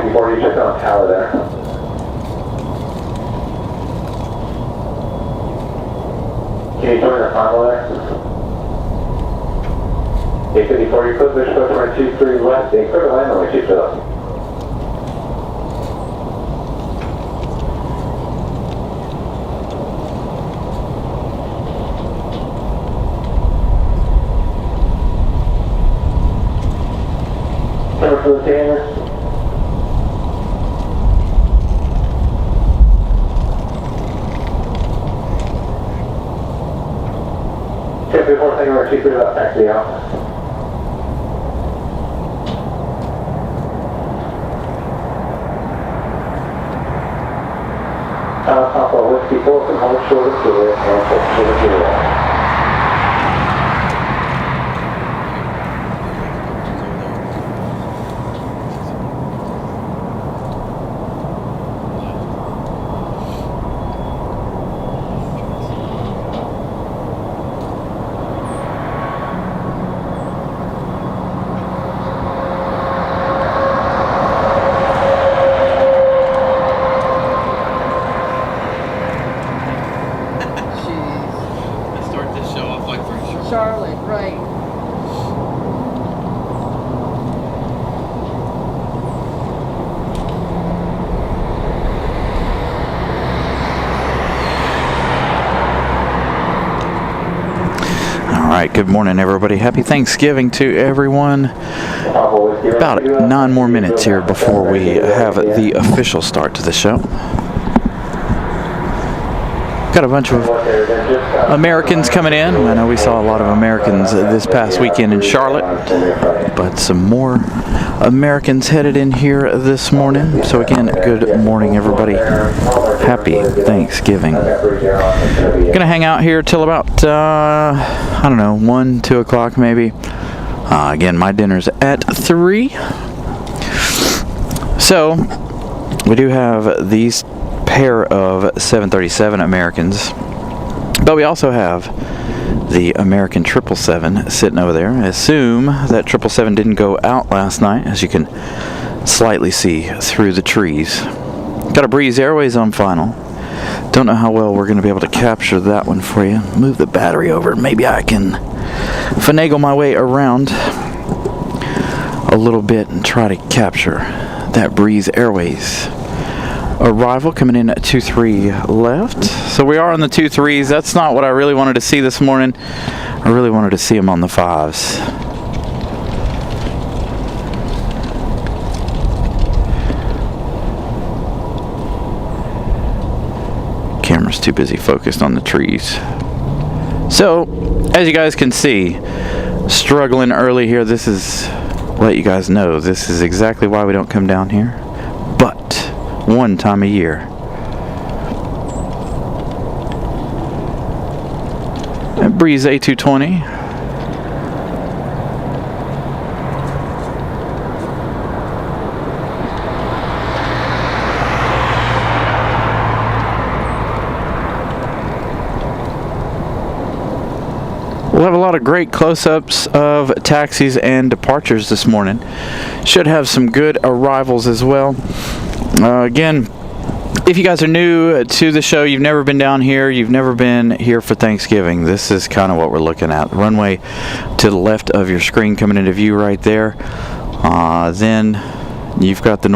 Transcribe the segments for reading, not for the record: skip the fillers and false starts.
Before you check on the tower there. Can you join the final there? 854, you put Bishop 23 left, they clear the land on the 2 up. Cover for the tanner. Before thing we're keeping about taxi out. Papa Whiskey 4 from hold short of the and hold short of the Charlotte, right. All right, good morning, everybody. Happy Thanksgiving to everyone. About 9 more minutes here before we have the official start to the show. Got a bunch of Americans coming in. I know we saw a lot of Americans this past weekend in Charlotte, but some more Americans headed in here this morning. So again, good morning, everybody. Happy Thanksgiving. Gonna hang out here till about, I don't know, 1, 2 o'clock maybe. Again, my dinner's at 3. So, we do have these pair of 737 Americans, but we also have the American 777 sitting over there. I assume that 777 didn't go out last night, as you can slightly see through the trees. Got a Breeze Airways on final. Don't know how well we're going to be able to capture that one for you. Move the battery over. Maybe I can finagle my way around a little bit and try to capture that Breeze Airways arrival coming in at 23 left. So we are on the 23s. That's not what I really wanted to see this morning. I really wanted to see them on the 5s. Camera's too busy focused on the trees. So, as you guys can see, struggling early here. This is, let you guys know, this is exactly why we don't come down here. But one time a year. And Breeze A220. We'll have a lot of great close-ups of taxis and departures this morning. Should have some good arrivals as well. Again, If you guys are new to the show, you've never been down here, you've never been here for Thanksgiving, this is kind of what we're looking at. Runway to the left of your screen coming into view right there. Then you've got the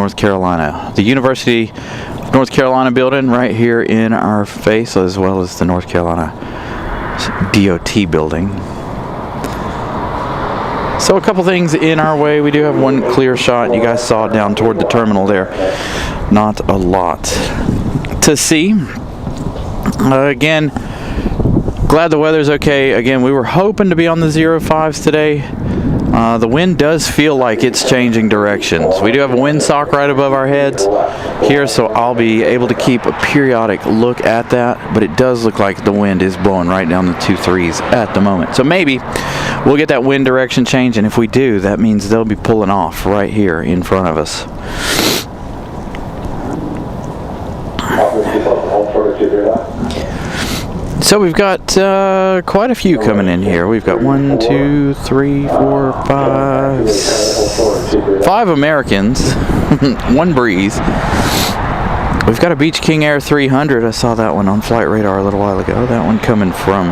the University of North Carolina building right here in our face, as well as the North Carolina DOT building. So a couple things in our way. We do have one clear shot. You guys saw it down toward the terminal there. Not a lot to see. Again, glad the weather's okay. Again, we were hoping to be on the 05s today. The wind does feel like it's changing directions. We do have a windsock right above our heads here, so I'll be able to keep a periodic look at that, but it does look like the wind is blowing right down the 23s at the moment. So maybe we'll get that wind direction change, and if we do, that means they'll be pulling off right here in front of us. So we've got quite a few coming in here. We've got 1, 2, 3, 4, 5, 5 Americans, one breeze. We've got a Beach King Air 300. I saw that one on Flight Radar a little while ago. That one coming from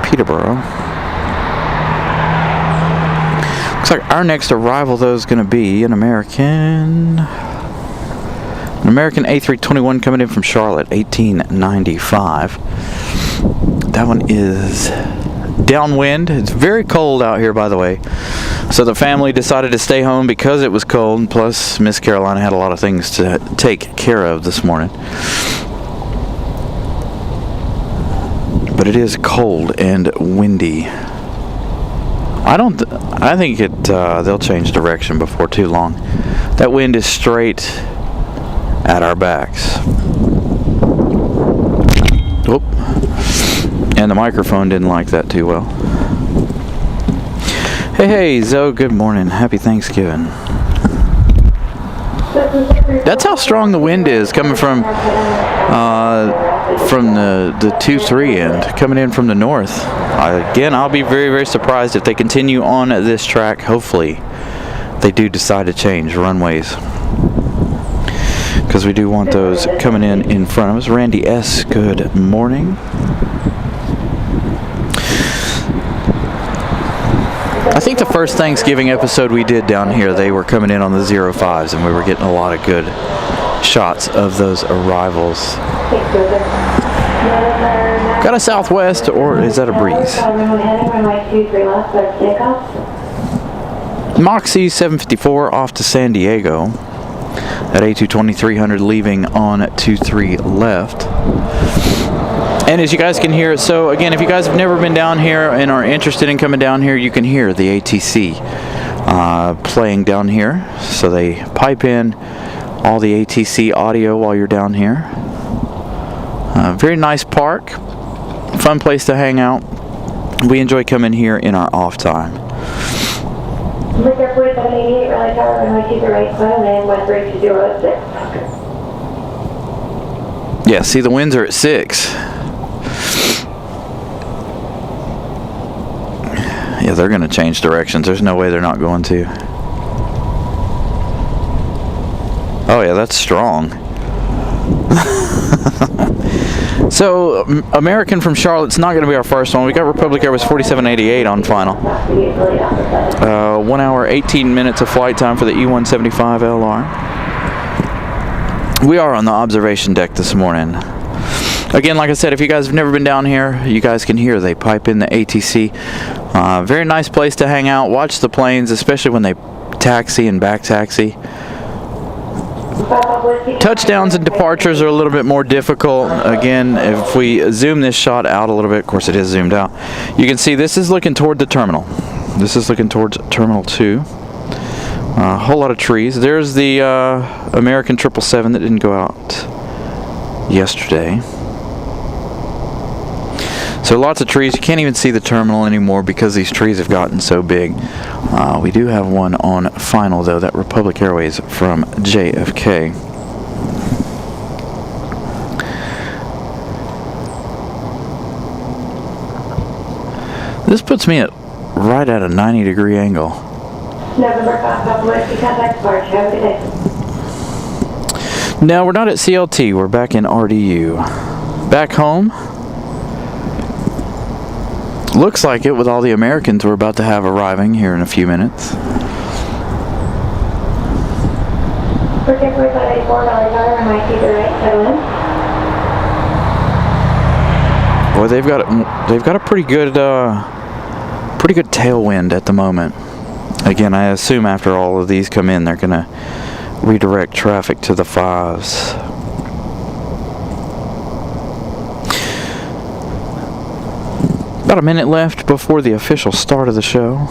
Peterborough. Looks like our next arrival, though, is going to be an American A321 coming in from Charlotte, 1895. That one is downwind. It's very cold out here, by the way. So the family decided to stay home because it was cold. Plus, Miss Carolina had a lot of things to take care of this morning. But it is cold and windy. I think they'll change direction before too long. That wind is straight at our backs. Oop. And the microphone didn't like that too well. Hey, Zoe, good morning. Happy Thanksgiving. That's how strong the wind is coming from the 2-3 end, coming in from the north. Again, I'll be very, very surprised if they continue on this track. Hopefully, they do decide to change runways, because we do want those coming in front of us. Randy S., good morning. I think the first Thanksgiving episode we did down here, they were coming in on the 05s, and we were getting a lot of good shots of those arrivals. Got a southwest, or is that a breeze? Moxie 754 off to San Diego. At A220-300 leaving on 23 left. And as you guys can hear, so again, if you guys have never been down here and are interested in coming down here, you can hear the ATC playing down here. So they pipe in all the ATC audio while you're down here. Very nice park, fun place to hang out. We enjoy coming here in our off time. Liquor 4788, Raleigh Tower, runway 23 right, climb land, wind break to 06. Yeah, see, the winds are at 6. Yeah, they're going to change directions. There's no way they're not going to. Oh, yeah, that's strong. So, American from Charlotte's not going to be our first one. We got Republic Airways 4788 on final. 1 hour, 18 minutes of flight time for the E175LR. We are on the observation deck this morning. Again, like I said, if you guys have never been down here, you guys can hear they pipe in the ATC. Very nice place to hang out, watch the planes, especially when they taxi and back taxi. Touchdowns and departures are a little bit more difficult. Again, if we zoom this shot out a little bit, of course it is zoomed out, you can see this is looking toward the terminal. This is looking towards Terminal 2. A whole lot of trees. There's the American 777 that didn't go out yesterday. So lots of trees. You can't even see the terminal anymore because these trees have gotten so big. We do have one on final, though, that Republic Airways from JFK. This puts me at right at a 90-degree angle. November 5, Papa Whiskey, contact March. Have a good day. No, we're not at CLT. We're back in RDU. Back home. Looks like it with all the Americans we're about to have arriving here in a few minutes. Particularly by 84 Raleigh Tower, runway 23 right, settle in. Boy, they've got a pretty good tailwind at the moment. Again, I assume after all of these come in, they're gonna redirect traffic to the 5s. About a minute left before the official start of the show.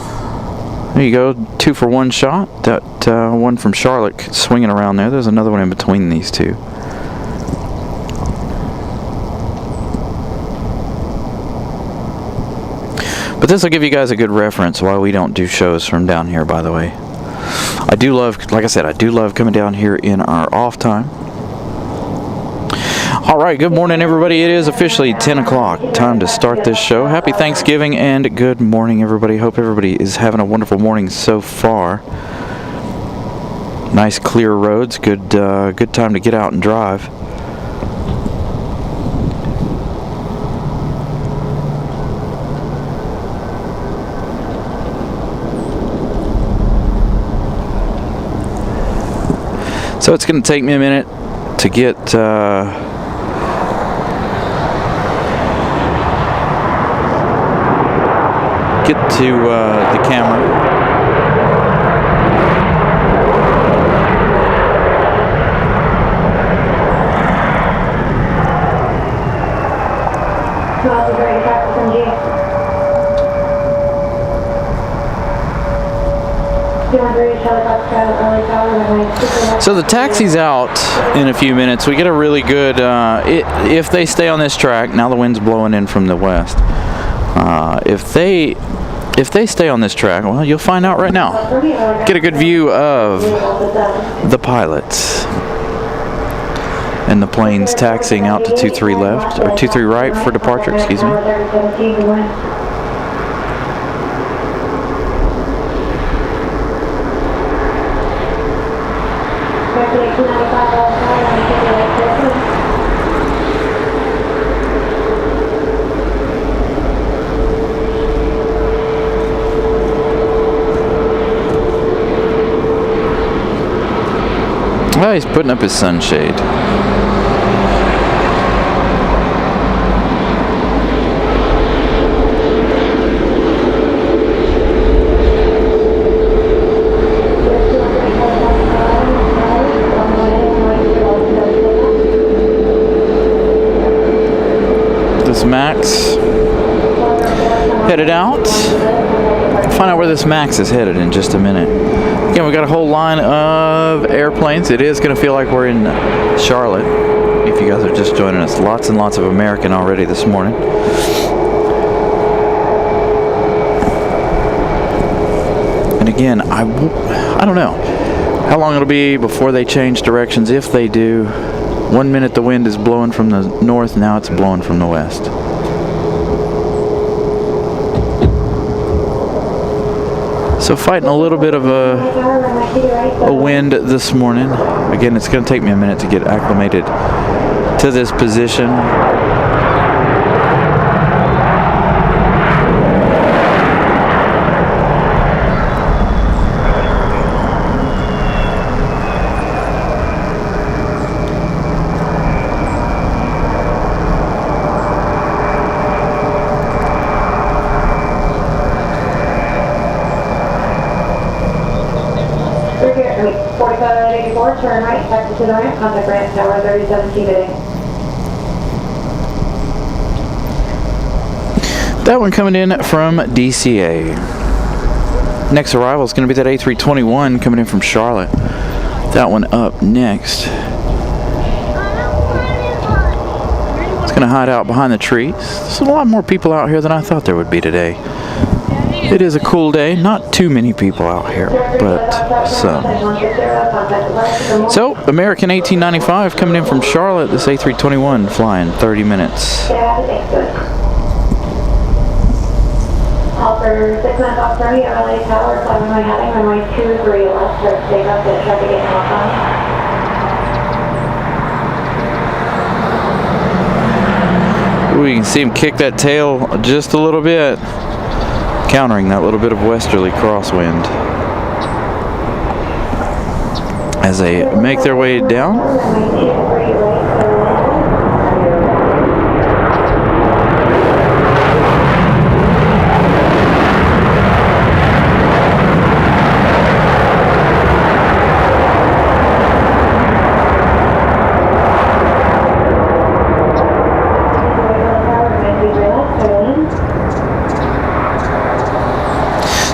There you go, 2 for 1 shot. That one from Charlotte swinging around there. There's another one in between these two. But this will give you guys a good reference why we don't do shows from down here, by the way. I do love, like I said, I do love coming down here in our off time. Alright, good morning everybody. It is officially 10 o'clock. Time to start this show. Happy Thanksgiving and good morning everybody. Hope everybody is having a wonderful morning so far. Nice clear roads. Good time to get out and drive. So it's going to take me a minute to get to the camera. So the taxi's out in a few minutes. We get a really good, if they stay on this track, now the wind's blowing in from the west. If they stay on this track, well, you'll find out right now. Get a good view of the pilots and the planes taxiing out to 23 left, or 23 right for departure, excuse me. Well, he's putting up his sunshade. This Max headed out. We'll find out where this Max is headed in just a minute. Again, we got a whole line of airplanes. It is going to feel like we're in Charlotte, if you guys are just joining us. Lots and lots of American already this morning. And again, I don't know how long it'll be before they change directions, if they do. 1 minute the wind is blowing from the north, now it's blowing from the west. So fighting a little bit of a wind this morning. Again, it's going to take me a minute to get acclimated to this position. Turn right, taxi to the ramp, contact ramp, tower 37T Midday. That one coming in from DCA. Next arrival is going to be that A321 coming in from Charlotte. That one up next. It's going to hide out behind the trees. There's a lot more people out here than I thought there would be today. It is a cool day. Not too many people out here, but some. So, American 1895 coming in from Charlotte. This A321 flying 30 minutes. All for 6 minutes off from Raleigh Tower, flying runway heading, runway 23 left, start to take off, get traffic getting off on. Ooh, you can see him kick that tail just a little bit, countering that little bit of westerly crosswind. As they make their way down.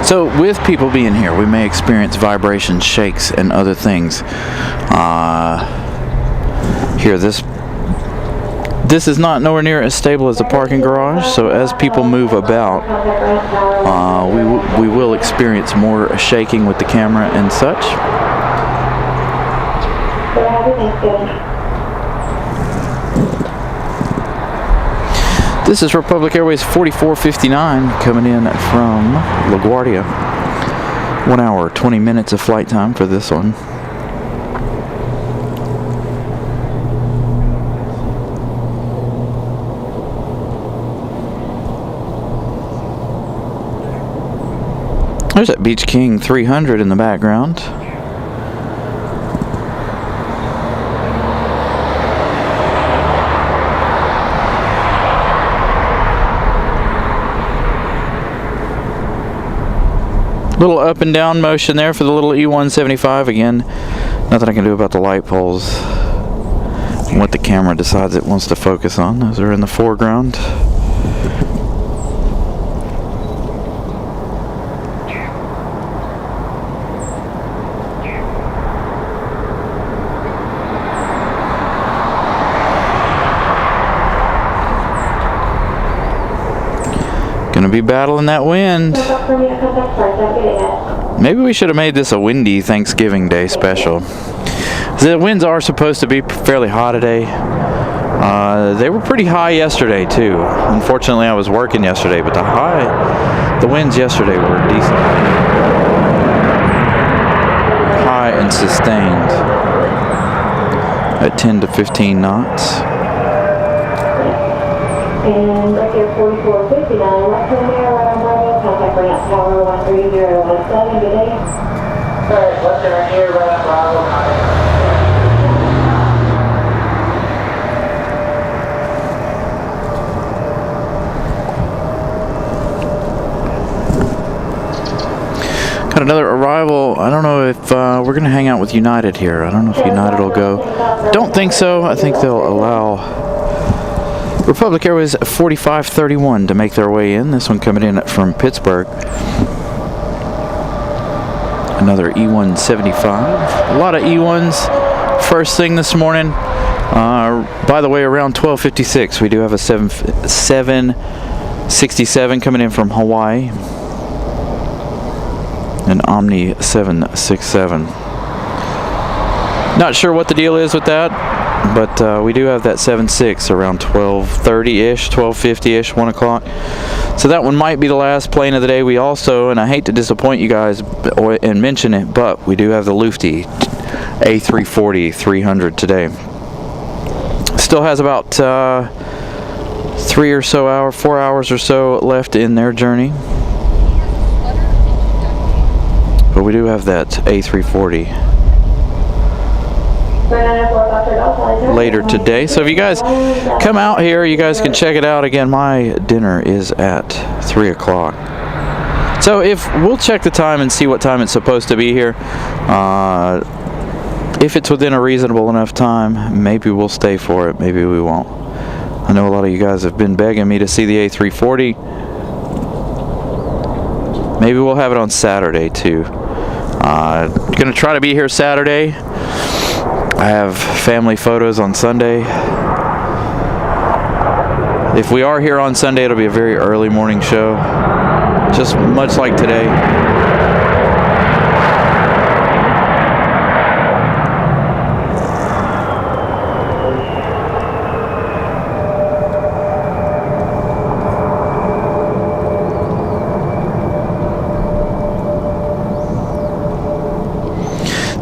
So with people being here, we may experience vibrations, shakes, and other things. Here, this is not nowhere near as stable as the parking garage, so as people move about, we will experience more shaking with the camera and such. This is Republic Airways 4459 coming in from LaGuardia. 1 hour, 20 minutes of flight time for this one. There's that Beach King 300 in the background. Little up and down motion there for the little E175. Again, nothing I can do about the light poles and what the camera decides it wants to focus on. Those are in the foreground. Gonna be battling that wind. Maybe we should have made this a windy Thanksgiving Day special. The winds are supposed to be fairly hot today. They were pretty high yesterday too. Unfortunately, I was working yesterday, but the winds yesterday were decent, high and sustained at 10 to 15 knots. And right there, 4459, left turn there, right on Bravo, contact ramp tower 13017, good day. Alright, left turn here, right on Bravo, contact. Got another arrival. I don't know if we're going to hang out with United here. I don't know if United will go. Don't think so. I think they'll allow Republic Airways 4531 to make their way in. This one coming in from Pittsburgh. Another E175. A lot of E1s first thing this morning. By the way, around 12:56, we do have a 767 coming in from Hawaii. An Omni 767. Not sure what the deal is with that, but we do have that 76 around 12:30-ish, 12:50-ish, 1 o'clock. So that one might be the last plane of the day. We also, and I hate to disappoint you guys and mention it, but we do have the Lufty A340 300 today. Still has about 4 hours or so left in their journey. But we do have that A340 later today. So if you guys come out here, you guys can check it out. Again, my dinner is at 3 o'clock. So if we'll check the time and see what time it's supposed to be here. If it's within a reasonable enough time, maybe we'll stay for it. Maybe we won't. I know a lot of you guys have been begging me to see the A340. Maybe we'll have it on Saturday too. Gonna try to be here Saturday. I have family photos on Sunday. If we are here on Sunday, it'll be a very early morning show, just much like today.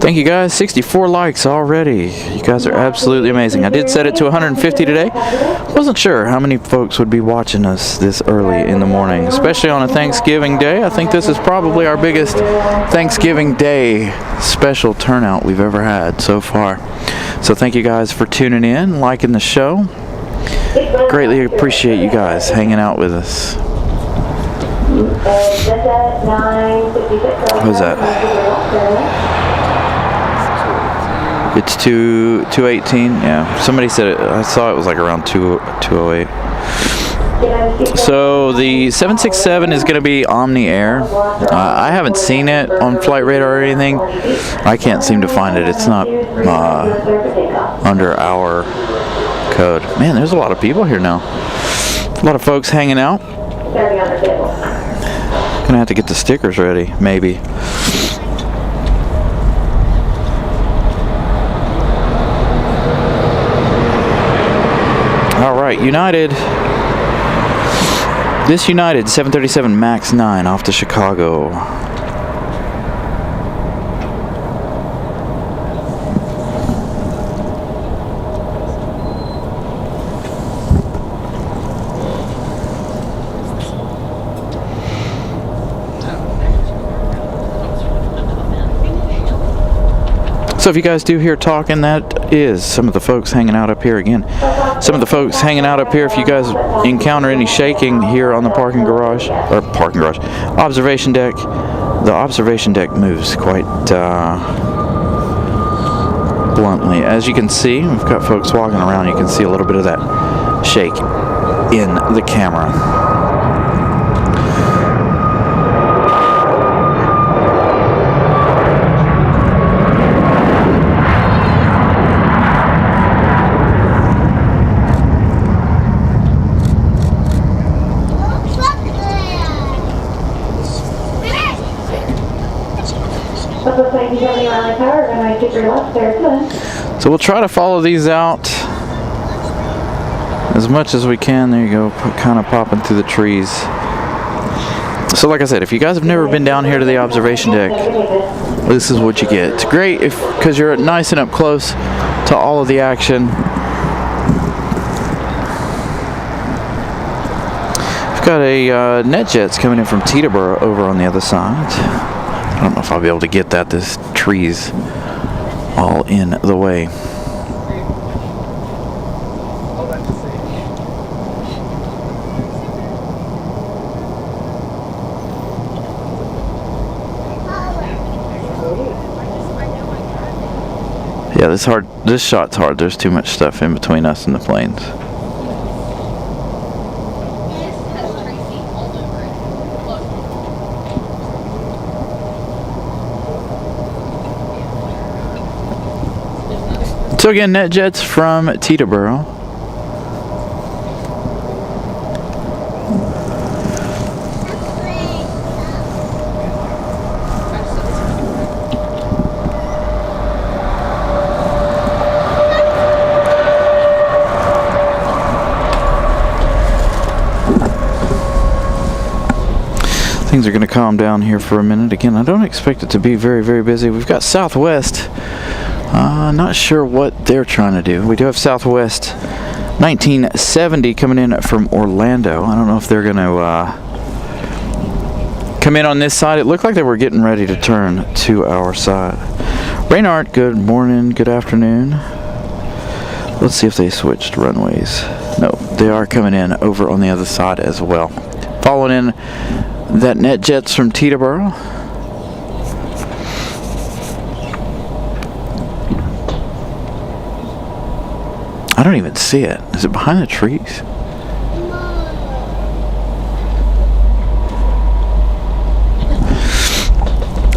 Thank you guys, 64 likes already. You guys are absolutely amazing. I did set it to 150 today. Wasn't sure how many folks would be watching us this early in the morning, especially on a Thanksgiving day. I think this is probably our biggest Thanksgiving Day special turnout we've ever had so far. So thank you guys for tuning in, liking the show. Greatly appreciate you guys hanging out with us. What was that? It's 218. Yeah, somebody said it. I saw it was like around 208. So the 767 is going to be Omni Air. I haven't seen it on Flight Radar or anything. I can't seem to find it. It's not under our code. Man, there's a lot of people here now. A lot of folks hanging out. Gonna have to get the stickers ready, maybe. All right, United. This United 737 MAX 9 off to Chicago. So if you guys do hear talking, that is some of the folks hanging out up here again. Some of the folks hanging out up here, if you guys encounter any shaking here on the observation deck, the observation deck moves quite bluntly. As you can see, we've got folks walking around. You can see a little bit of that shake in the camera. So we'll try to follow these out as much as we can. There you go, kind of popping through the trees. So like I said, if you guys have never been down here to the observation deck, this is what you get. It's great because you're nice and up close to all of the action. We've got a NetJets coming in from Teterboro over on the other side. I don't know if I'll be able to get that. This tree's all in the way. Yeah, this shot's hard. There's too much stuff in between us and the planes. So again, NetJets from Teterboro. Things are going to calm down here for a minute. Again, I don't expect it to be very, very busy. We've got Southwest. Not sure what they're trying to do. We do have Southwest 1970 coming in from Orlando. I don't know if they're going to come in on this side. It looked like they were getting ready to turn to our side. Raynard, good morning, good afternoon. Let's see if they switched runways. No, they are coming in over on the other side as well. Following in that NetJets from Teterboro. I don't even see it. Is it behind the trees?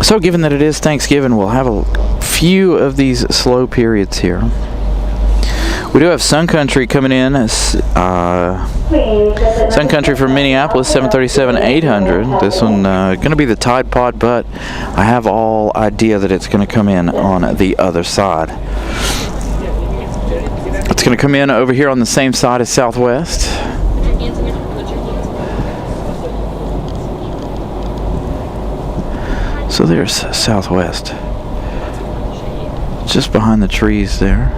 So given that it is Thanksgiving, we'll have a few of these slow periods here. We do have Sun Country coming in. Sun Country from Minneapolis, 737-800. This one going to be the Tide Pod, but I have all idea that it's going to come in on the other side. It's going to come in over here on the same side as Southwest. So there's Southwest. just behind the trees there.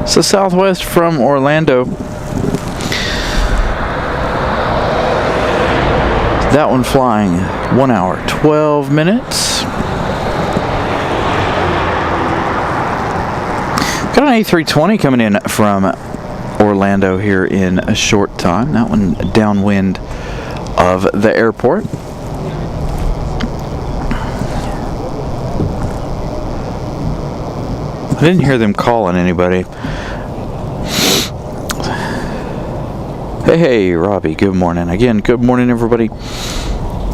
So southwest from Orlando. That one flying 1 hour, 12 minutes. Got an A320 coming in from Orlando here in a short time. That one downwind of the airport. I didn't hear them calling anybody. Hey, Robbie, good morning. Again, good morning, everybody.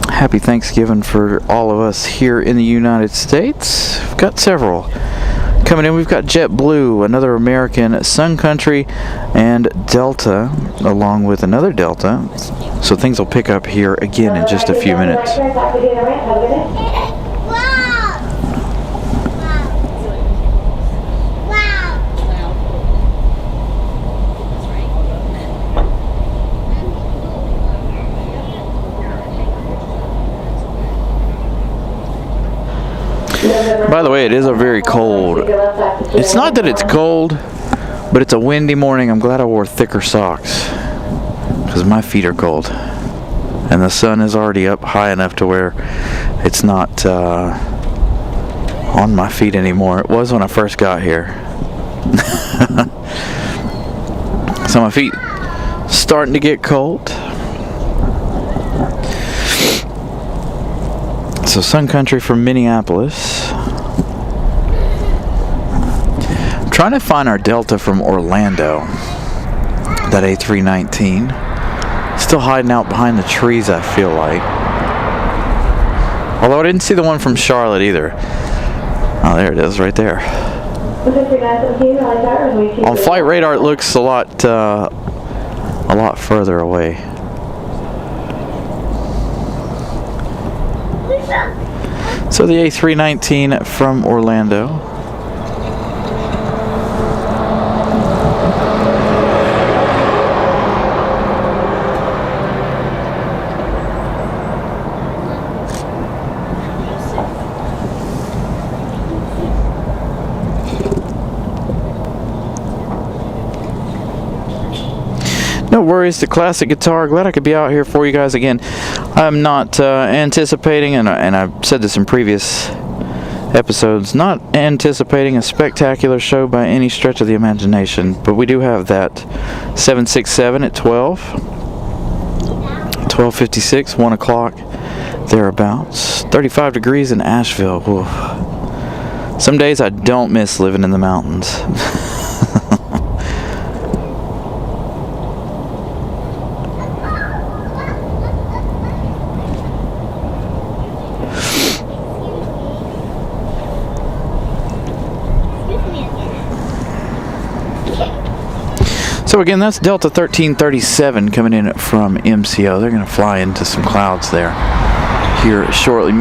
Happy Thanksgiving for all of us here in the United States. We've got several coming in. We've got JetBlue, another American, Sun Country, and Delta, along with another Delta. So things will pick up here again in just a few minutes. By the way, it is a very cold. It's not that it's cold, but it's a windy morning. I'm glad I wore thicker socks because my feet are cold. And the sun is already up high enough to where it's not on my feet anymore. It was when I first got here. So my feet starting to get cold. So Sun Country from Minneapolis. I'm trying to find our Delta from Orlando. That A319. Still hiding out behind the trees, I feel like. Although I didn't see the one from Charlotte either. Oh, there it is, right there. On flight radar, it looks a lot further away. So the A319 from Orlando. No worries, the classic guitar. Glad I could be out here for you guys again. I'm not anticipating, and I've said this in previous episodes, not anticipating a spectacular show by any stretch of the imagination, but we do have that 767 at 12:56, 1 o'clock, thereabouts. 35 degrees in Asheville. Oof. Some days I don't miss living in the mountains. So again, that's Delta 1337 coming in from MCO. They're going to fly into some clouds there here shortly.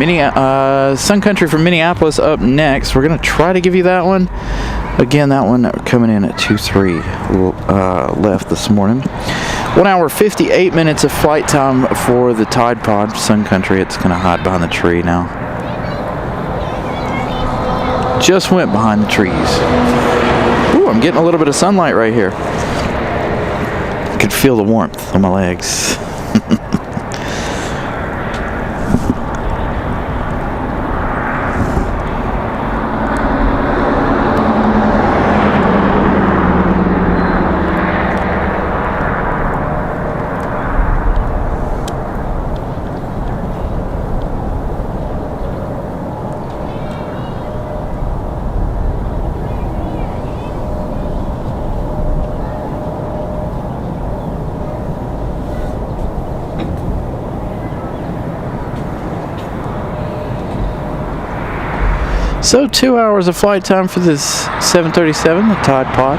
Sun Country from Minneapolis up next. We're going to try to give you that one. Again, that one coming in at 2:03 left this morning. 1 hour 58 minutes of flight time for the Tide Pod Sun Country. It's going to hide behind the tree now. Just went behind the trees. Ooh, I'm getting a little bit of sunlight right here. I could feel the warmth on my legs. So 2 hours of flight time for this 737, the Tide Pod.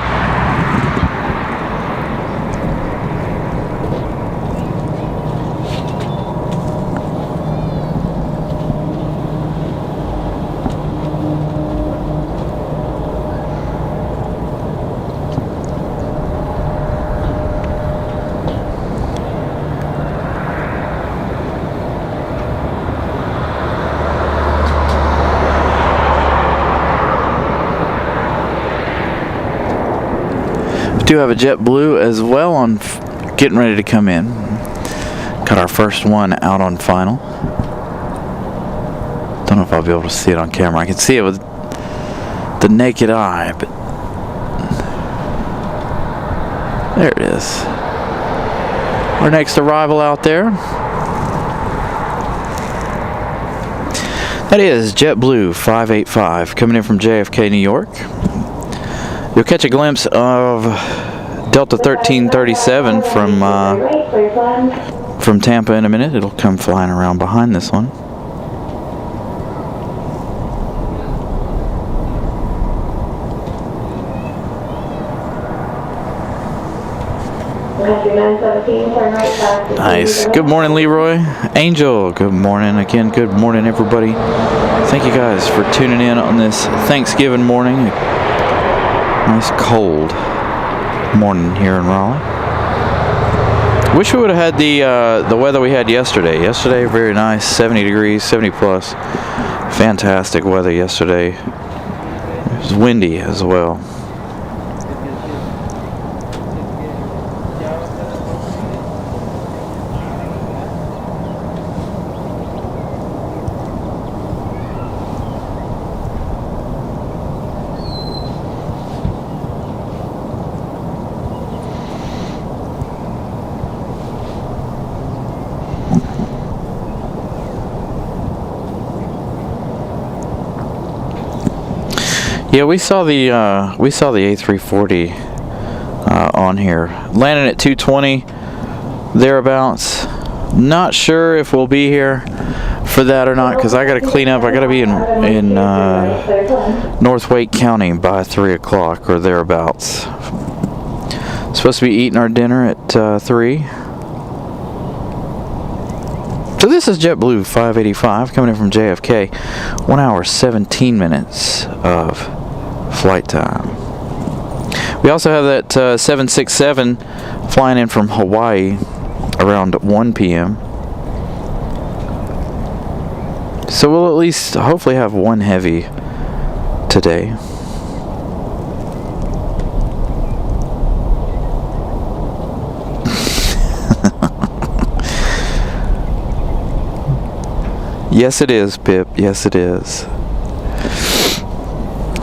Do have a JetBlue as well on getting ready to come in. Got our first one out on final. Don't know if I'll be able to see it on camera. I can see it with the naked eye, but there it is. Our next arrival out there. That is JetBlue 585 coming in from JFK, New York. You'll catch a glimpse of Delta 1337 from Tampa in a minute. It'll come flying around behind this one. Nice. Good morning, Leroy. Angel, good morning. Again, good morning, everybody. Thank you guys for tuning in on this Thanksgiving morning. Nice cold morning here in Raleigh. Wish we would have had the weather we had yesterday. Yesterday, very nice, 70 degrees, 70 plus. Fantastic weather yesterday. It was windy as well. Yeah, we saw the A340 on here, landing at 220 thereabouts. Not sure if we'll be here for that or not, because I got to clean up. I got to be in North Wake County by 3 o'clock or thereabouts. Supposed to be eating our dinner at 3. So this is JetBlue 585 coming in from JFK. 1 hour 17 minutes of flight time. We also have that 767 flying in from Hawaii around 1 p.m. So we'll at least hopefully have one heavy today. Yes, it is, Pip. Yes, it is.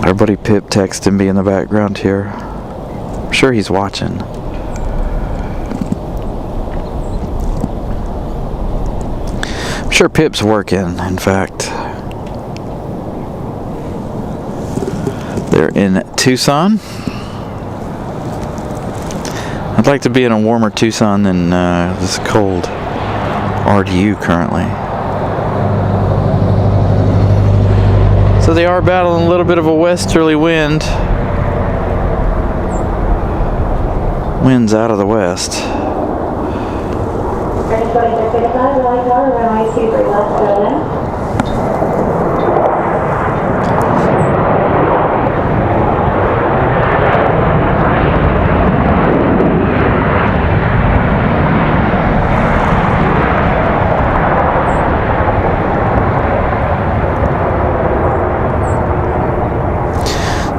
Our buddy Pip texting me in the background here. I'm sure he's watching. I'm sure Pip's working, in fact. They're in Tucson. I'd like to be in a warmer Tucson than this cold RDU currently. So they are battling a little bit of a westerly wind. Winds out of the west.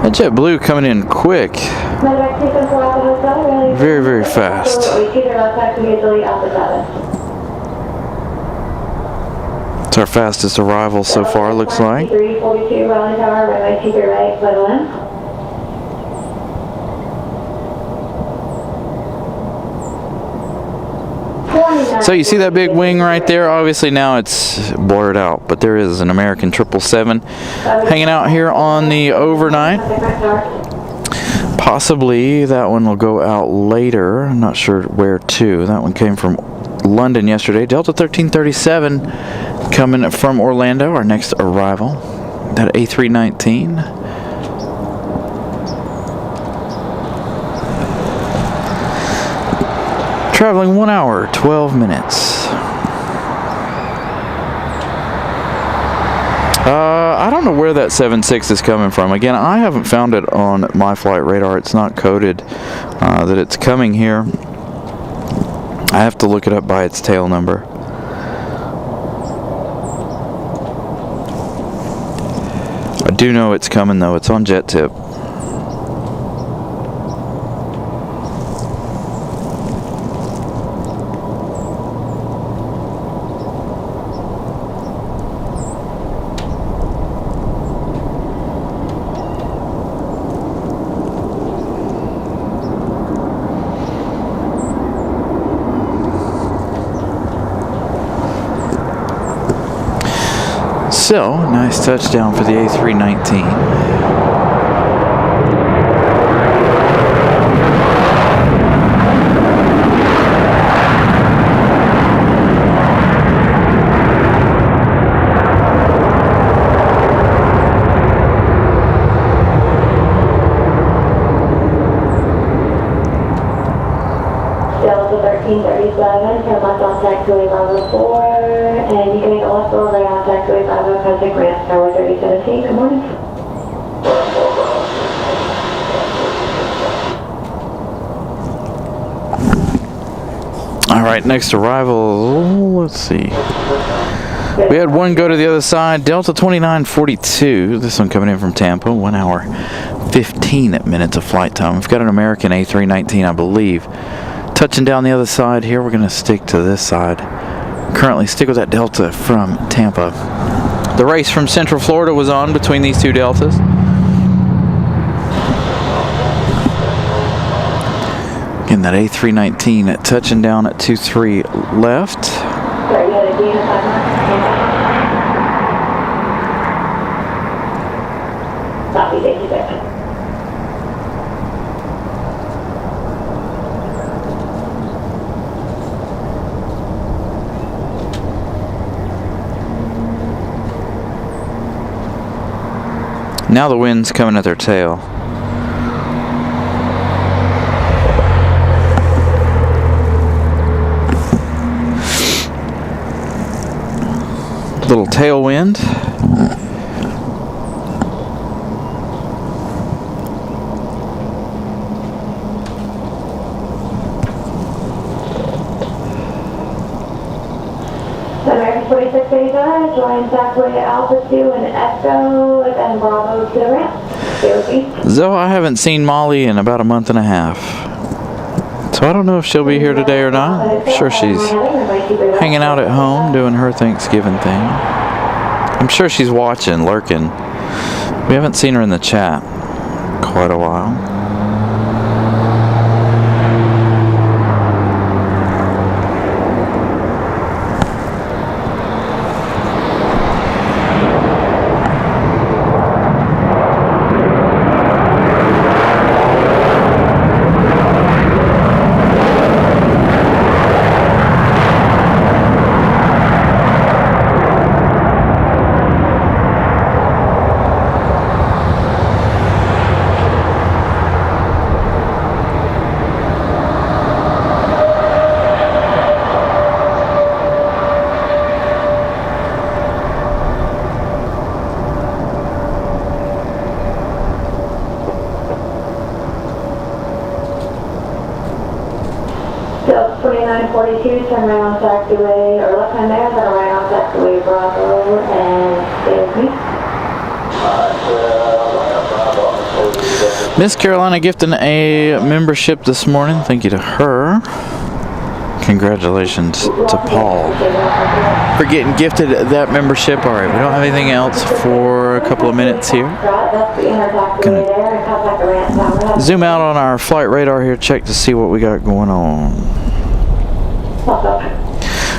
That JetBlue coming in quick. Very, very fast. It's our fastest arrival so far, looks like. So you see that big wing right there? Obviously now it's blurred out, but there is an American 777 hanging out here on the overnight. Possibly that one will go out later. I'm not sure where to. That one came from London yesterday. Delta 1337 coming from Orlando, our next arrival. That A319. Traveling 1 hour, 12 minutes. I don't know where that 7.6 is coming from. Again, I haven't found it on my flight radar. It's not coded that it's coming here. I have to look it up by its tail number. I do know it's coming though. It's on jet tip. So, nice touchdown for the A319. Delta 1337, turn left on taxiway 504, and you can make a left or right on taxiway 50, contact ramp tower 3017. Good morning. All right, next arrival, let's see. We had one go to the other side, Delta 2942. This one coming in from Tampa, 1 hour, 15 minutes of flight time. We've got an American A319, I believe. Touching down the other side here, we're going to stick to this side. Currently stick with that Delta from Tampa. The race from Central Florida was on between these two Deltas. Again, that A319 touching down at 23 left. Sorry, you had a D in 5 Copy, thank you, sir. Now the wind's coming at their tail. Little tailwind. American 4685, join taxiway Alpha 2 and Echo, and Bravo to the ramp. Zoe, I haven't seen Molly in about a month and a half. So I don't know if she'll be here today or not. I'm sure she's hanging out at home doing her Thanksgiving thing. I'm sure she's watching, lurking. We haven't seen her in the chat quite a while. Delta 2942, turn right on taxiway, or left hand there, turn right on taxiway Bravo, and stay with me. Miss Carolina gifting a membership this morning. Thank you to her. Congratulations to Paul for getting gifted that membership. All right, we don't have anything else for a couple of minutes here. Gonna zoom out on our flight radar here, check to see what we got going on.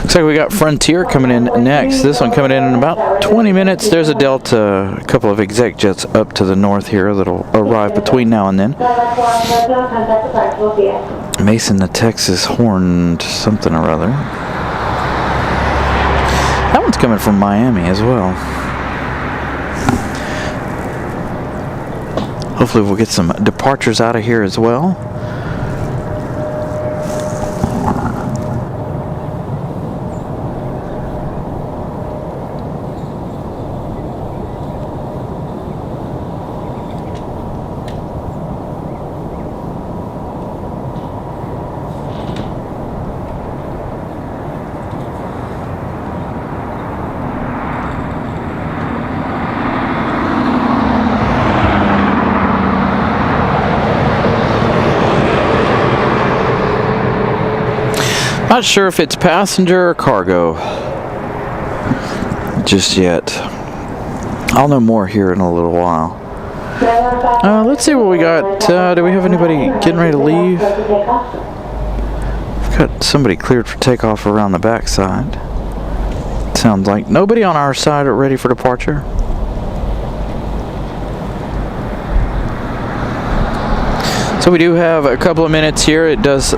Looks like we got Frontier coming in next. This one coming in about 20 minutes. There's a Delta, a couple of exec jets up to the north here that'll arrive between now and then. Mason, the Texas Horned something or other. That one's coming from Miami as well. Hopefully we'll get some departures out of here as well. Not sure if it's passenger or cargo just yet. I'll know more here in a little while. Let's see what we got. Do we have anybody getting ready to leave? We've got somebody cleared for takeoff around the backside. Sounds like nobody on our side are ready for departure. So we do have a couple of minutes here. It does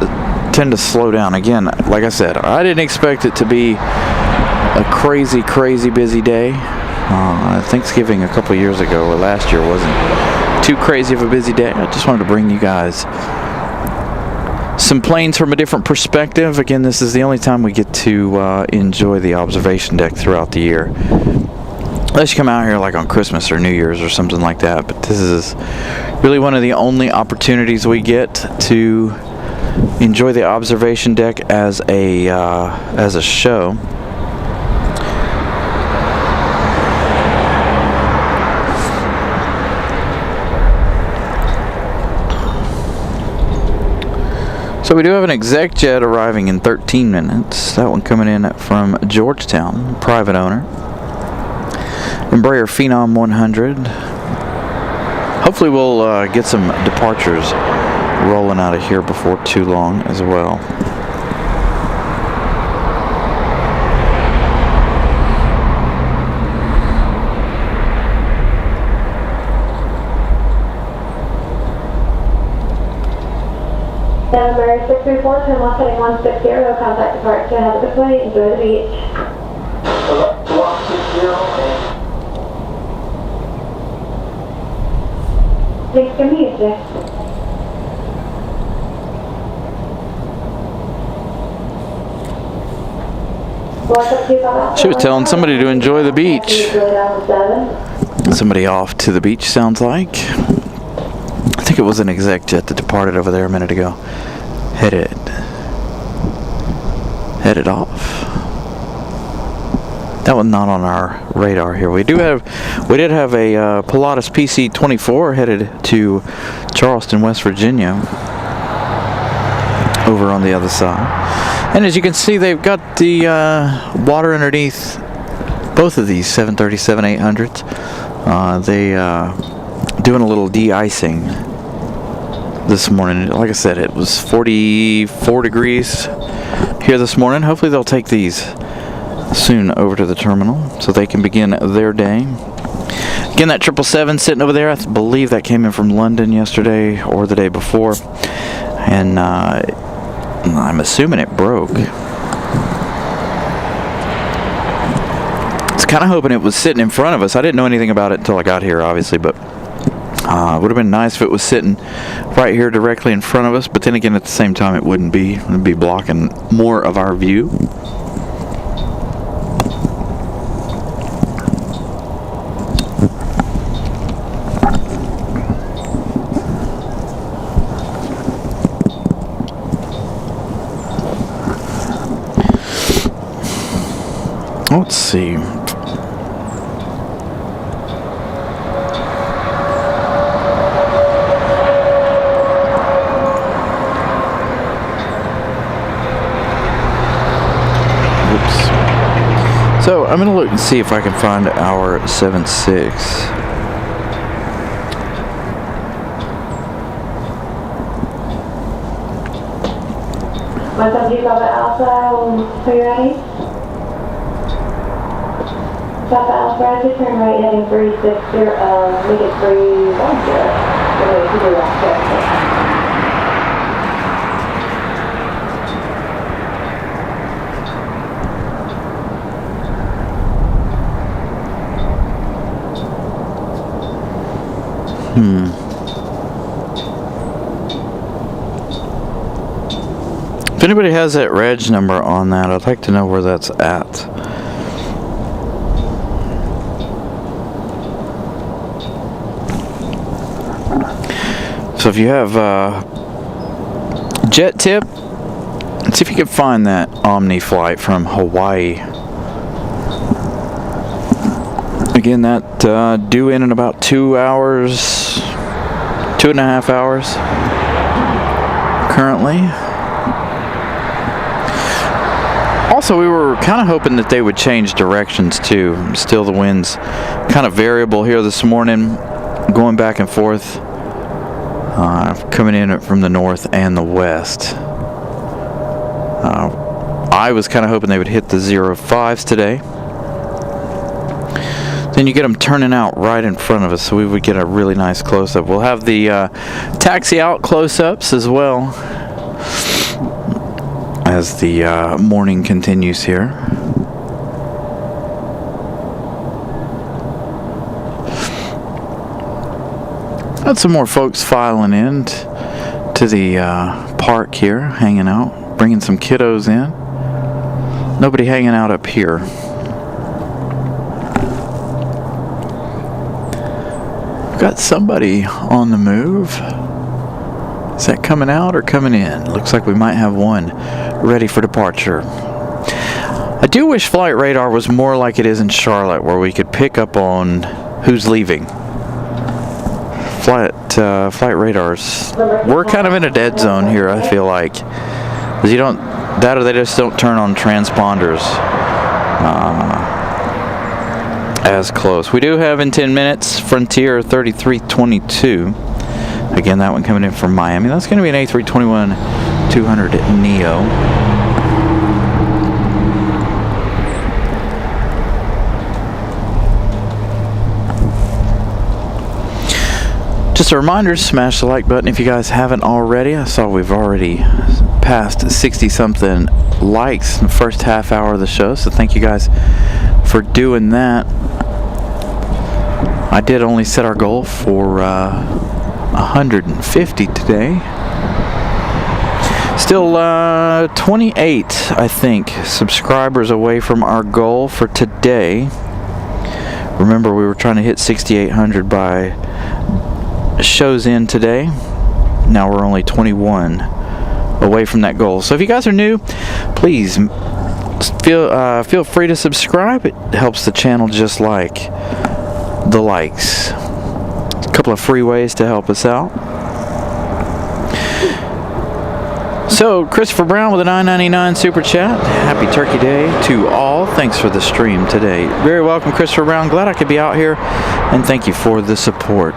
tend to slow down again. Like I said, I didn't expect it to be a crazy busy day. Thanksgiving a couple of years ago or last year wasn't too crazy of a busy day. I just wanted to bring you guys some planes from a different perspective. Again, this is the only time we get to enjoy the observation deck throughout the year, unless you come out here like on Christmas or New Year's or something like that. But this is really one of the only opportunities we get to enjoy the observation deck as a show. So we do have an exec jet arriving in 13 minutes. That one coming in from Georgetown, private owner. Embraer Phenom 100. Hopefully we'll get some departures rolling out of here before too long as well. Number 634, turn left heading 160, contact departure ahead of the plane, enjoy the beach. 160. Next to music. She was telling somebody to enjoy the beach. Somebody off to the beach, sounds like. I think it was an exec jet that departed over there a minute ago. Headed off. That was not on our radar here. We did have a Pilatus PC-24 headed to Charleston, West Virginia, over on the other side. And as you can see, they've got the water underneath both of these 737-800s. They doing a little de-icing this morning. Like I said, it was 44 degrees here this morning. Hopefully they'll take these soon over to the terminal so they can begin their day. Again, that 777 sitting over there, I believe that came in from London yesterday or the day before. And I'm assuming it broke. I was kind of hoping it was sitting in front of us. I didn't know anything about it until I got here, obviously, but it would have been nice if it was sitting right here directly in front of us. But then again, at the same time, it wouldn't be. It would be blocking more of our view. Let's see. So I'm gonna look and see if I can find our 76. What's up, Alpha? Are you ready? Papa Alpha, turn right heading 360, make it 310. Wait, to do that. If anybody has that reg number on that, I'd like to know where that's at. So if you have jet tip, let's see if you can find that Omni flight from Hawaii. Again, that due in about 2 hours, 2.5 hours currently. Also, we were kind of hoping that they would change directions too. Still, the wind's kind of variable here this morning, going back and forth, coming in from the north and the west. I was kind of hoping they would hit the 05s today. Then you get them turning out right in front of us, so we would get a really nice close-up. We'll have the taxi out close-ups as well as the morning continues here. Got some more folks filing in to the park here, hanging out, bringing some kiddos in. Nobody hanging out up here. We've got somebody on the move. Is that coming out or coming in? Looks like we might have one ready for departure. I do wish flight radar was more like it is in Charlotte, where we could pick up on who's leaving. Flight radars. We're kind of in a dead zone here, I feel like. 'Cause you don't, that or they just don't turn on transponders as close. We do have in 10 minutes Frontier 3322. Again, that one coming in from Miami. That's going to be an A321-200 Neo. Just a reminder, smash the like button if you guys haven't already. I saw we've already passed 60-something likes in the first half hour of the show, so thank you guys for doing that. I did only set our goal for 150 today. Still 28, I think, subscribers away from our goal for today. Remember, we were trying to hit 6,800 by shows in today. Now we're only 21 away from that goal. So if you guys are new, please feel free to subscribe. It helps the channel just like the likes. A couple of free ways to help us out. So Christopher Brown with a $9.99 super chat. Happy Turkey Day to all. Thanks for the stream today. Very welcome, Christopher Brown. Glad I could be out here, and thank you for the support.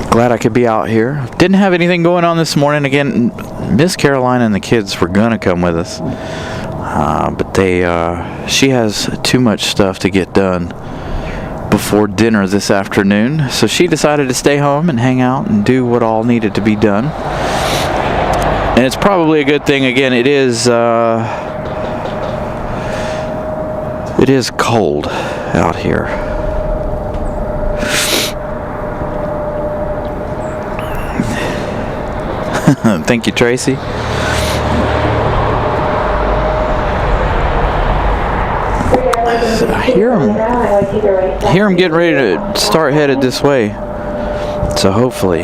Glad I could be out here. Didn't have anything going on this morning. Again, Miss Carolina and the kids were gonna come with us, but she has too much stuff to get done before dinner this afternoon, so she decided to stay home and hang out and do what all needed to be done. And it's probably a good thing. Again, it is cold out here. Thank you, Tracy. I hear him getting ready to start headed this way. So hopefully,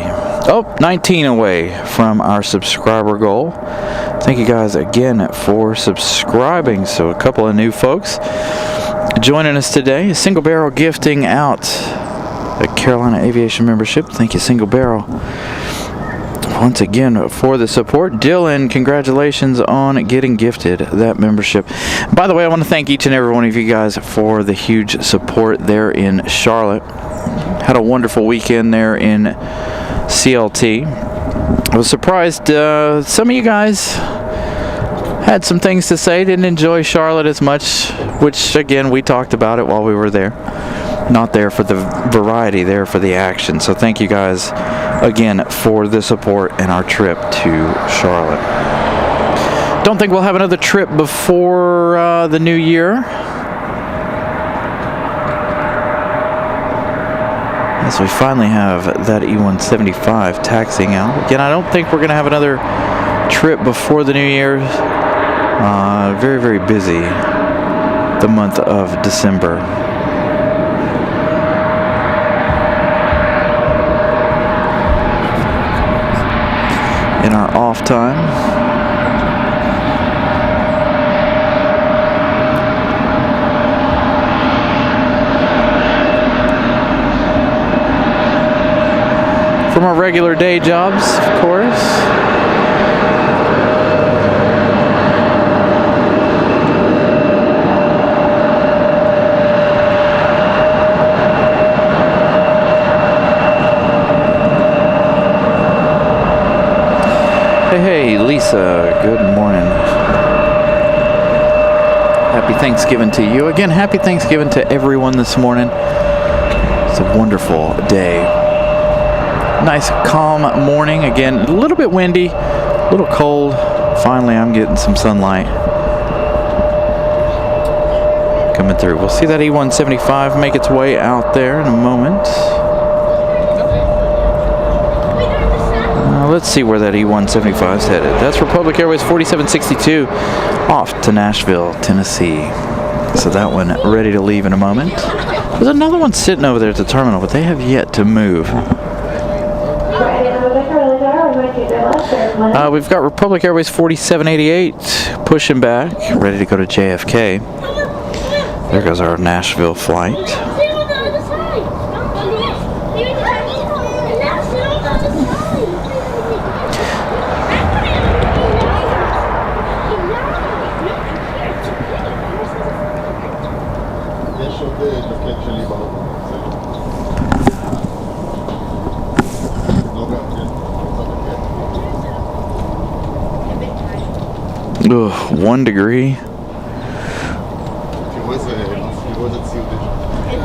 19 away from our subscriber goal. Thank you guys again for subscribing. So a couple of new folks joining us today. Single Barrel gifting out a Carolina Aviation membership. Thank you, Single Barrel, once again for the support. Dylan, congratulations on getting gifted that membership. By the way, I want to thank each and every one of you guys for the huge support there in Charlotte. Had a wonderful weekend there in CLT. I was surprised some of you guys had some things to say, didn't enjoy Charlotte as much, which again, we talked about it while we were there. Not there for the variety, there for the action. So thank you guys again for the support and our trip to Charlotte. Don't think we'll have another trip before the new year. As we finally have that E175 taxiing out. Again, I don't think we're going to have another trip before the New Year. Very, very busy the month of December. In our off time. From our regular day jobs, of course. Hey, Lisa, good morning. Happy Thanksgiving to you. Again, happy Thanksgiving to everyone this morning. It's a wonderful day. Nice calm morning. Again, a little bit windy, a little cold. Finally, I'm getting some sunlight coming through. We'll see that E175 make its way out there in a moment. Let's see where that E175 is headed. That's Republic Airways 4762 off to Nashville, Tennessee. So that one ready to leave in a moment. There's another one sitting over there at the terminal, but they have yet to move. We've got Republic Airways 4788 pushing back, ready to go to JFK. There goes our Nashville flight. Ugh, 1 degree.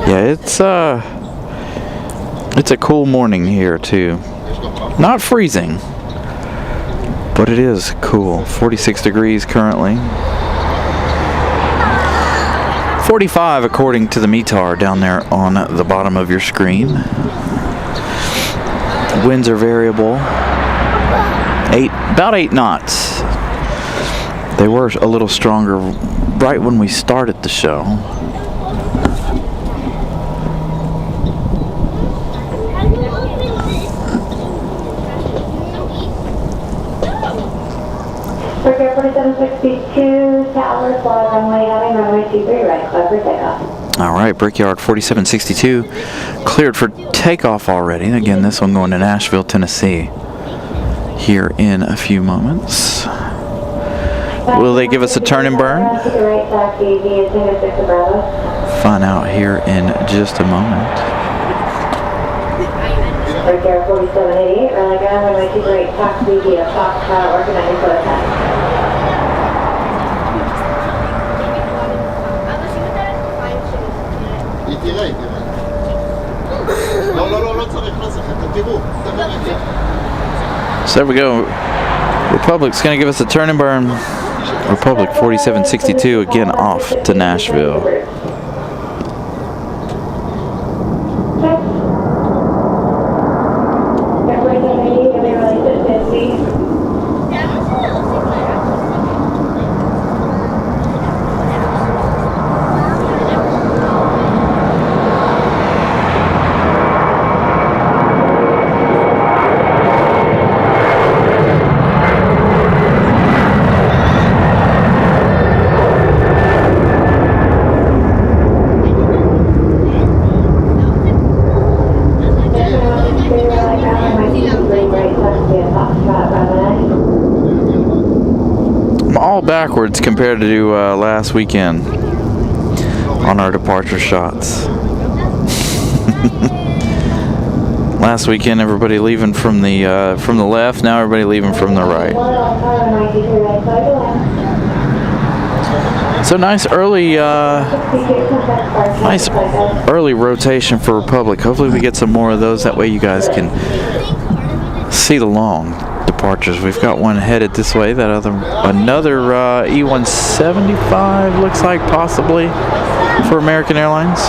Yeah, it's a cool morning here too. Not freezing, but it is cool. 46 degrees currently. 45 according to the METAR down there on the bottom of your screen. Winds are variable. About 8 knots. They were a little stronger right when we started the show. Air 4762, tower, fly runway, having runway 23 right, clear for takeoff. All right, Brickyard 4762 cleared for takeoff already. Again, this one going to Nashville, Tennessee here in a few moments. Will they give us a turn and burn? Find out here in just a moment. Air 4788, Raleigh ground, runway 28, taxi via Foxtrot, organizing for attack. So there we go. Republic's going to give us a turn and burn. Republic 4762 again off to Nashville. Backwards compared to last weekend on our departure shots. Last weekend everybody leaving from the left, now everybody leaving from the right. So nice early rotation for Republic. Hopefully we get some more of those, that way you guys can see the long departures. We've got one headed this way. Another E175 looks like, possibly for American Airlines.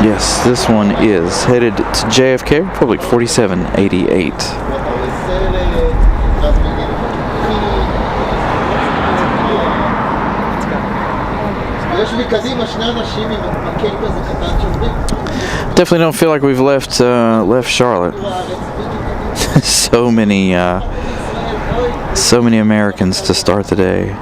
Yes, this one is headed to JFK, Republic 4788. Definitely don't feel like we've left Charlotte. so many Americans to start the day.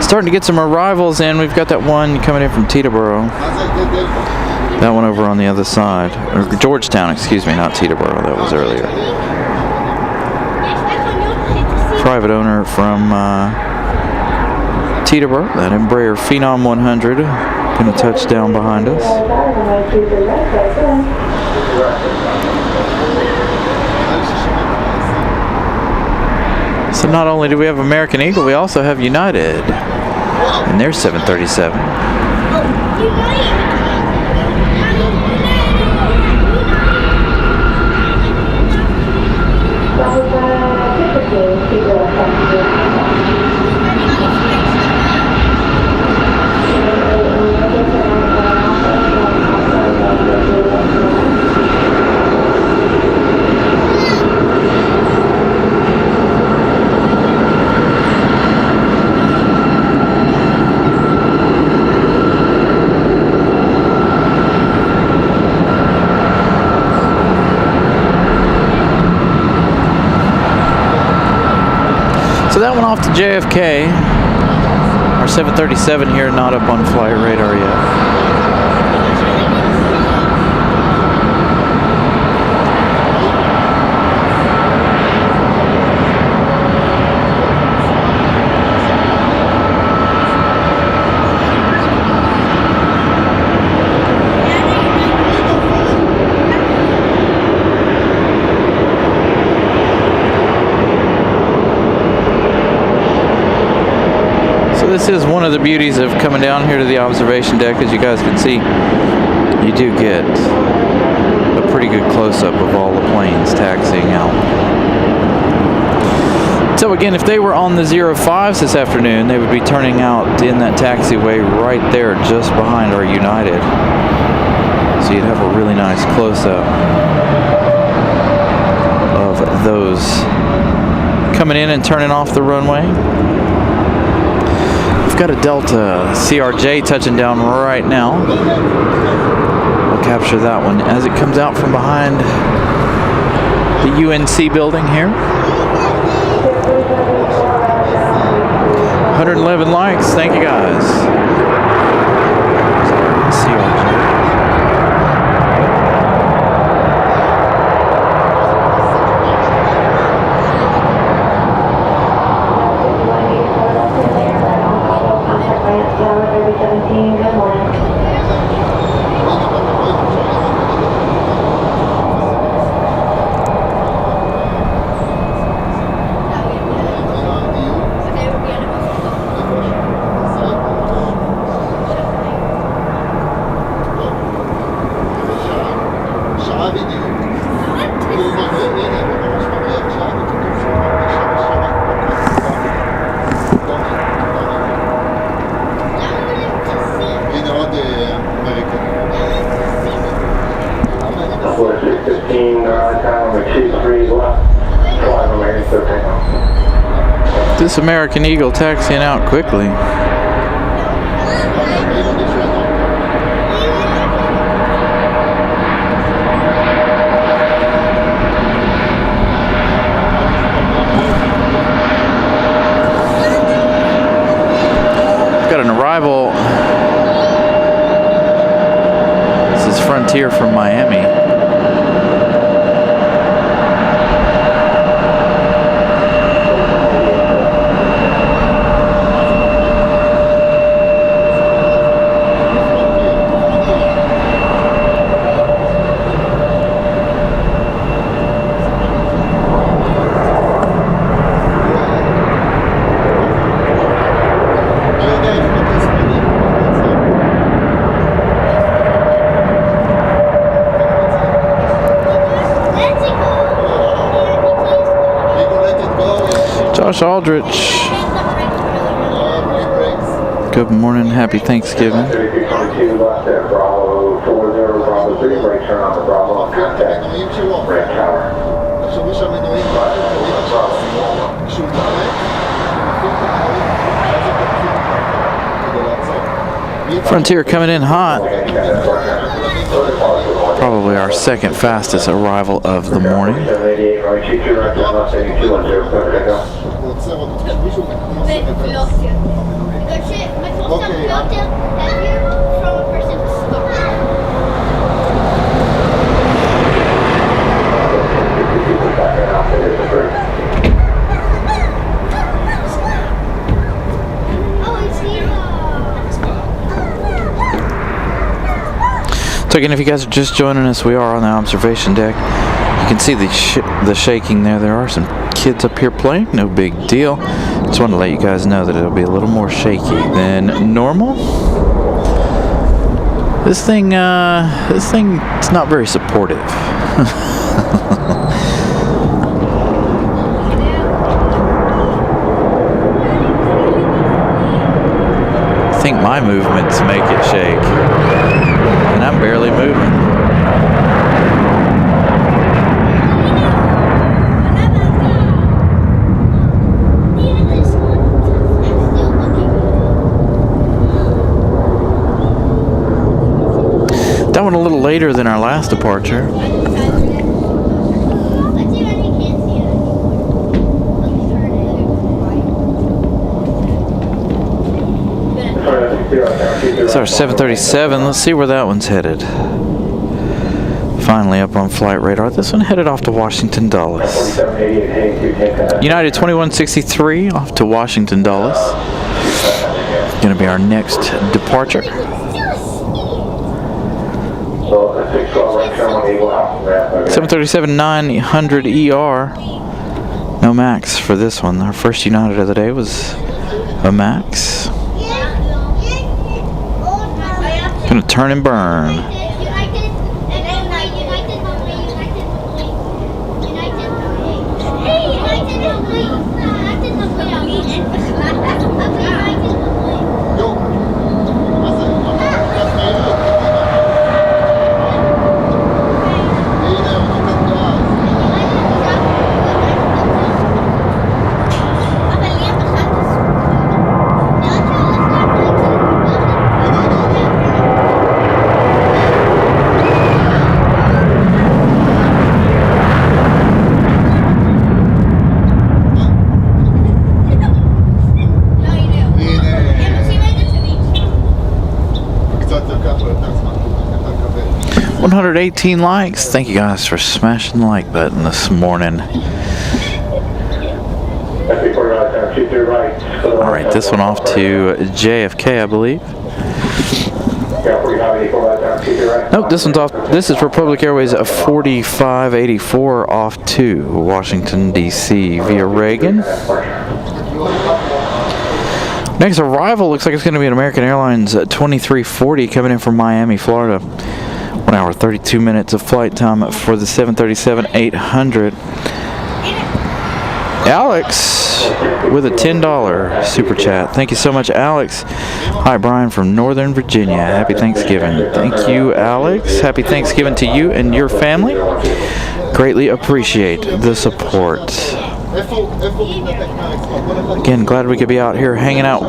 Starting to get some arrivals in. We've got that one coming in from Teterboro. That one over on the other side. Or Georgetown, excuse me, not Teterboro. That was earlier. Private owner from Teterboro. That Embraer Phenom 100. Going to touch down behind us. So not only do we have American Eagle, we also have United. And there's 737. So that went off to JFK. Our 737 here, not up on flight radar yet. This is one of the beauties of coming down here to the observation deck. As you guys can see, you do get a pretty good close-up of all the planes taxiing out. So again, if they were on the 05s this afternoon, they would be turning out in that taxiway right there just behind our United. So you'd have a really nice close-up of those coming in and turning off the runway. Got a Delta CRJ touching down right now. We'll capture that one as it comes out from behind the UNC building here. 111 likes. Thank you guys. CRJ. Good morning. This American Eagle taxiing out quickly. Got an arrival. This is Frontier from Miami. Josh Aldrich. Good morning. Happy Thanksgiving. 3222 left at Bravo 40, Bravo 3, right turn on the Bravo and contact Red Tower. Frontier coming in hot. Probably our second fastest arrival of the morning. 788, right 22 right turn left, 8210, clear to go. So again, if you guys are just joining us, we are on the observation deck. You can see the shaking there. There are some kids up here playing. No big deal. Just wanted to let you guys know that it'll be a little more shaky than normal. This thing's not very supportive. I think my movements make it shake. And I'm barely moving. That went a little later than our last departure. It's our 737. Let's see where that one's headed. Finally up on flight radar. This one headed off to Washington Dulles. United 2163 off to Washington Dulles. Going to be our next departure. 737-900ER. No max for this one. Our first United of the day was a max. Gonna turn and burn. $118 likes. Thank you guys for smashing the like button this morning. Alright, this one off to JFK, I believe. Nope, this one's off. This is Republic Airways 4584 off to Washington, D.C. via Reagan. Next arrival looks like it's going to be an American Airlines 2340 coming in from Miami, Florida. 1 hour 32 minutes of flight time for the 737-800. Alex with a $10 super chat. Thank you so much, Alex. Hi, Brian from Northern Virginia. Happy Thanksgiving. Thank you, Alex. Happy Thanksgiving to you and your family. Greatly appreciate the support. Again, glad we could be out here hanging out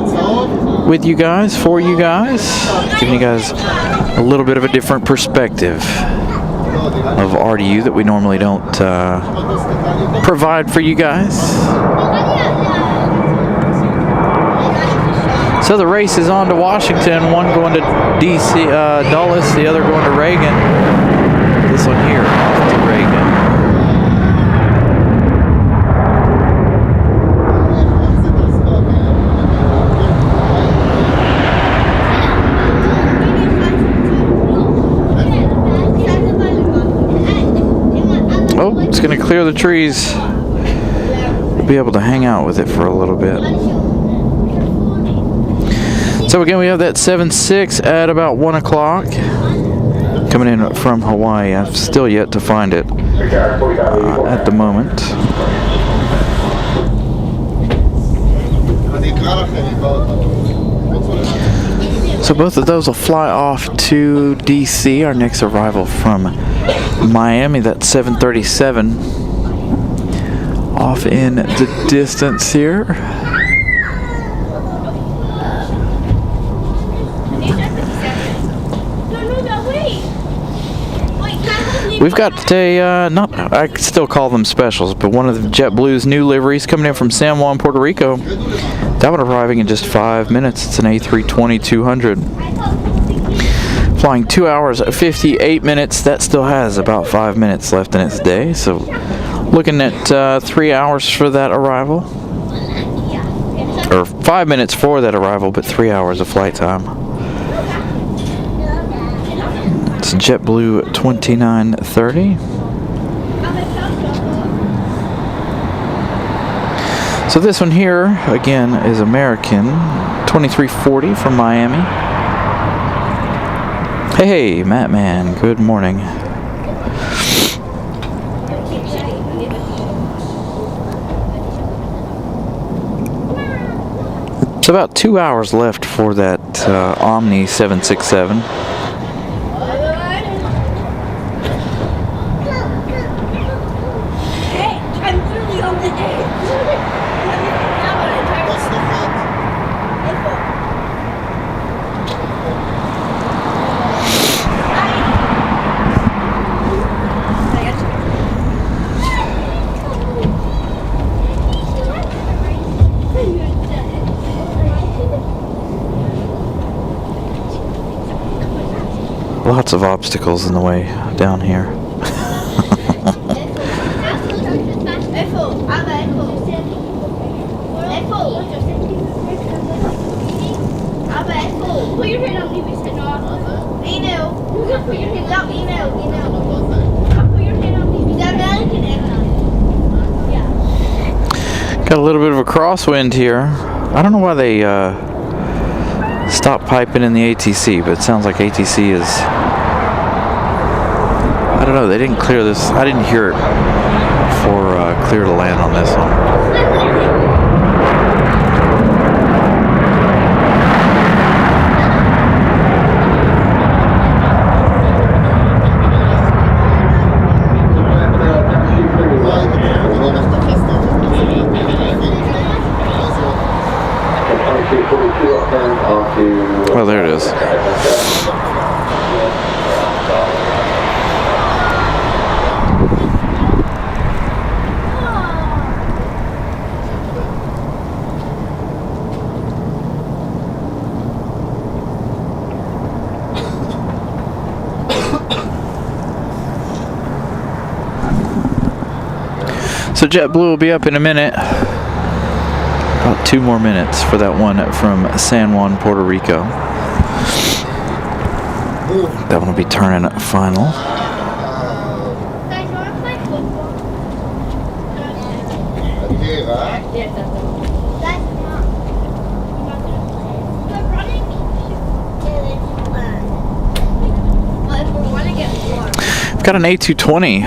with you guys, for you guys, giving you guys a little bit of a different perspective of RDU that we normally don't provide for you guys. So the race is on to Washington, one going to DC, Dulles, the other going to Reagan. This one here off to Reagan. Oh, it's going to clear the trees. We'll be able to hang out with it for a little bit. So again, we have that 7-6 at about 1 o'clock. Coming in from Hawaii. I've still yet to find it at the moment. So both of those will fly off to DC. Our next arrival from Miami, that's 737. Off in the distance here. We've got a, I still call them specials, but one of the JetBlue's new liveries coming in from San Juan, Puerto Rico. That one arriving in just 5 minutes. It's an A320-200. Flying 2 hours, 58 minutes. That still has about 5 minutes left in its day. So looking at 3 hours for that arrival. Or 5 minutes for that arrival, but 3 hours of flight time. It's JetBlue 2930. So this one here, again, is American 2340 from Miami. Hey, Matt Man, good morning. It's about 2 hours left for that Omni 767. Lots of obstacles in the way down here. Got a little bit of a crosswind here. I don't know why they stopped piping in the ATC, but it sounds like ATC is, I don't know, they didn't clear this. I didn't hear it for clear to land on this one. Oh, there it is. So JetBlue will be up in a minute. About 2 more minutes for that one from San Juan, Puerto Rico. That one will be turning final. We've got an A220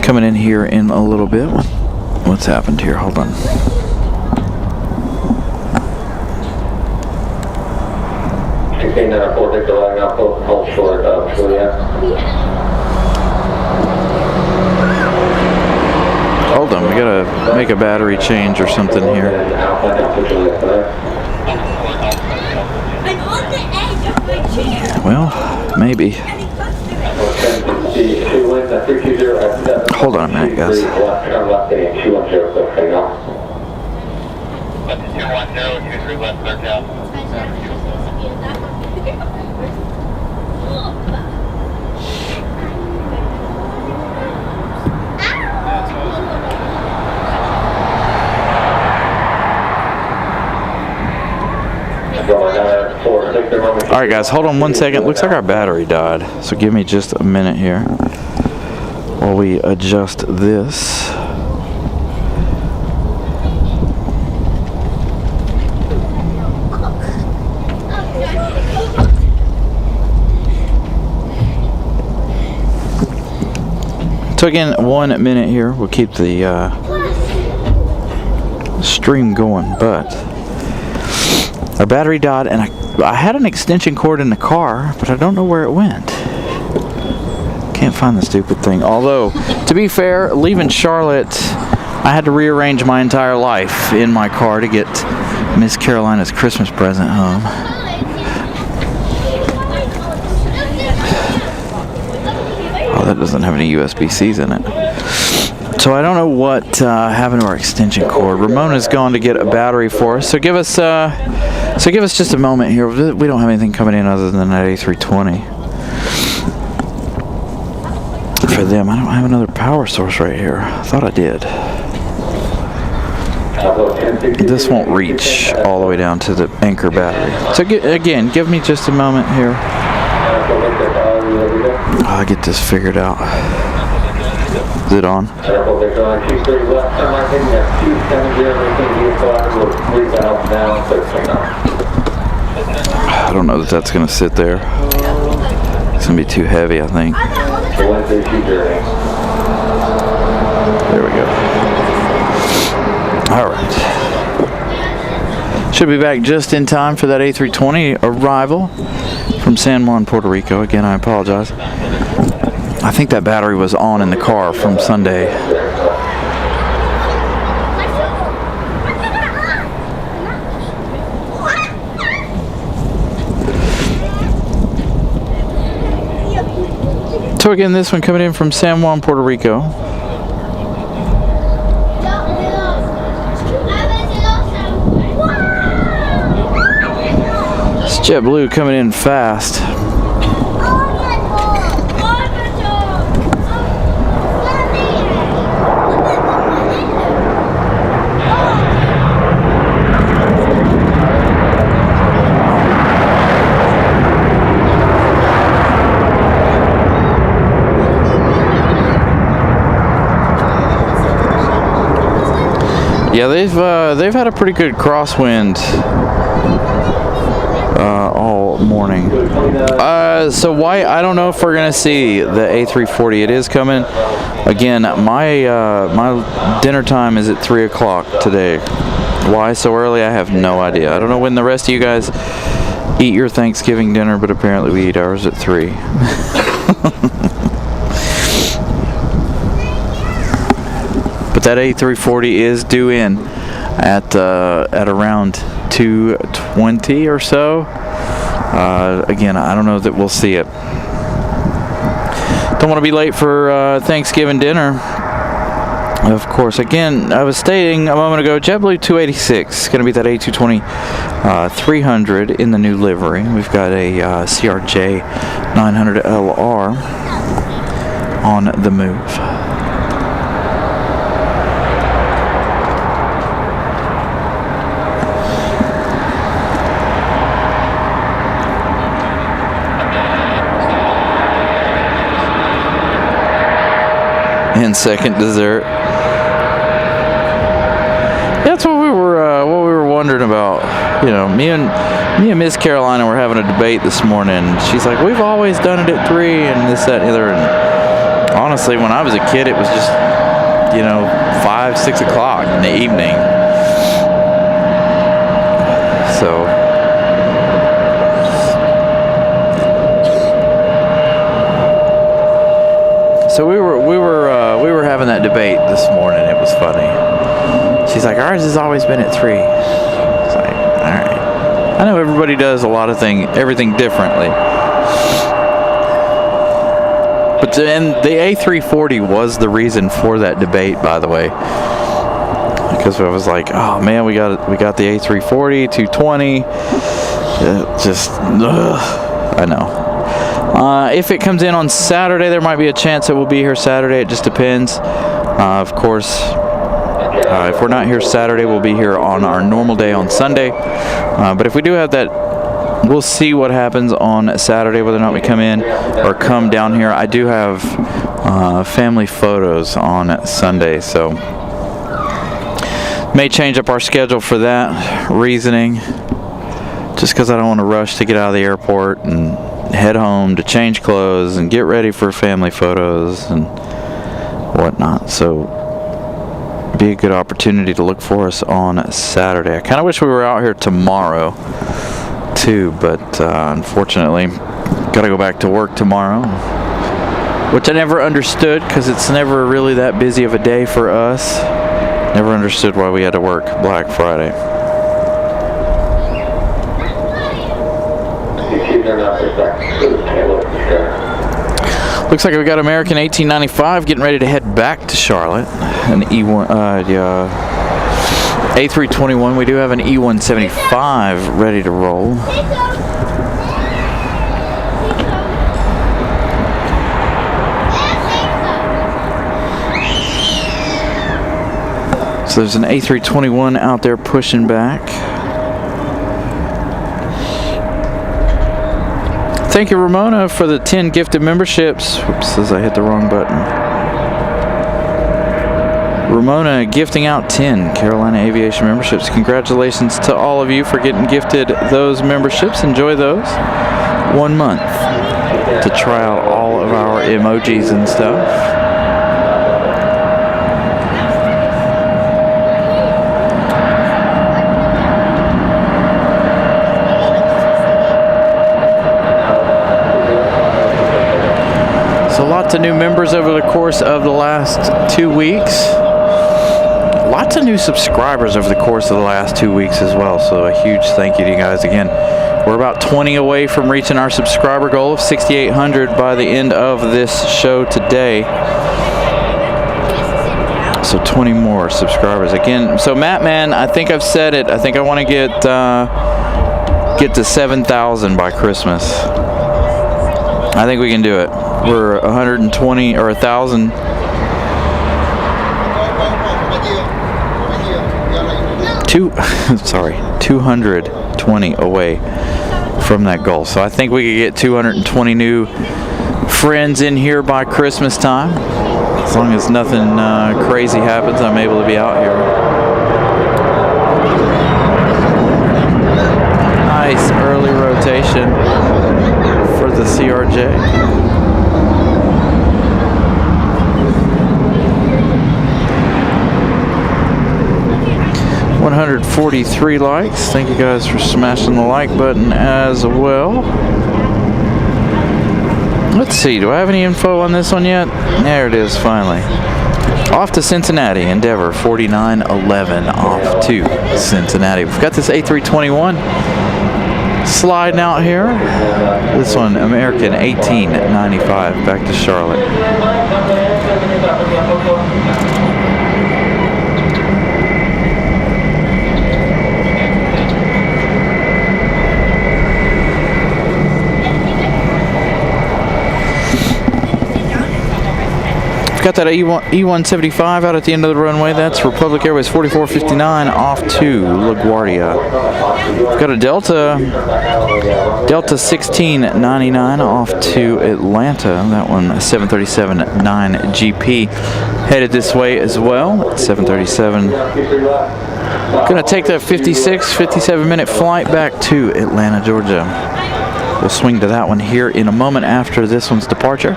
coming in here in a little bit. What's happened here? Hold on. Hold on, we gotta make a battery change or something here. Well, maybe. Hold on a minute, guys. 210, left clear down. Alright guys, hold on 1 second. Looks like our battery died. So give me just a minute here while we adjust this. So again, 1 minute here. We'll keep the stream going, but our battery died, and I had an extension cord in the car, but I don't know where it went. Can't find the stupid thing. Although, to be fair, leaving Charlotte, I had to rearrange my entire life in my car to get Miss Carolina's Christmas present home. Oh, that doesn't have any USB-Cs in it. So I don't know what happened to our extension cord. Ramona's gone to get a battery for us. So give us just a moment here. We don't have anything coming in other than that A320. For them, I don't have another power source right here. I thought I did. This won't reach all the way down to the anchor battery. So again, give me just a moment here. I'll get this figured out. Is it on? I don't know that that's going to sit there. It's going to be too heavy, I think. There we go. All right. Should be back just in time for that A320 arrival from San Juan, Puerto Rico. Again, I apologize. I think that battery was on in the car from Sunday. So again, this one coming in from San Juan, Puerto Rico. It's JetBlue coming in fast. Yeah, they've had a pretty good crosswind all morning. So why, I don't know if we're gonna see the A340. It is coming. Again, my dinner time is at 3 o'clock today. Why so early? I have no idea. I don't know when the rest of you guys eat your Thanksgiving dinner, but apparently we eat ours at 3. But that A340 is due in at around 2:20 or so. Again, I don't know that we'll see it. Don't want to be late for Thanksgiving dinner. Of course, again, I was stating a moment ago, JetBlue 286 going to be that A220 300 in the new livery. We've got a CRJ 900LR on the move. And second dessert. That's what we were wondering about. You know, me and Miss Carolina were having a debate this morning. She's like, "We've always done it at 3 and this, that, and the other." And honestly, when I was a kid, it was just, 5, 6 o'clock in the evening. So we were having that debate this morning. It was funny. She's like, "Ours has always been at 3." It's like, all right. I know everybody does a lot of everything differently. But then the A340 was the reason for that debate, by the way. Because I was like, "Oh man, we got the A340 220." I know. If it comes in on Saturday, there might be a chance that we'll be here Saturday. It just depends. Of course, if we're not here Saturday, we'll be here on our normal day on Sunday. But if we do have that, we'll see what happens on Saturday, whether or not we come in or come down here. I do have family photos on Sunday, so may change up our schedule for that reasoning. Just because I don't want to rush to get out of the airport and head home to change clothes and get ready for family photos and whatnot. So be a good opportunity to look for us on Saturday. I kind of wish we were out here tomorrow too, but unfortunately got to go back to work tomorrow, which I never understood because it's never really that busy of a day for us. Never understood why we had to work Black Friday. Looks like we got American 1895 getting ready to head back to Charlotte. An E1, A321. We do have an E175 ready to roll. So there's an A321 out there pushing back. Thank you, Ramona, for the 10 gifted memberships. Oops, says I hit the wrong button. Ramona gifting out 10 Carolina Aviation memberships. Congratulations to all of you for getting gifted those memberships. Enjoy those. 1 month to try out all of our emojis and stuff. Lots of new members over the course of the last 2 weeks. Lots of new subscribers over the course of the last 2 weeks as well. So a huge thank you to you guys again. We're about 20 away from reaching our subscriber goal of 6,800 by the end of this show today. So 20 more subscribers again. So Matt, man, I think I've said it. I think I want to get to 7,000 by Christmas. I think we can do it. We're 120 or 1,000. Sorry, 220 away from that goal. So I think we could get 220 new friends in here by Christmas time. As long as nothing crazy happens, I'm able to be out here. Nice early rotation for the CRJ. 143 likes. Thank you guys for smashing the like button as well. Let's see, do I have any info on this one yet? There it is, finally. Off to Cincinnati, Endeavor 4911 off to Cincinnati. We've got this A321 sliding out here. This one, American 1895, back to Charlotte. Got that E175 out at the end of the runway. That's Republic Airways 4459 off to LaGuardia. We've got a Delta 1699 off to Atlanta. That one 737-9GP headed this way as well. 737. Gonna take that 57 minute flight back to Atlanta, Georgia. We'll swing to that one here in a moment after this one's departure.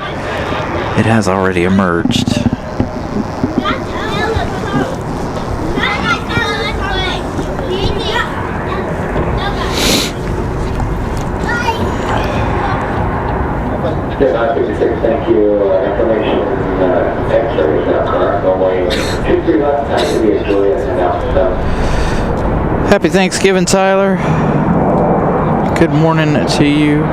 It has already emerged. Thank you. Information X-ray is now correct. Only 2-3 left. Time to be a Juliet announcement. Happy Thanksgiving, Tyler. Good morning to you.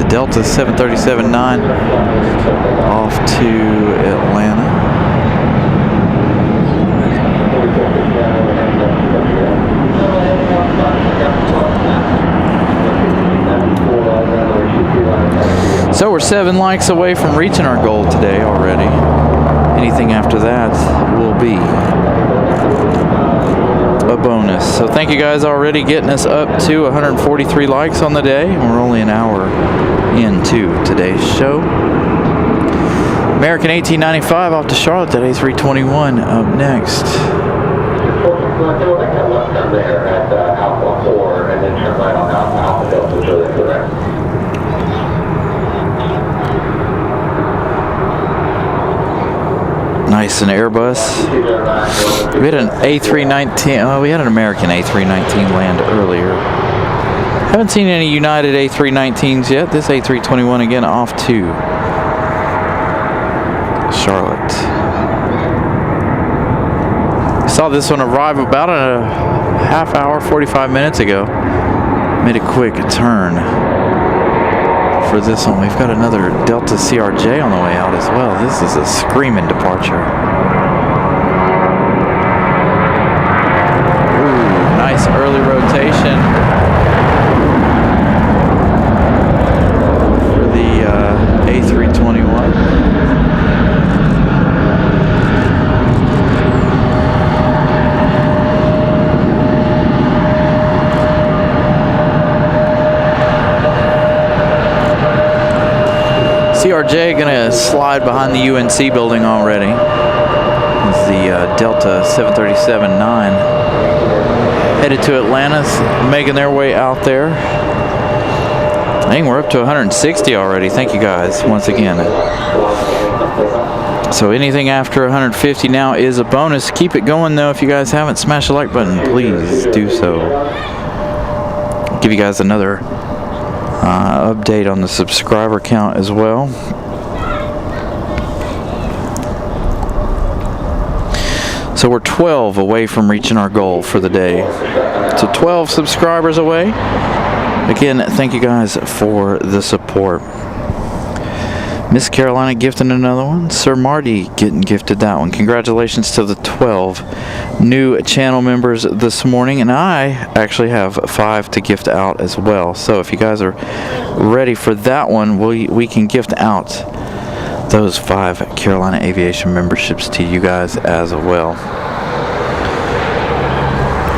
Delta 737-9 off to Atlanta. So we're 7 likes away from reaching our goal today already. Anything after that will be a bonus. So thank you guys already getting us up to 143 likes on the day. We're only an hour into today's show. American 1895 off to Charlotte at A321 up next. Make that left turn there at Alpha 4 and then turn right on Alpha Delta Juliet correct. Nice, an Airbus. We had an A319. Oh, we had an American A319 land earlier. Haven't seen any United A319s yet. This A321 again off to Charlotte. Saw this one arrive about a half hour, 45 minutes ago. Made a quick turn for this one. We've got another Delta CRJ on the way out as well. This is a screaming departure. Ooh, nice early rotation for the A321. CRJ gonna slide behind the UNC building already. It's the Delta 737-9 headed to Atlanta, making their way out there. I think we're up to 160 already. Thank you guys once again. So anything after 150 now is a bonus. Keep it going though. If you guys haven't smashed the like button, please do so. I'll give you guys another update on the subscriber count as well. So we're 12 away from reaching our goal for the day. So 12 subscribers away. Again, thank you guys for the support. Miss Carolina gifting another one. Sir Marty getting gifted that one. Congratulations to the 12 new channel members this morning, and I actually have 5 to gift out as well. So if you guys are ready for that one, we can gift out those 5 Carolina Aviation memberships to you guys as well.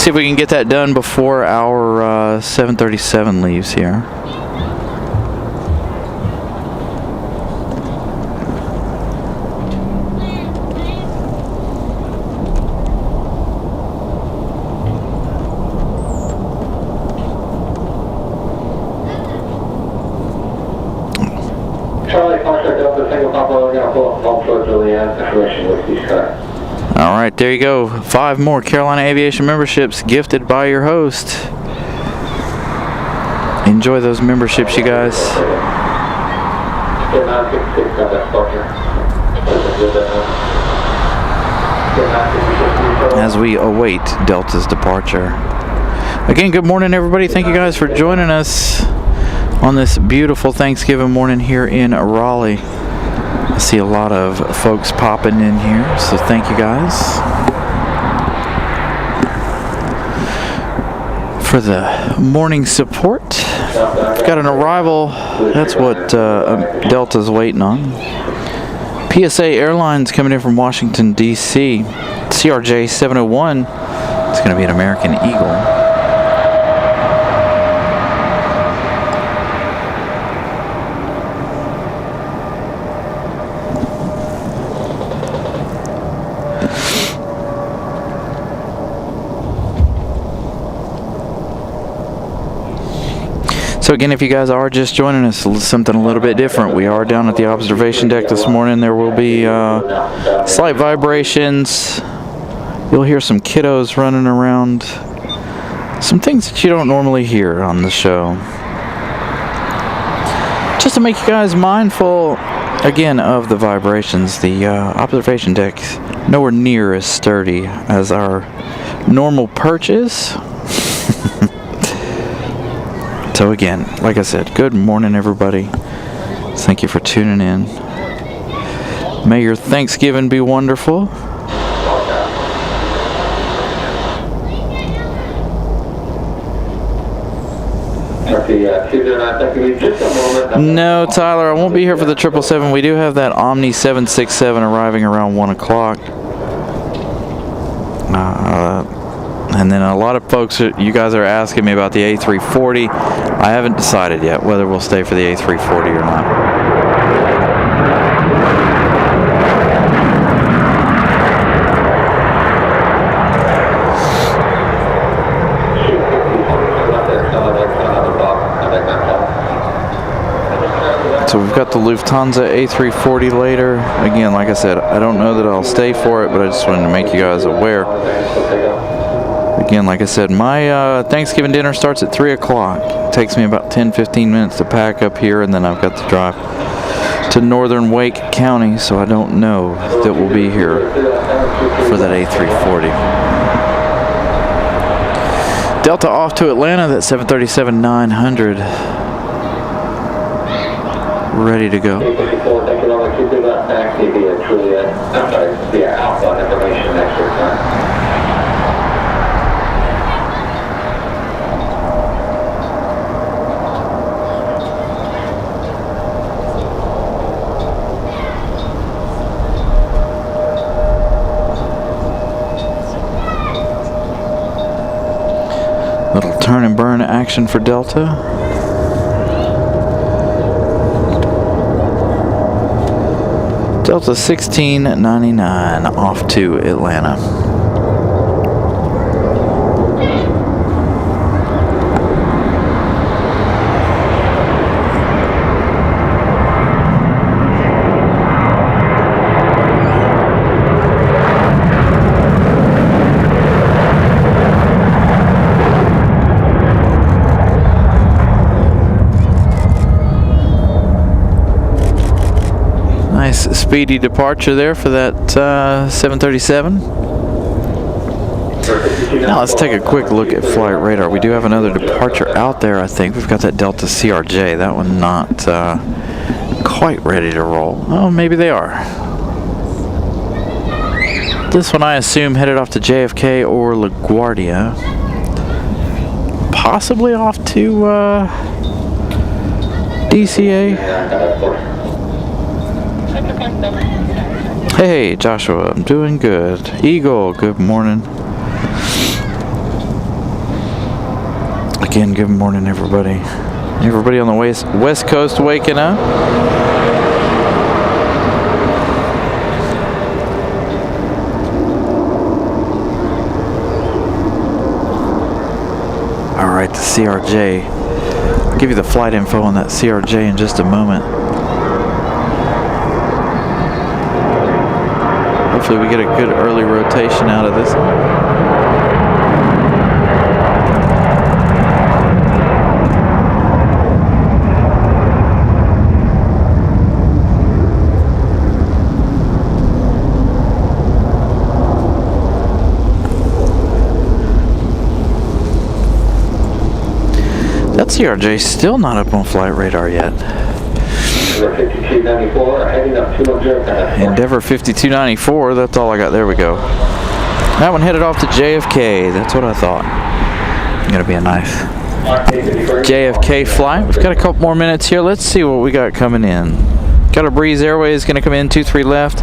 See if we can get that done before our 737 leaves here. All right, there you go. 5 more Carolina Aviation memberships gifted by your host. Enjoy those memberships, you guys. As we await Delta's departure. Again, good morning, everybody. Thank you guys for joining us on this beautiful Thanksgiving morning here in Raleigh. I see a lot of folks popping in here, so thank you guys for the morning support. Got an arrival. That's what Delta's waiting on. PSA Airlines coming in from Washington, D.C. CRJ 701. It's going to be an American Eagle. So again, if you guys are just joining us, something a little bit different. We are down at the observation deck this morning. There will be slight vibrations. You'll hear some kiddos running around. Some things that you don't normally hear on the show. Just to make you guys mindful, again, of the vibrations. The observation deck nowhere near as sturdy as our normal perch is. So again, like I said, good morning, everybody. Thank you for tuning in. May your Thanksgiving be wonderful. No, Tyler, I won't be here for the 777. We do have that Omni 767 arriving around 1 o'clock. And And then a lot of folks, you guys are asking me about the A340. I haven't decided yet whether we'll stay for the A340 or not. So we've got the Lufthansa A340 later. Again, like I said, I don't know that I'll stay for it, but I just wanted to make you guys aware. Again, like I said, my Thanksgiving dinner starts at 3 o'clock. It takes me about 10-15 minutes to pack up here, and then I've got to drive to northern Wake County, so I don't know that we'll be here for that A340. Delta off to Atlanta, that 737-900. Ready to go. Little turn and burn action for Delta. Delta 1699 off to Atlanta. Nice speedy departure there for that 737. Now let's take a quick look at flight radar. We do have another departure out there, I think. We've got that Delta CRJ. That one not quite ready to roll. Oh, maybe they are. This one I assume headed off to JFK or LaGuardia. Possibly off to DCA. Hey Joshua, I'm doing good. Eagle, good morning. Again, good morning everybody. Everybody on the west coast waking up. Alright, the CRJ. I'll give you the flight info on that CRJ in just a moment. Hopefully we get a good early rotation out of this. That CRJ still not up on flight radar yet. Endeavor 5294, that's all I got. There we go. That one headed off to JFK. That's what I thought. Gonna be a nice JFK flight. We've got a couple more minutes here. Let's see what we got coming in. Got a Breeze Airways gonna come in 23 left.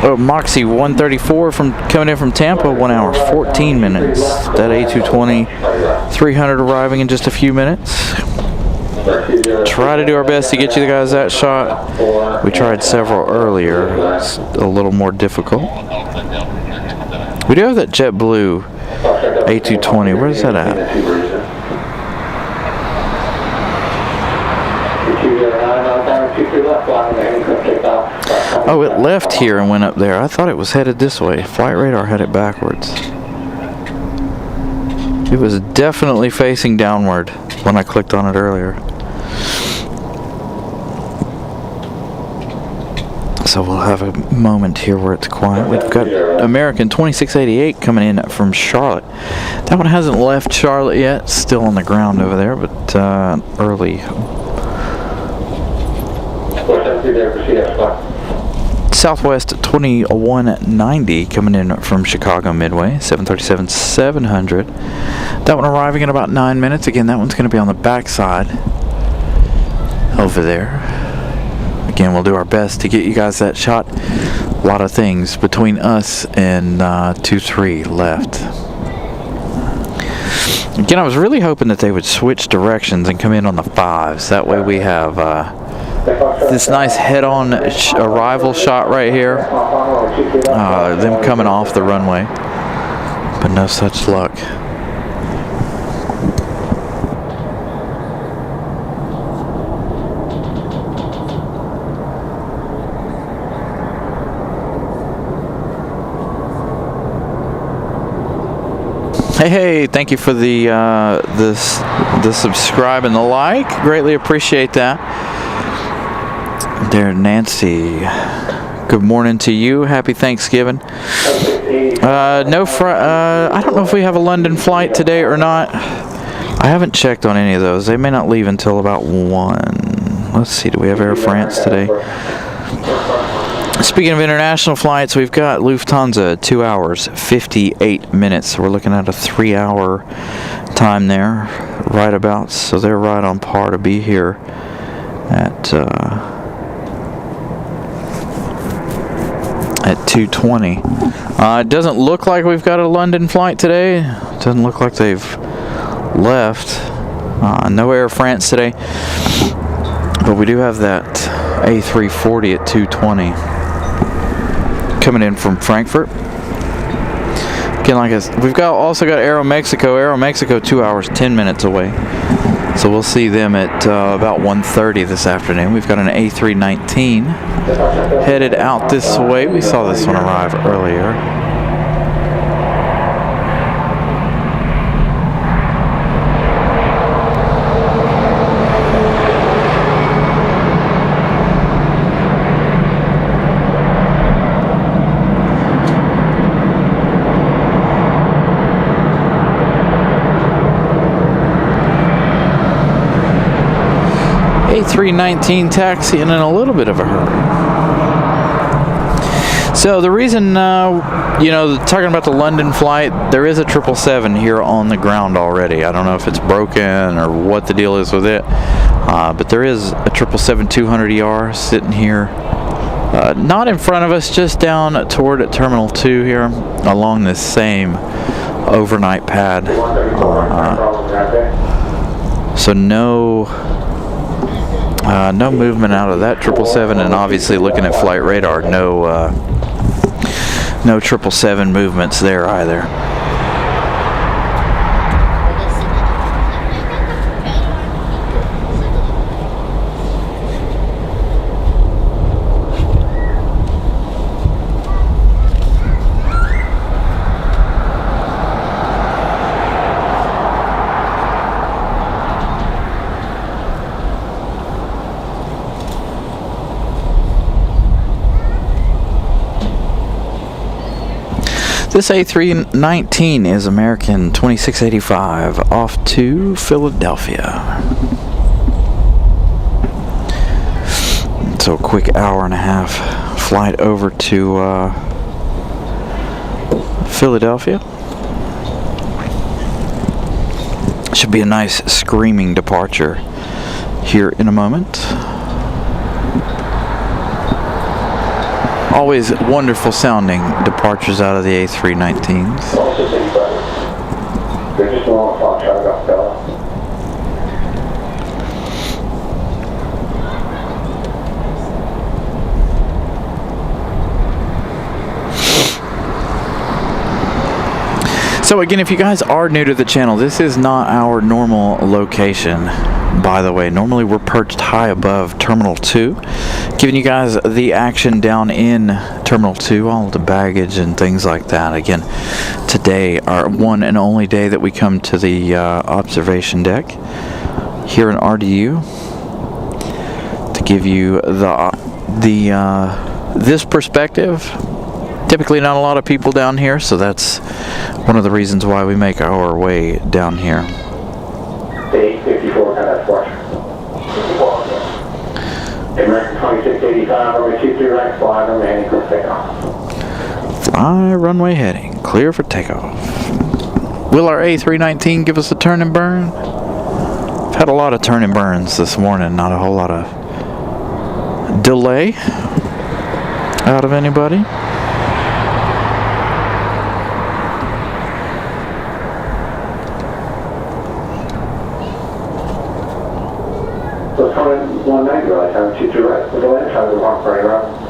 Oh, Moxie 134 coming in from Tampa, 1 hour 14 minutes. That A220 300 arriving in just a few minutes. Try to do our best to get you guys that shot. We tried several earlier. It's a little more difficult. We do have that JetBlue A220. Where's that at? Oh, it left here and went up there. I thought it was headed this way. Flight radar had it backwards. It was definitely facing downward when I clicked on it earlier. So we'll have a moment here where it's quiet. We've got American 2688 coming in from Charlotte. That one hasn't left Charlotte yet. Still on the ground over there, but early. Southwest 2190 coming in from Chicago Midway, 737-700. That one arriving in about 9 minutes. Again, that one's going to be on the back side over there. Again, we'll do our best to get you guys that shot. A lot of things between us and 2-3 left. Again, I was really hoping that they would switch directions and come in on the 5s. That way we have this nice head-on arrival shot right here. Them coming off the runway. But no such luck. Hey, thank you for the subscribe and the like. Greatly appreciate that. There, Nancy. Good morning to you. Happy Thanksgiving. I don't know if we have a London flight today or not. I haven't checked on any of those. They may not leave until about 1. Let's see, do we have Air France today? Speaking of international flights, we've got Lufthansa 2 hours 58 minutes. We're looking at a 3-hour time there, right about. So they're right on par to be here at 2:20. It doesn't look like we've got a London flight today. It doesn't look like they've left. No Air France today, but we do have that A340 at 2:20. Coming in from Frankfurt. Again, we've also got Aeromexico. Aeromexico 2 hours 10 minutes away. So we'll see them at about 1:30 this afternoon. We've got an A319 headed out this way. We saw this one arrive earlier. A319 taxiing in a little bit of a hurry. So the reason, talking about the London flight, there is a 777 here on the ground already. I don't know if it's broken or what the deal is with it, but there is a 777-200ER sitting here, not in front of us, just down toward Terminal 2 here, along this same overnight pad. So no movement out of that 777, and obviously looking at flight radar, no 777 movements there either. This A319 is American 2685 off to Philadelphia. So a quick hour and a half flight over to Philadelphia. Should be a nice screaming departure here in a moment. Always wonderful sounding departures out of the A319s. So again, if you guys are new to the channel, this is not our normal location, by the way. Normally we're perched high above Terminal 2, giving you guys the action down in Terminal 2, all the baggage and things like that. Again, today, our one and only day that we come to the observation deck here in RDU to give you this perspective. Typically not a lot of people down here, so that's one of the reasons why we make our way down here. 854 kind of flush. American 2685, runway 23 right, fly runway heading, clear for takeoff. Fly runway heading, clear for takeoff. Will our A319 give us a turn and burn? I've had a lot of turn and burns this morning, not a whole lot of delay out of anybody. So 2190, Raleigh, time 22 right. We'll go ahead and try to walk right around.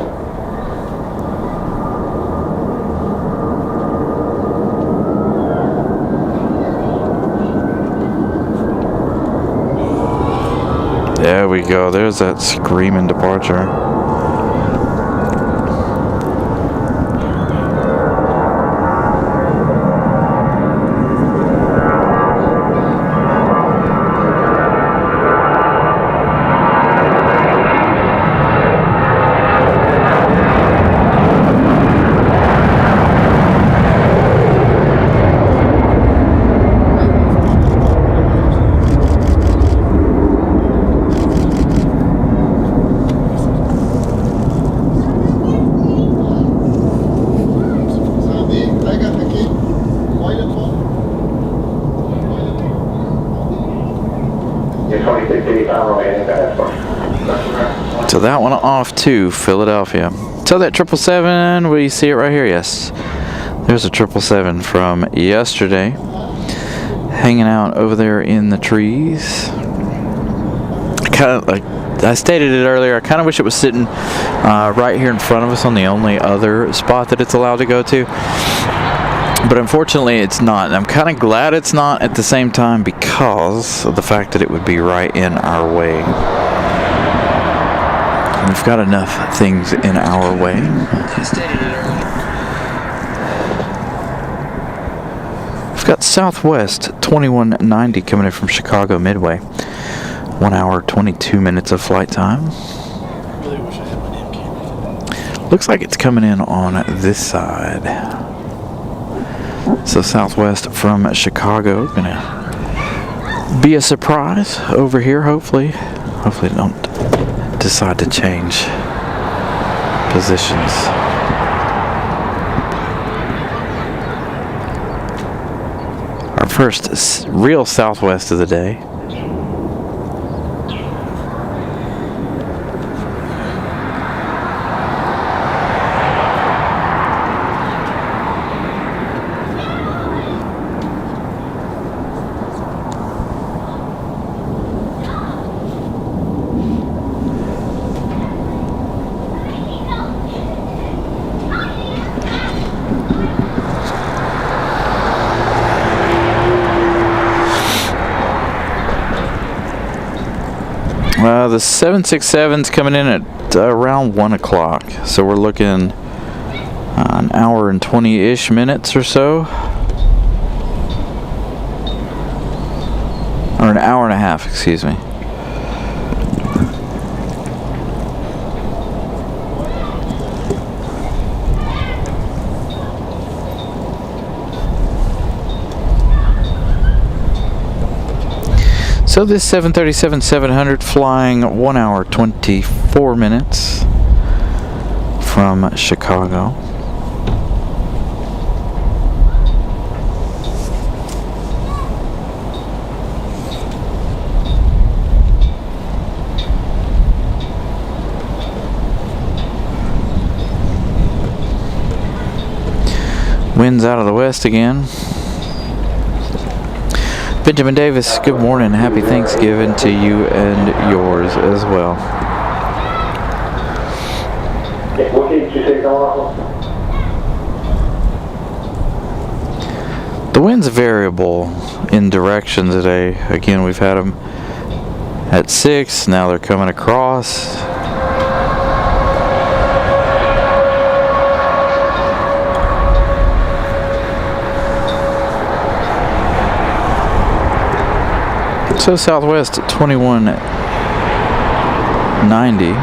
There we go. There's that screaming departure. So that one off to Philadelphia. So that 777, we see it right here. Yes, there's a 777 from yesterday, hanging out over there in the trees. Like I stated it earlier, I kind of wish it was sitting right here in front of us on the only other spot that it's allowed to go to. But unfortunately it's not, and I'm kind of glad it's not at the same time because of the fact that it would be right in our way. We've got enough things in our way. We've got Southwest 2190 coming in from Chicago Midway. 1 hour, 22 minutes of flight time. Looks like it's coming in on this side. So Southwest from Chicago, gonna be a surprise over here, hopefully. Hopefully they don't decide to change positions. Our first real Southwest of the day. The 767's coming in at around 1 o'clock, so we're looking an hour and 20-ish minutes or so, or an hour and a half, excuse me. So this 737-700 flying 1 hour 24 minutes from Chicago. Winds out of the west again. Benjamin Davis, good morning. Happy Thanksgiving to you and yours as well. What did you say going on? The wind's variable in direction today. Again, we've had them at 6, now they're coming across. So Southwest 2190.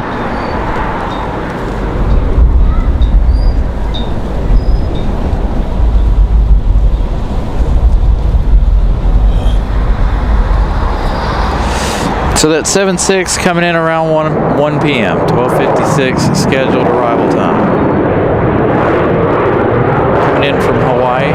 So that 7-6 coming in around 1 p.m. 12:56 scheduled arrival time. Coming in from Hawaii.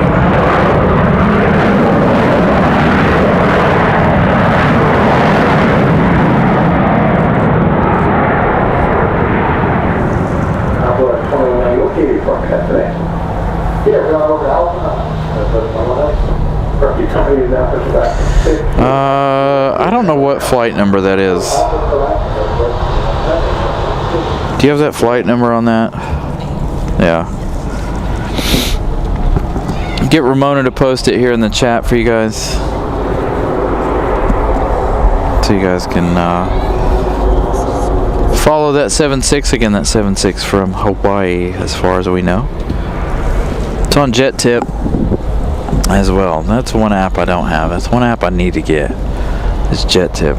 I don't don't know what flight number that is. Do you have that flight number on that? Yeah. Get Ramona to post it here in the chat for you guys, so you guys can follow that 76. Again, that 76 from Hawaii, as far as we know. It's on Jet Tip as well. That's one app I don't have. That's one app I need to get. It's Jet Tip.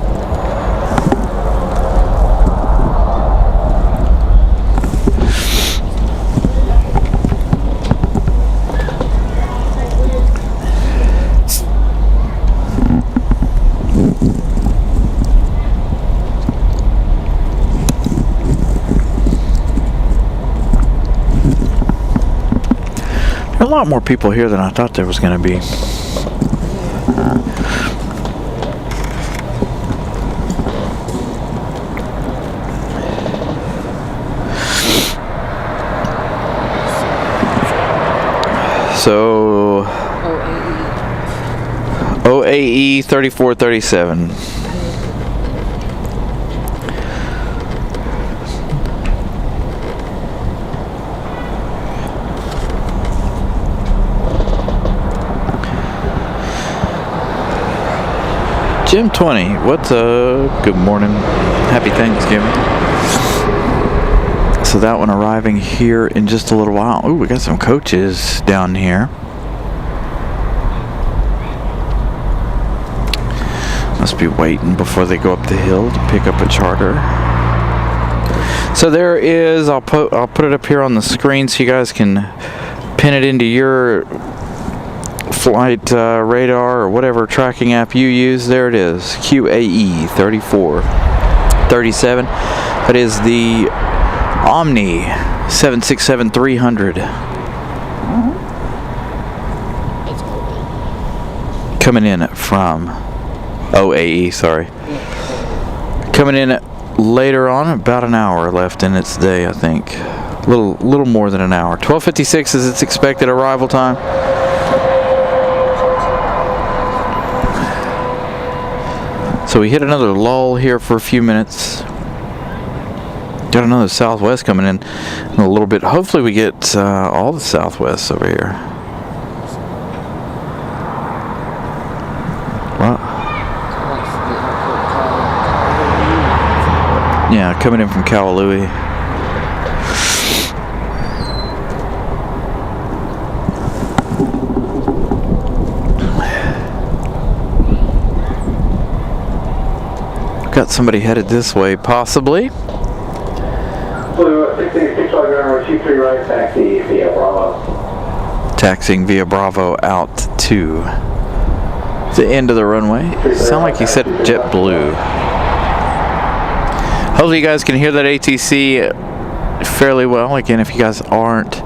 There are a lot more people here than I thought there was going to be. So OAE 3437. Jim 20, what's up? Good morning. Happy Thanksgiving. So that one arriving here in just a little while. Ooh, we got some coaches down here. Must be waiting before they go up the hill to pick up a charter. So there is, I'll put it up here on the screen so you guys can pin it into your flight radar or whatever tracking app you use. There it is, QAE 3437. That is the Omni 767-300. Coming in from OAE, sorry. Coming in later on, about an hour left in its day, I think. Little more than an hour. 12:56 is its expected arrival time. So we hit another lull here for a few minutes. Got another Southwest coming in a little bit. Hopefully we get all the Southwests over here. What? Yeah, coming in from Kahului. Got somebody headed this way, possibly. Blue 686 runway 23 right, taxi via Bravo. Taxiing via Bravo out to the end of the runway. Sound like you said JetBlue. Hopefully you guys can hear that ATC fairly well. Again, if you guys aren't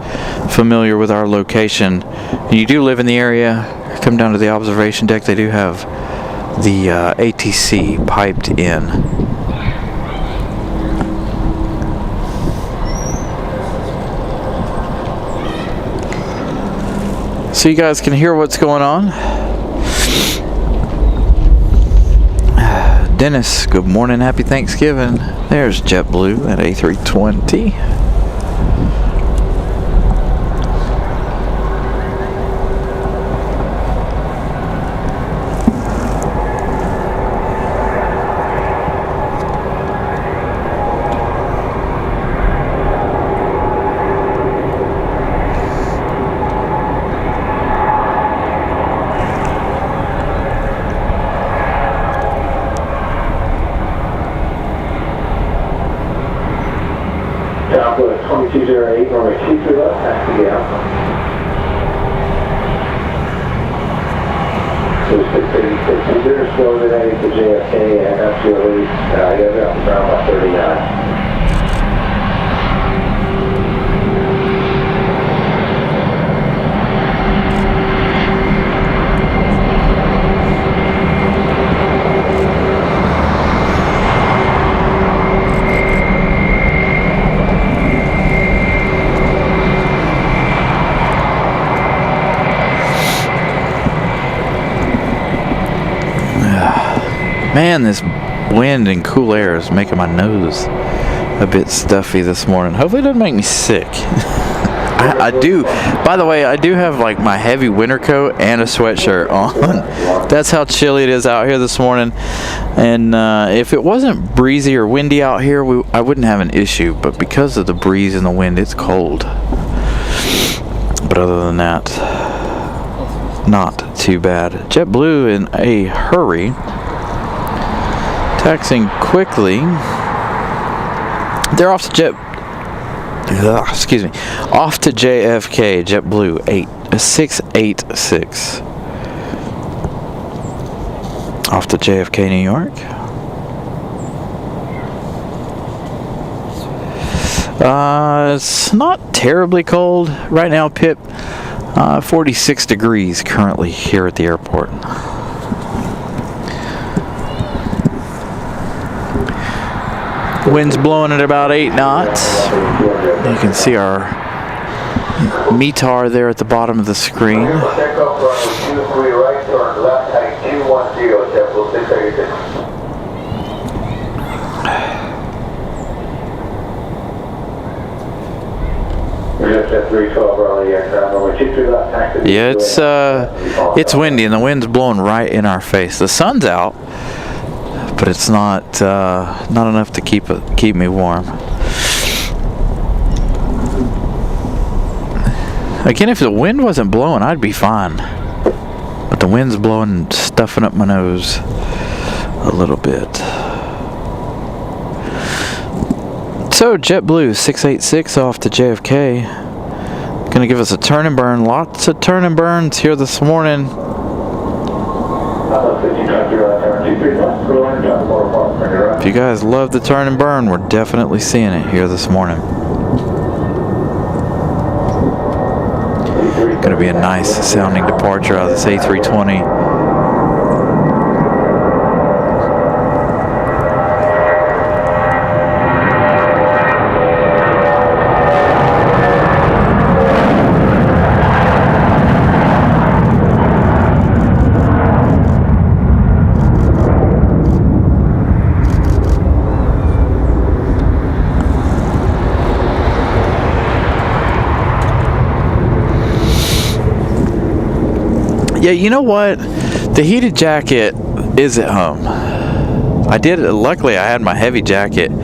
familiar with our location and you do live in the area, come down to the observation deck. They do have the ATC piped in. So you guys can hear what's going on. Dennis, good morning, happy Thanksgiving. There's JetBlue at A320. Southwest 2208, runway 23 left, taxi out. So 686, slow today to JFK and up to at least, you'll be off the ground by 39. Man, this wind and cool air is making my nose a bit stuffy this morning. Hopefully it doesn't make me sick. I do, by the way, I do have like my heavy winter coat and a sweatshirt on. That's how chilly it is out here this morning. And if it wasn't breezy or windy out here, I wouldn't have an issue. But because of the breeze and the wind, it's cold. But other than that, not too bad. JetBlue in a hurry. Taxiing quickly. They're off to off to JFK, JetBlue 686. Off to JFK, New York. It's not terribly cold right now, Pip. 46 degrees currently here at the airport. Wind's blowing at about 8 knots. You can see our METAR there at the bottom of the screen. Yeah, it's windy and the wind's blowing right in our face. The sun's out, but it's not enough to keep me warm. Again, if the wind wasn't blowing, I'd be fine. But the wind's blowing and stuffing up my nose a little bit. So JetBlue 686 off to JFK. Gonna give us a turn and burn. Lots of turn and burns here this morning. If you guys love the turn and burn, we're definitely seeing it here this morning. Gonna be a nice sounding departure out of this A320. Yeah, you know what? The heated jacket is at home. Luckily I had my heavy jacket in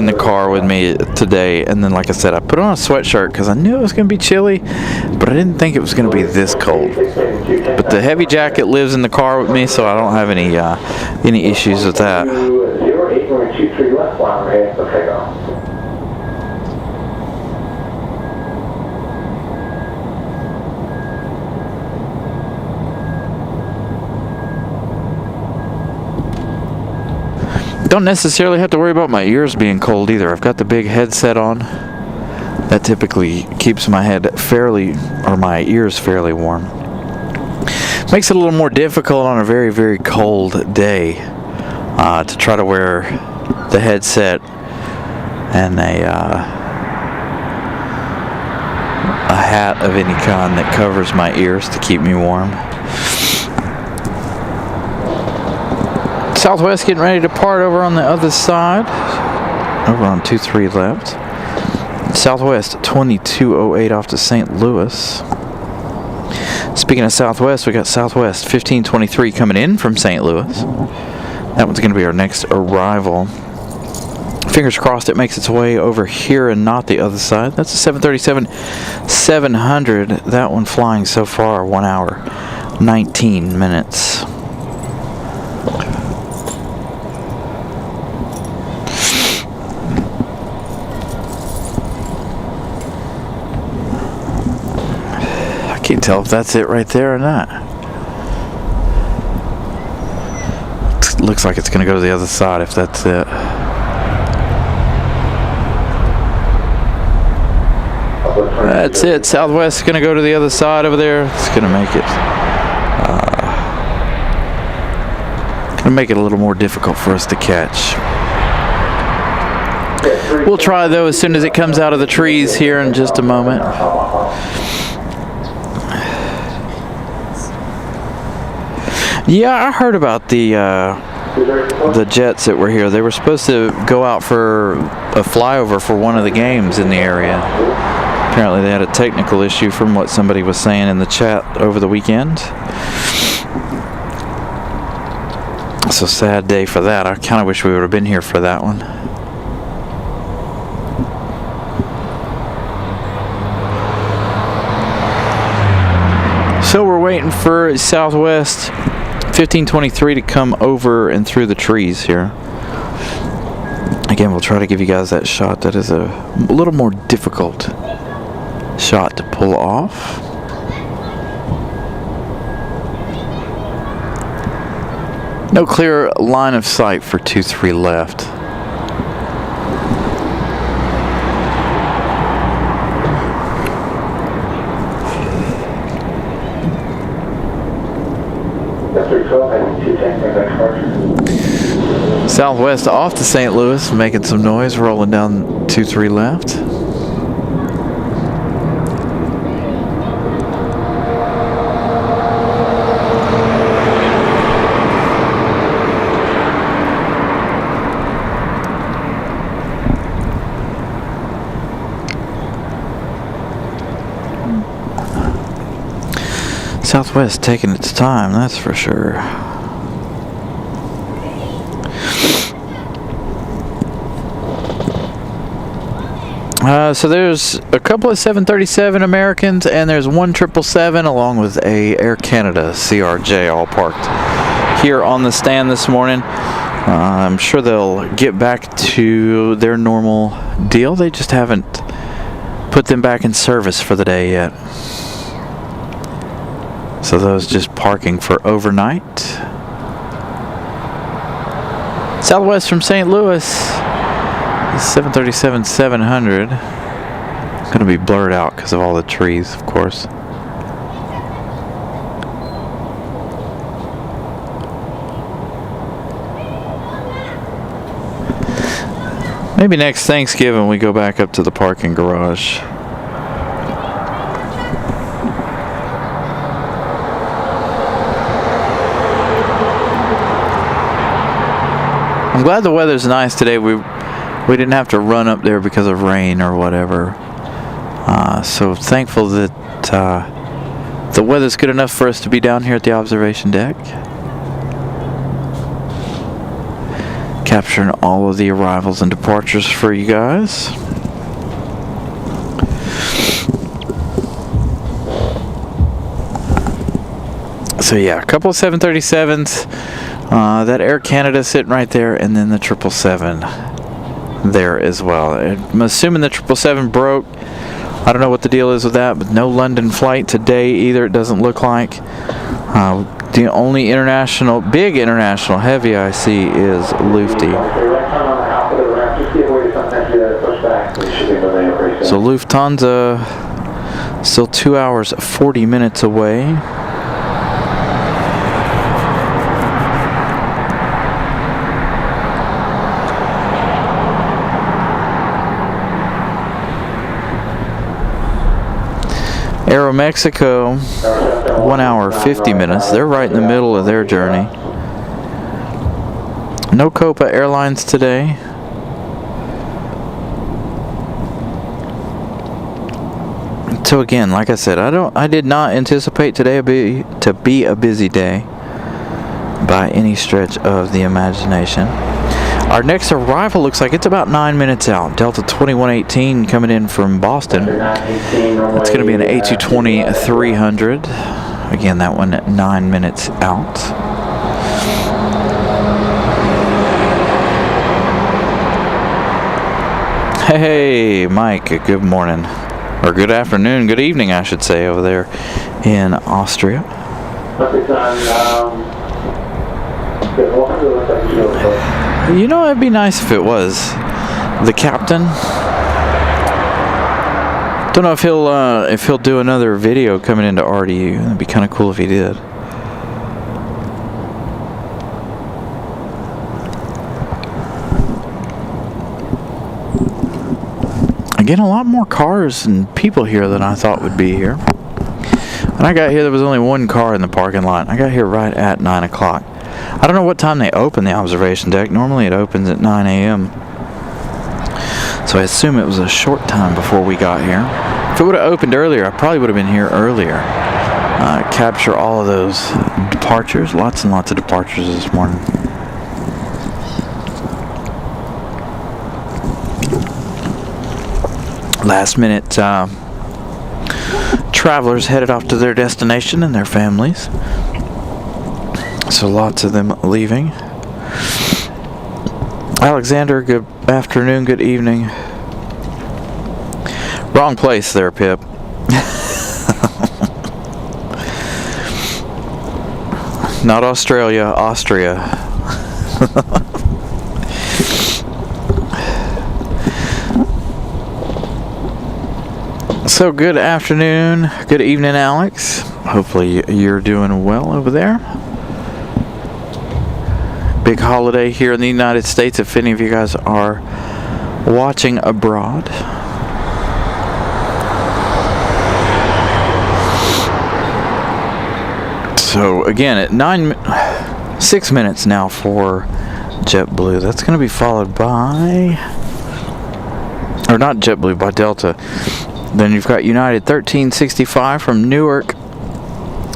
the car with me today, and then like I said, I put on a sweatshirt because I knew it was going to be chilly, but I didn't think it was going to be this cold. But the heavy jacket lives in the car with me, so I don't have any issues with that. Don't necessarily have to worry about my ears being cold either. I've got the big headset on. That typically keeps my my ears fairly warm. Makes it a little more difficult on a very, very cold day to try to wear the headset and a hat of any kind that covers my ears to keep me warm. Southwest getting ready to depart over on the other side. Over on 23 left. Southwest 2208 off to St. Louis. Speaking of Southwest, we got Southwest 1523 coming in from St. Louis. That one's going to be our next arrival. Fingers crossed it makes its way over here and not the other side. That's a 737-700. That one flying so far 1 hour, 19 minutes. Can't tell if that's it right there or not. Looks like it's going to go to the other side if that's it. That's it. Southwest is going to go to the other side over there. It's going to make it a little more difficult for us to catch. We'll try though as soon as it comes out of the trees here in just a moment. Yeah, I heard about the jets that were here. They were supposed to go out for a flyover for one of the games in the area. Apparently they had a technical issue from what somebody was saying in the chat over the weekend. It's a sad day for that. I kind of wish we would have been here for that one. So we're waiting for Southwest 1523 to come over and through the trees here. Again, we'll try to give you guys that shot. That is a little more difficult shot to pull off. No clear line of sight for 23 left. Southwest off to St. Louis, making some noise, rolling down 23 left. Southwest taking its time, that's for sure. So there's a couple of 737 Americans, and there's one 777 along with a Air Canada CRJ all parked here on the stand this morning. I'm sure they'll get back to their normal deal. They just haven't put them back in service for the day yet. So those just parking for overnight. Southwest from St. Louis, 737-700. Going to be blurred out because of all the trees, of course. Maybe next Thanksgiving we go back up to the parking garage. I'm glad the weather's nice today. We didn't have to run up there because of rain or whatever. So thankful that the weather's good enough for us to be down here at the observation deck. Capturing all of the arrivals and departures for you guys. So yeah, a couple of 737s. That Air Canada sitting right there, and then the 777 there as well. I'm assuming the 777 broke. I don't know what the deal is with that, but no London flight today either, it doesn't look like. The only big international heavy I see is Lufty. So Lufthansa still 2 hours 40 minutes away. Aeromexico, 1 hour 50 minutes. They're right in the middle of their journey. No Copa Airlines today. So again, like I said, I did not anticipate today to be a busy day by any stretch of the imagination. Our next arrival looks like it's about 9 minutes out. Delta 2118 coming in from Boston. It's going to be an A220-300. Again, that one at 9 minutes out. Hey, Mike, good morning. Or good afternoon, good evening, I should say, over there in Austria. You know, it'd be nice if it was the captain. Don't know if he'll do another video coming into RDU. It'd be kind of cool if he did. Again, a lot more cars and people here than I thought would be here. And I got here, there was only one car in the parking lot. I got here right at 9 o'clock. I don't know what time they open the observation deck. Normally it opens at 9 a.m. So I assume it was a short time before we got here. If it would have opened earlier, I probably would have been here earlier. Capture all of those departures. Lots and lots of departures this morning. Last minute travelers headed off to their destination and their families. So lots of them leaving. Alexander, good afternoon, good evening. Wrong place there, Pip. Not Australia, Austria. So good afternoon, good evening, Alex. Hopefully you're doing well over there. Big holiday here in the United States if any of you guys are watching abroad. So again, at 6 minutes now for JetBlue. That's going to be followed by, or not JetBlue, by Delta. Then you've got United 1365 from Newark,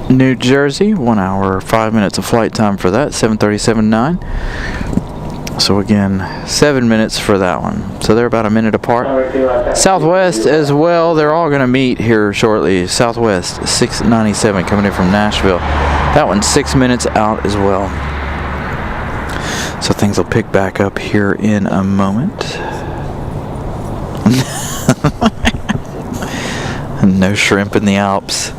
New Jersey. 1 hour, 5 minutes of flight time for that. 737-9. So again, 7 minutes for that one. So they're about a minute apart. Southwest as well. They're all going to meet here shortly. Southwest 697 coming in from Nashville. That one's 6 minutes out as well. So things will pick back up here in a moment. No shrimp in the Alps.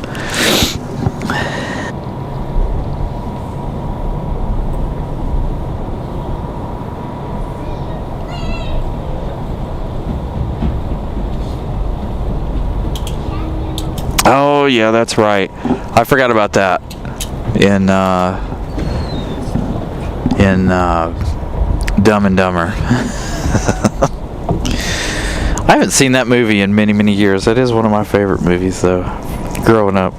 Oh yeah, that's right. I forgot about that. In Dumb and Dumber. I haven't seen that movie in many, many years. That is one of my favorite movies, though. Growing up,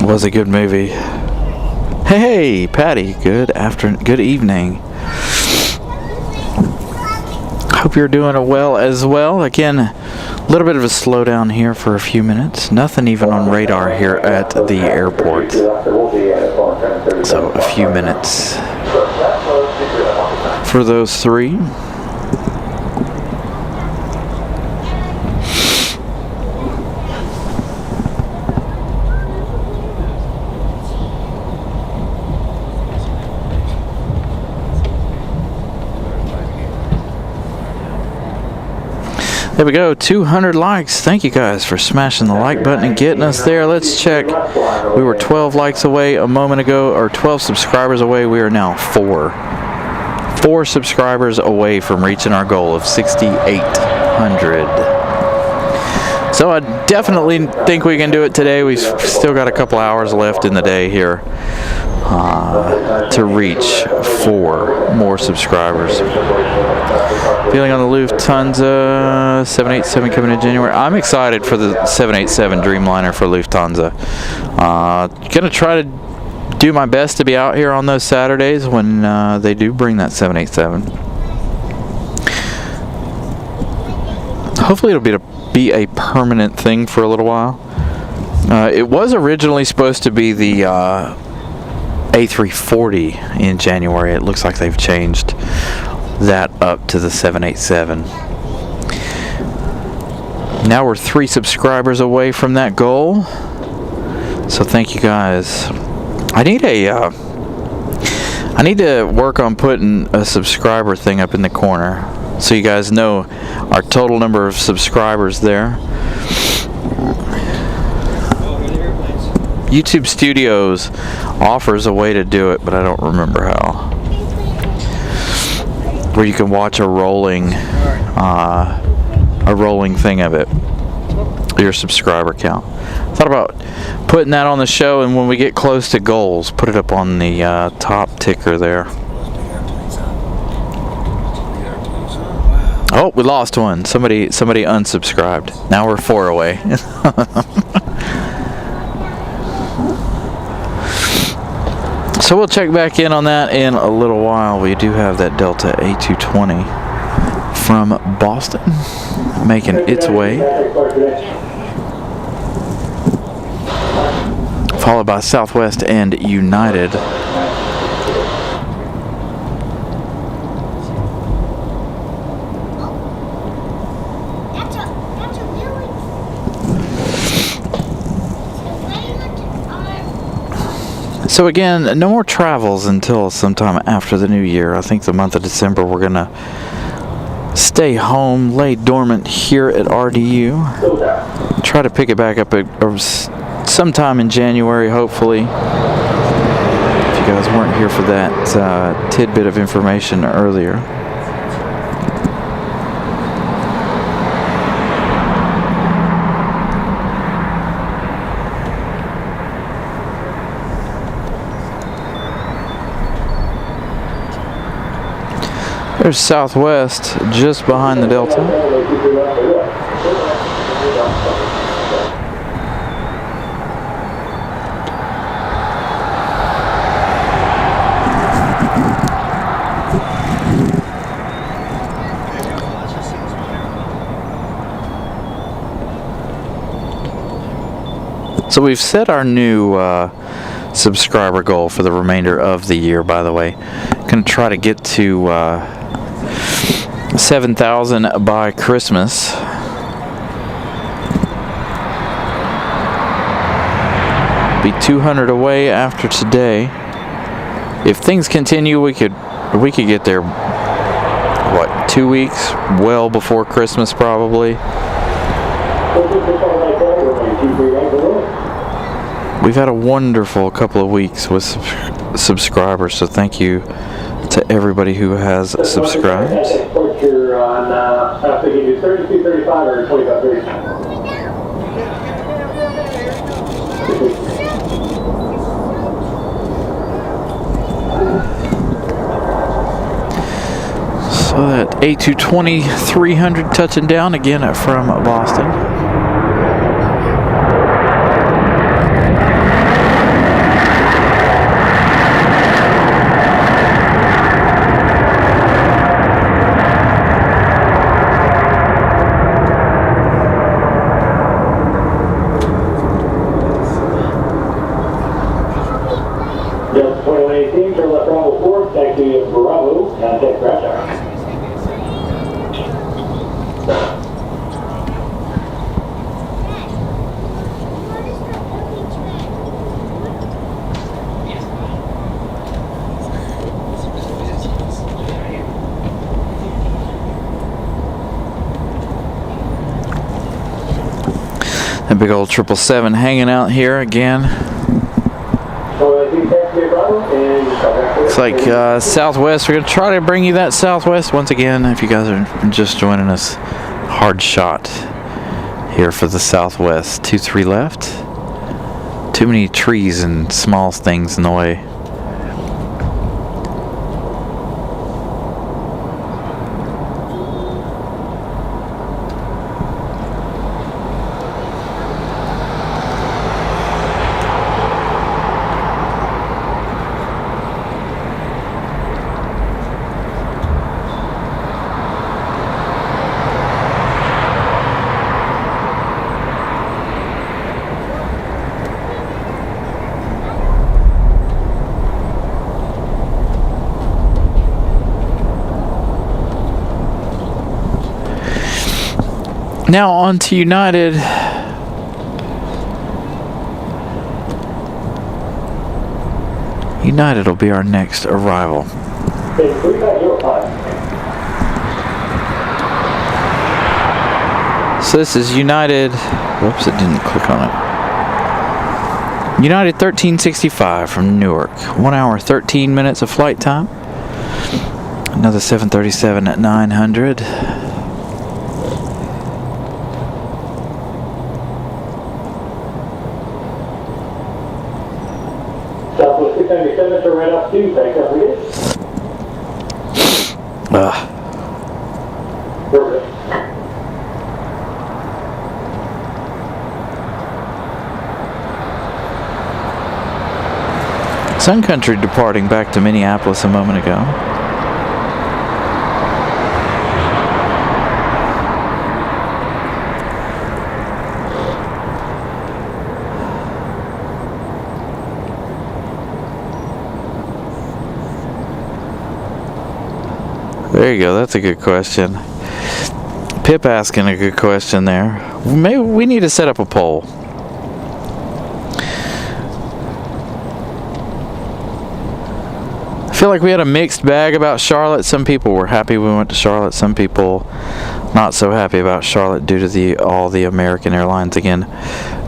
it was a good movie. Hey, Patty. Good afternoon. Good evening. Hope you're doing well as well. Again, a little bit of a slowdown here for a few minutes. Nothing even on radar here at the airport. So a few minutes for those three. There we go, 200 likes. Thank you guys for smashing the like button and getting us there. Let's check. We were 12 likes away a moment ago, or 12 subscribers away. We are now 4 subscribers away from reaching our goal of 6,800. So I definitely think we can do it today. We've still got a couple hours left in the day here to reach 4 more subscribers. Feeling on the Lufthansa 787 coming in January. I'm excited for the 787 Dreamliner for Lufthansa. Gonna try to do my best to be out here on those Saturdays when they do bring that 787. Hopefully it'll be a permanent thing for a little while. It was originally supposed to be the A340 in January. It looks like they've changed that up to the 787. Now we're 3 subscribers away from that goal. So thank you guys. I need to work on putting a subscriber thing up in the corner so you guys know our total number of subscribers there. YouTube Studios offers a way to do it, but I don't remember how. Where you can watch a rolling thing of it, your subscriber count. Thought about putting that on the show, and when we get close to goals, put it up on the top ticker there. Oh, we lost one. Somebody unsubscribed. Now we're 4 away. So we'll check back in on that in a little while. We do have that Delta A220 from Boston making its way, followed by Southwest and United. So again, no more travels until sometime after the new year. I think the month of December we're gonna stay home, lay dormant here at RDU. Try to pick it back up sometime in January, hopefully. If you guys weren't here for that tidbit of information earlier. There's Southwest just behind the Delta. So we've set our new subscriber goal for the remainder of the year, by the way. Going to try to get to 7,000 by Christmas. Be 200 away after today. If things continue, we could get there, what, 2 weeks? Well before Christmas, probably. We've had a wonderful couple of weeks with subscribers, so thank you to everybody who has subscribed. On, I think you do 3235 or 2530. So that A220 300 touching down again from Boston. Delta 2118, turn left Bravo 4, taxi Bravo, contact crash hour. That big old 777 hanging out here again. Looks like Southwest. We're going to try to bring you that Southwest once again. If you guys are just joining us, hard shot here for the Southwest. 23 left. Too many trees and small things in the way. Now on to United. United will be our next arrival. So this is United. Whoops, it didn't click on it. United 1365 from Newark. 1 hour 13 minutes of flight time. Another 737 at 900. Southwest 697, turn right up 2, thanks, don't forget. Perfect. Sun Country departing back to Minneapolis a moment ago. There you go. That's a good question. Pip asking a good question there. Maybe we need to set up a poll. I feel like we had a mixed bag about Charlotte. Some people were happy we went to Charlotte. Some people not so happy about Charlotte due to all the American Airlines again.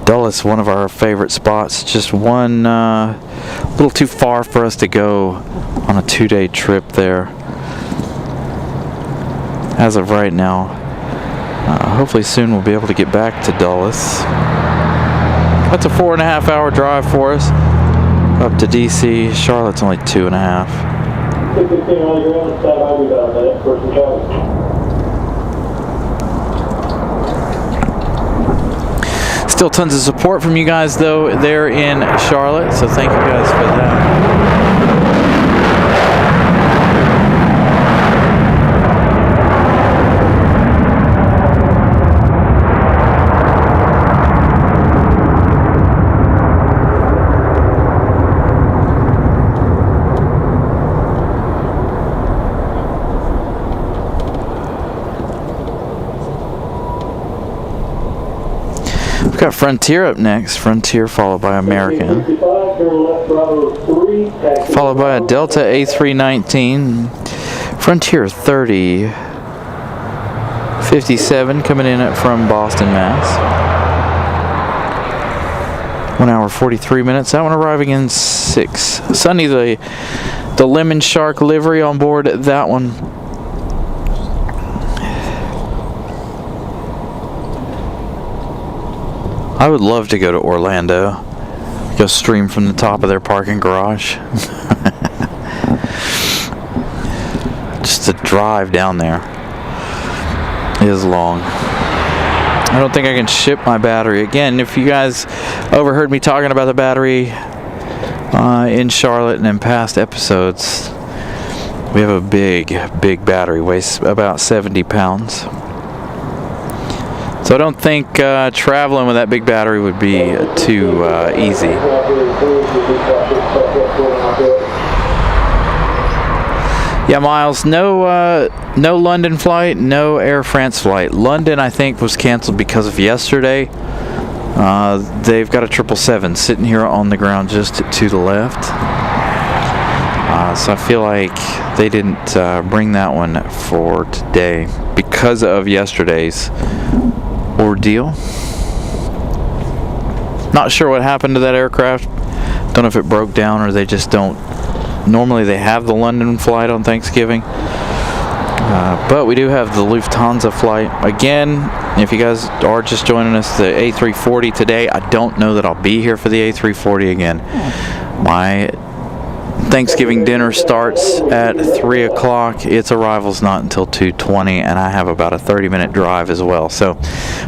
Dulles, one of our favorite spots. Just one little too far for us to go on a 2-day trip there. As of right now, hopefully soon we'll be able to get back to Dulles. That's a 4.5 hour drive for us up to DC. Charlotte's only 2.5. Still tons of support from you guys though there in Charlotte, so thank you guys for that. We've got Frontier up next. Frontier followed by American. Followed by a Delta A319. Frontier 3057 coming in from Boston, Mass. 1 hour 43 minutes. That one arriving in 6. Sunny, the Lemon Shark livery on board that one. I would love to go to Orlando, go stream from the top of their parking garage. Just to drive down there is long. I don't think I can ship my battery. Again, if you guys overheard me talking about the battery in Charlotte and in past episodes, we have a big battery, weighs about 70 pounds. So I don't think traveling with that big battery would be too easy. Yeah, Miles, no London flight, no Air France flight. London, I think, was canceled because of yesterday. They've got a 777 sitting here on the ground just to the left. So I feel like they didn't bring that one for today because of yesterday's ordeal. Not sure what happened to that aircraft. Don't know if it broke down or they just don't. Normally they have the London flight on Thanksgiving. But we do have the Lufthansa flight. Again, if you guys are just joining us, the A340 today, I don't know that I'll be here for the A340 again. My Thanksgiving dinner starts at 3 o'clock. Its arrival's not until 2:20, and I have about a 30-minute drive as well. So,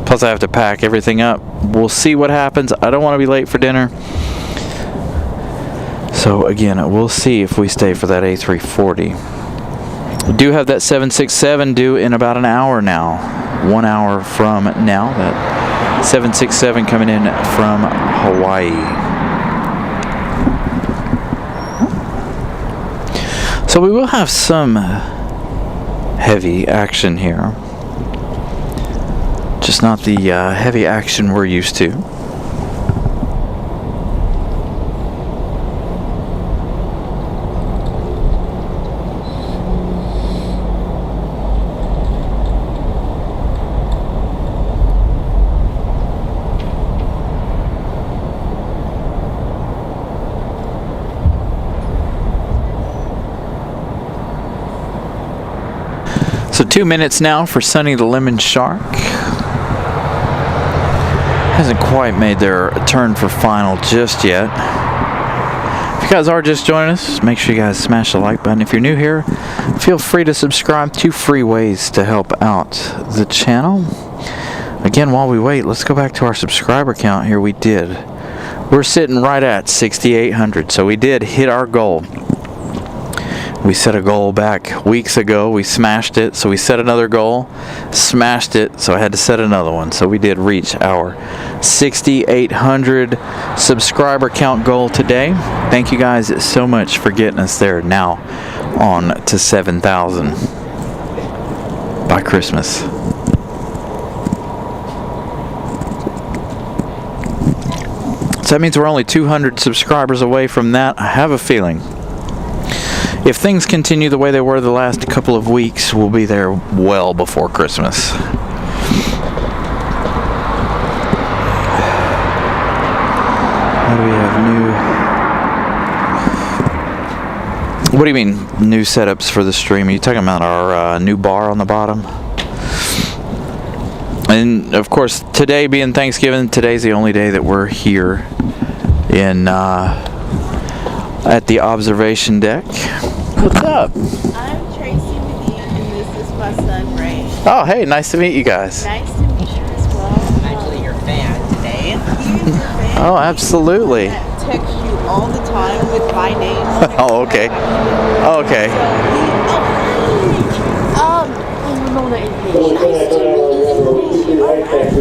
plus I have to pack everything up. We'll see what happens. I don't want to be late for dinner. So again, we'll see if we stay for that A340. We do have that 767 due in about an hour now. 1 hour from now. That 767 coming in from Hawaii. So we will have some heavy action here. Just not the heavy action we're used to. So 2 minutes now for Sunny the Lemon Shark. Hasn't quite made their turn for final just yet. If you guys are just joining us, make sure you guys smash the like button. If you're new here, feel free to subscribe. 2 free ways to help out the channel. Again, while we wait, let's go back to our subscriber count here. We did we're sitting right at 6,800. So we did hit our goal. We set a goal back weeks ago. We smashed it. So we set another goal, smashed it. So I had to set another one. So we did reach our 6,800 subscriber count goal today. Thank you guys so much for getting us there. Now on to 7,000 by Christmas. So that means we're only 200 subscribers away from that. I have a feeling if things continue the way they were the last couple of weeks, we'll be there well before Christmas. What do we have new? What do you mean new setups for the stream? Are you talking about our new bar on the bottom? And of course, today being Thanksgiving, today's the only day that we're here in at the observation deck. What's up? I'm Tracy McGee, and this is my son Ray. Oh, hey, nice to meet you guys. Nice to meet you as well. I'm actually your fan today. He's your fan. Oh, absolutely. He texts you all the time with my name. Oh, okay. Oh, okay.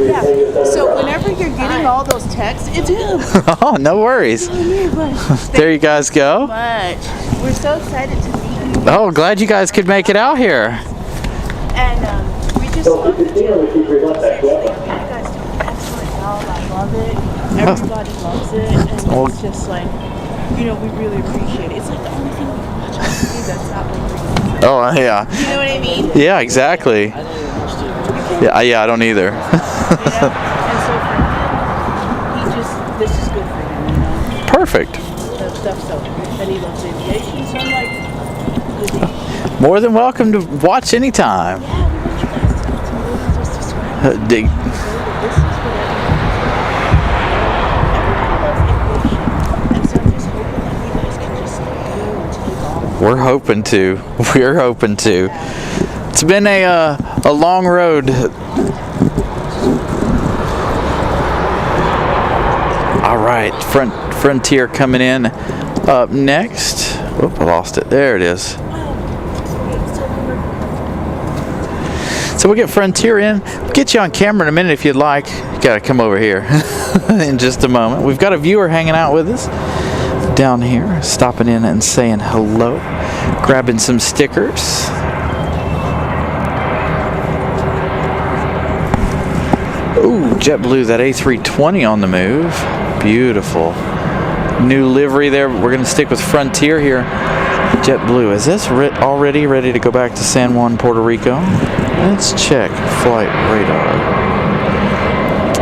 Yeah. So whenever you're getting all those texts, it's him. Oh, no worries. There you guys go. Much. We're so excited to meet you. Oh, glad you guys could make it out here. And we just love that you guys do an excellent job. I love it. Everybody loves it. And it's just like, you know, we really appreciate it. It's like the only thing we can watch on TV that's not like real. Oh, yeah. You know what I mean? Yeah, exactly. Yeah, I don't either. You know? And so for him, this is good for him, you know? Perfect. That stuff, so. And he loves aviation, so I'm like, good. More than welcome to watch anytime. Yeah, we want you guys to really just describe Dig. this is what everybody loves aviation. And so I'm just hoping that you guys can just go and take off. We're hoping to. We're hoping to. It's been a long road. All right, Frontier coming in up next. Oop, I lost it. There it is. So we'll get Frontier in. We'll get you on camera in a minute if you'd like. You gotta come over here in just a moment. We've got a viewer hanging out with us down here, stopping in and saying hello, grabbing some stickers. Ooh, JetBlue, that A320 on the move. Beautiful. New livery there. We're going to stick with Frontier here. JetBlue, is this already ready to go back to San Juan, Puerto Rico? Let's check flight radar.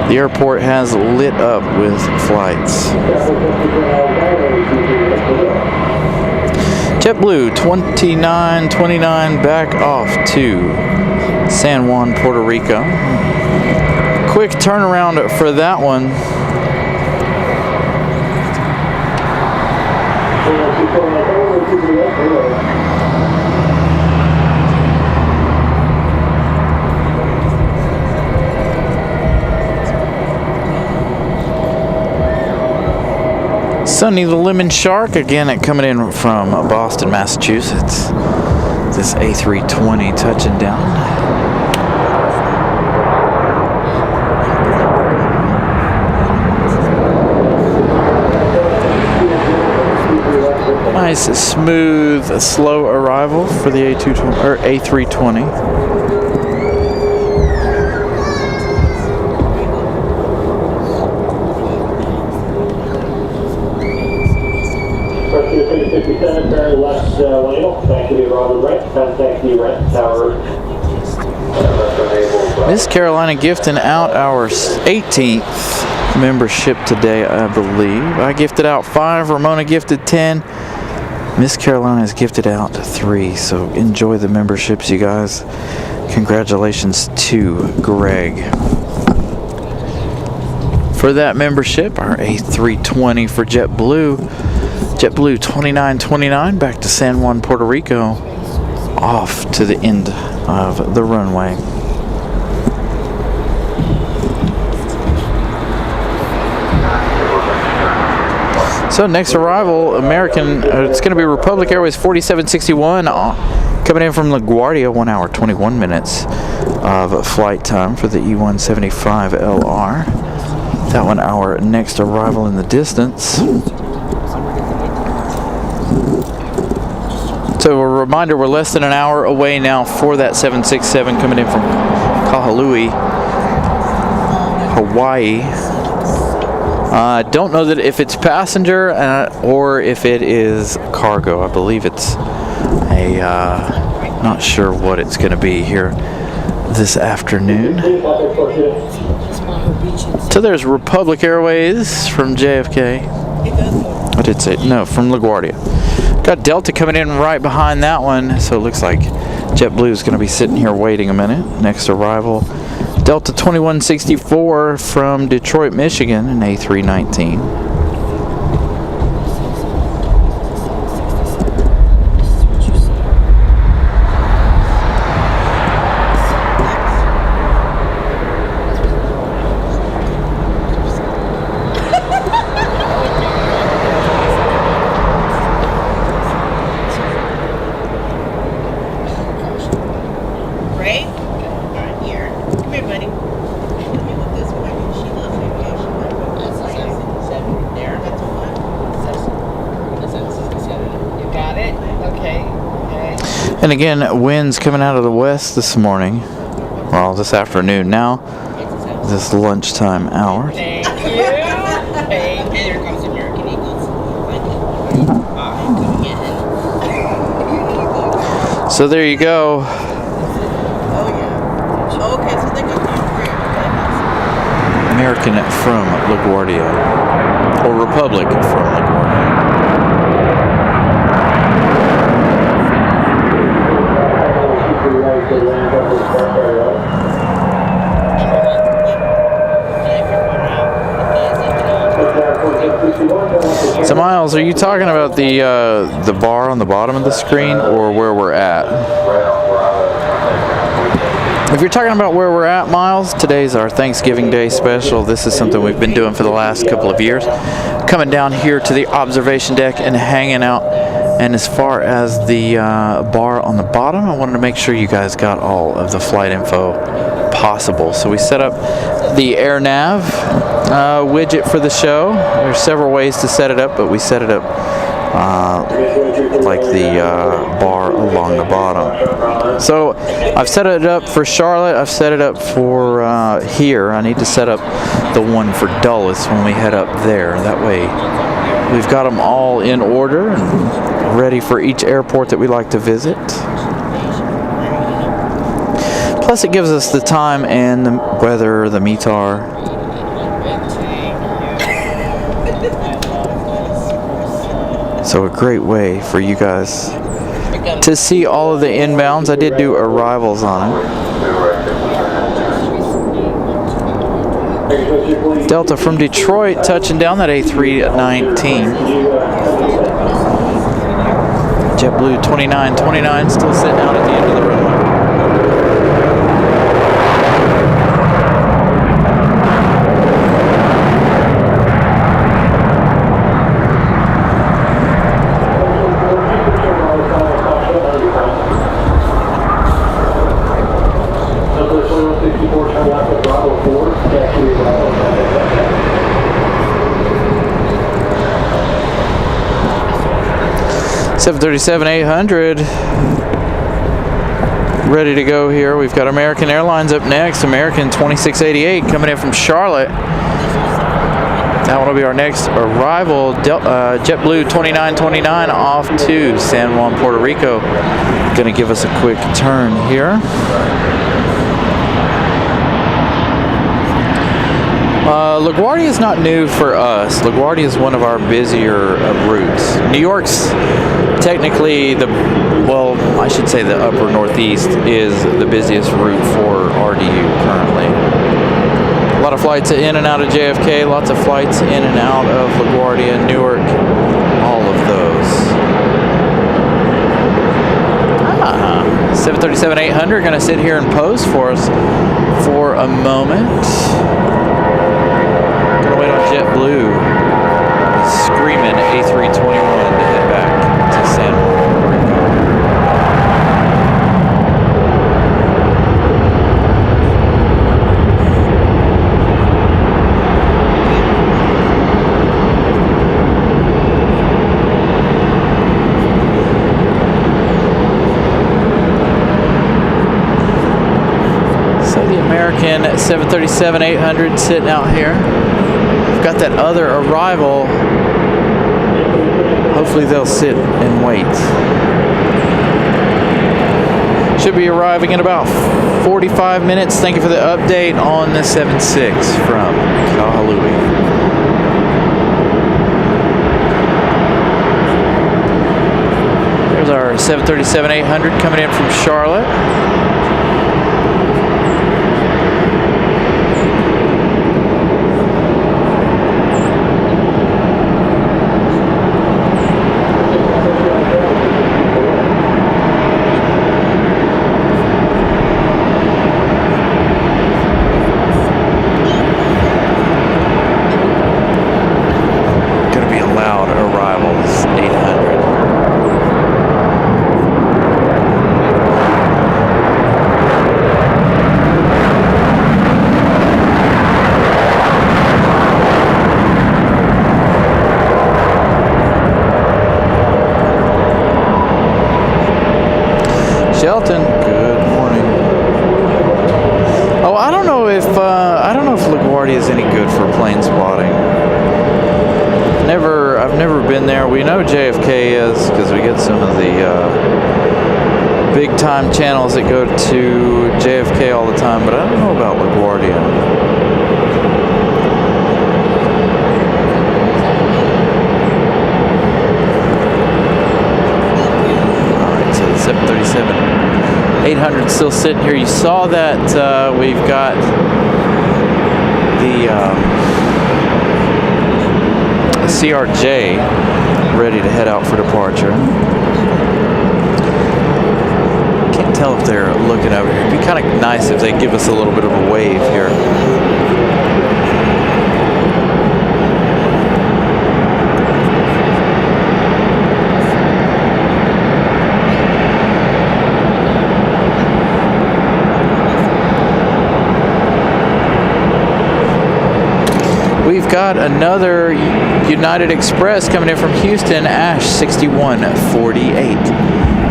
The airport has lit up with flights. JetBlue 2929 back off to San Juan, Puerto Rico. Quick turnaround for that one. Sunny the Lemon Shark, again coming in from Boston, Massachusetts. This A320 touching down. Nice, smooth, slow arrival for the A320. Miss Carolina gifting out our 18th membership today, I believe. I gifted out 5, Ramona gifted 10. Miss Carolina has gifted out 3, so enjoy the memberships, you guys. Congratulations to Greg for that membership. Our A320 for JetBlue. JetBlue 2929 back to San Juan, Puerto Rico. Off to the end of the runway. So next arrival, American, it's going to be Republic Airways 4761 coming in from LaGuardia, 1 hour 21 minutes of flight time for the E175LR. That one our next arrival in the distance. So a reminder, we're less than an hour away now for that 767 coming in from Kahului, Hawaii. I don't know that if it's passenger or if it is cargo. I believe it's a, not sure what it's going to be here this afternoon. So there's Republic Airways from JFK. I did say, no, from LaGuardia. Got Delta coming in right behind that one. So it looks like JetBlue is going to be sitting here waiting a minute. Next arrival, Delta 2164 from Detroit, Michigan, an A319. And again, winds coming out of the west this morning, well, this afternoon now, this lunchtime hour. Thank you. Hey, and here comes American Eagles. So there you go. Oh, yeah. Okay, so they got American from LaGuardia, or Republic from LaGuardia. So Miles, are you talking about the bar on the bottom of the screen, or where we're at? If you're talking about where we're at, Miles, today's our Thanksgiving Day special. This is something we've been doing for the last couple of years. Coming down here to the observation deck and hanging out. And as far as the bar on the bottom, I wanted to make sure you guys got all of the flight info possible. So we set up the AirNav widget for the show. There's several ways to set it up, but we set it up like the bar along the bottom. So I've set it up for Charlotte. I've set it up for here. I need to set up the one for Dulles when we head up there. That way we've got them all in order and ready for each airport that we like to visit. Plus it gives us the time and the weather, the METAR. So a great way for you guys to see all of the inbounds. I did do arrivals on it. Delta from Detroit touching down that A319. JetBlue 2929 still sitting out at the end of the runway. $737-800 ready to go here. We've got American Airlines up next. American 2688 coming in from Charlotte. That one will be our next arrival. JetBlue 2929 off to San Juan, Puerto Rico. Going to give us a quick turn here. LaGuardia is not new for us. LaGuardia is one of our busier routes. New York's technically I should say the upper northeast is the busiest route for RDU currently. A lot of flights in and out of JFK, lots of flights in and out of LaGuardia, Newark, all of those. 737-800 going to sit here and pose for us for a moment. Gonna wait on JetBlue as screaming A321 to head back to San Juan, Puerto Rico. American 737-800 sitting out here. We've got that other arrival. Hopefully they'll sit and wait. Should be arriving in about 45 minutes. Thank you for the update on the 76 from Kahului. There's our 737-800 coming in from Charlotte. Shelton, good morning. Oh, I don't know if LaGuardia is any good for plane spotting. I've never been there. We know JFK is because we get some of the big time channels that go to JFK all the time, but I don't know about LaGuardia. All right, so the 737-800 still sitting here. You saw that we've got the CRJ ready to head out for departure. Can't tell if they're looking over here. It'd be kind of nice if they give us a little bit of a wave here. We've got another United Express coming in from Houston, Ash 6148,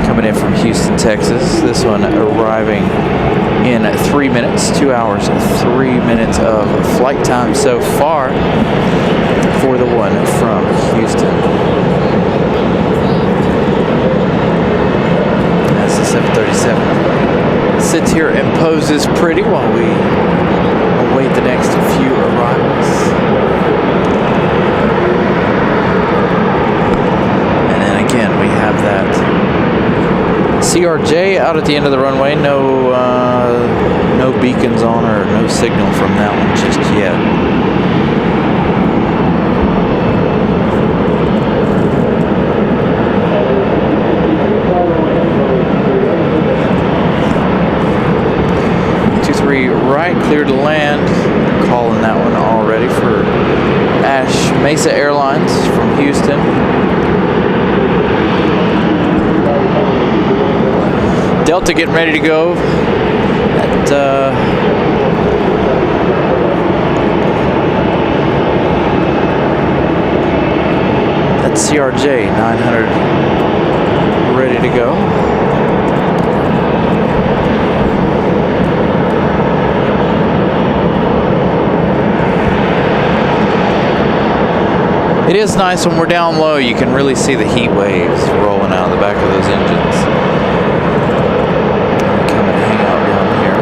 coming in from Houston, Texas. This one arriving in 3 minutes, 2 hours, 3 minutes of flight time so far for the one from Houston. That's the 737. Sits here and poses pretty while we await the next few arrivals. And then again, we have that CRJ out at the end of the runway. No beacons on or no signal from that one just yet. Right, clear to land. Calling that one already for Ash Mesa Airlines from Houston. Delta getting ready to go. That CRJ 900 ready to go. It is nice when we're down low, you can really see the heat waves rolling out of the back of those engines. Come and hang out down here.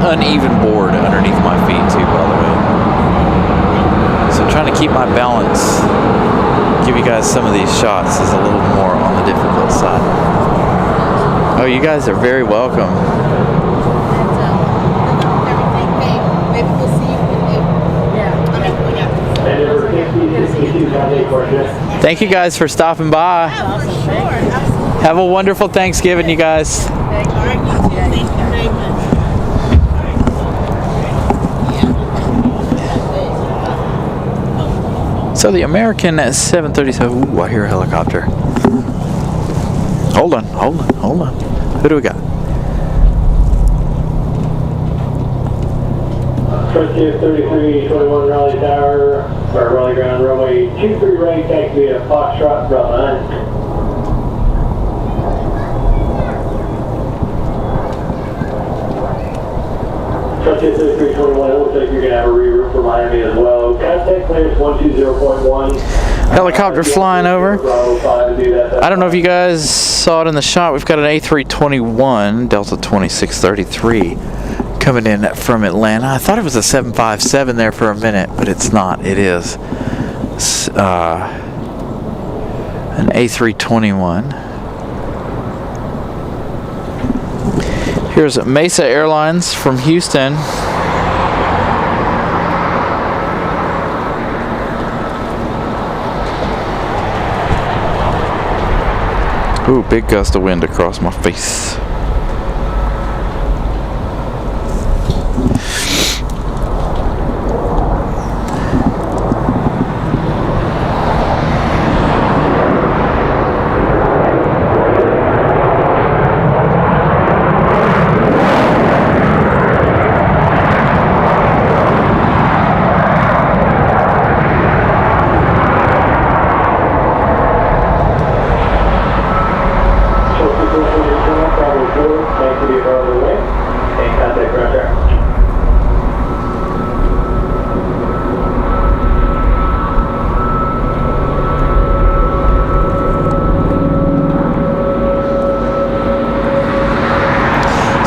uneven board underneath my feet too, by the way. So trying to keep my balance, give you guys some of these shots is a little more on the difficult side. Oh, you guys are very welcome. Maybe we'll see you Thank you guys for stopping by. Have a wonderful Thanksgiving, you guys. Thank you very much. So the American 737. Ooh, I hear a helicopter. Hold on. Who do we got? Frontier 3321 Raleigh Tower, or Raleigh Ground, runway 23 right, taxi to Foxtrot, Bravo 9. Frontier 3321, it looks like you're going to have a reroute for Miami as well. Contact clearance 120.1. Helicopter flying over. I don't know if you guys saw it in the shot. We've got an A321 Delta 2633 coming in from Atlanta. I thought it was a 757 there for a minute, but it's not. It is an A321. Here's Mesa Airlines from Houston. Ooh, big gust of wind across my face.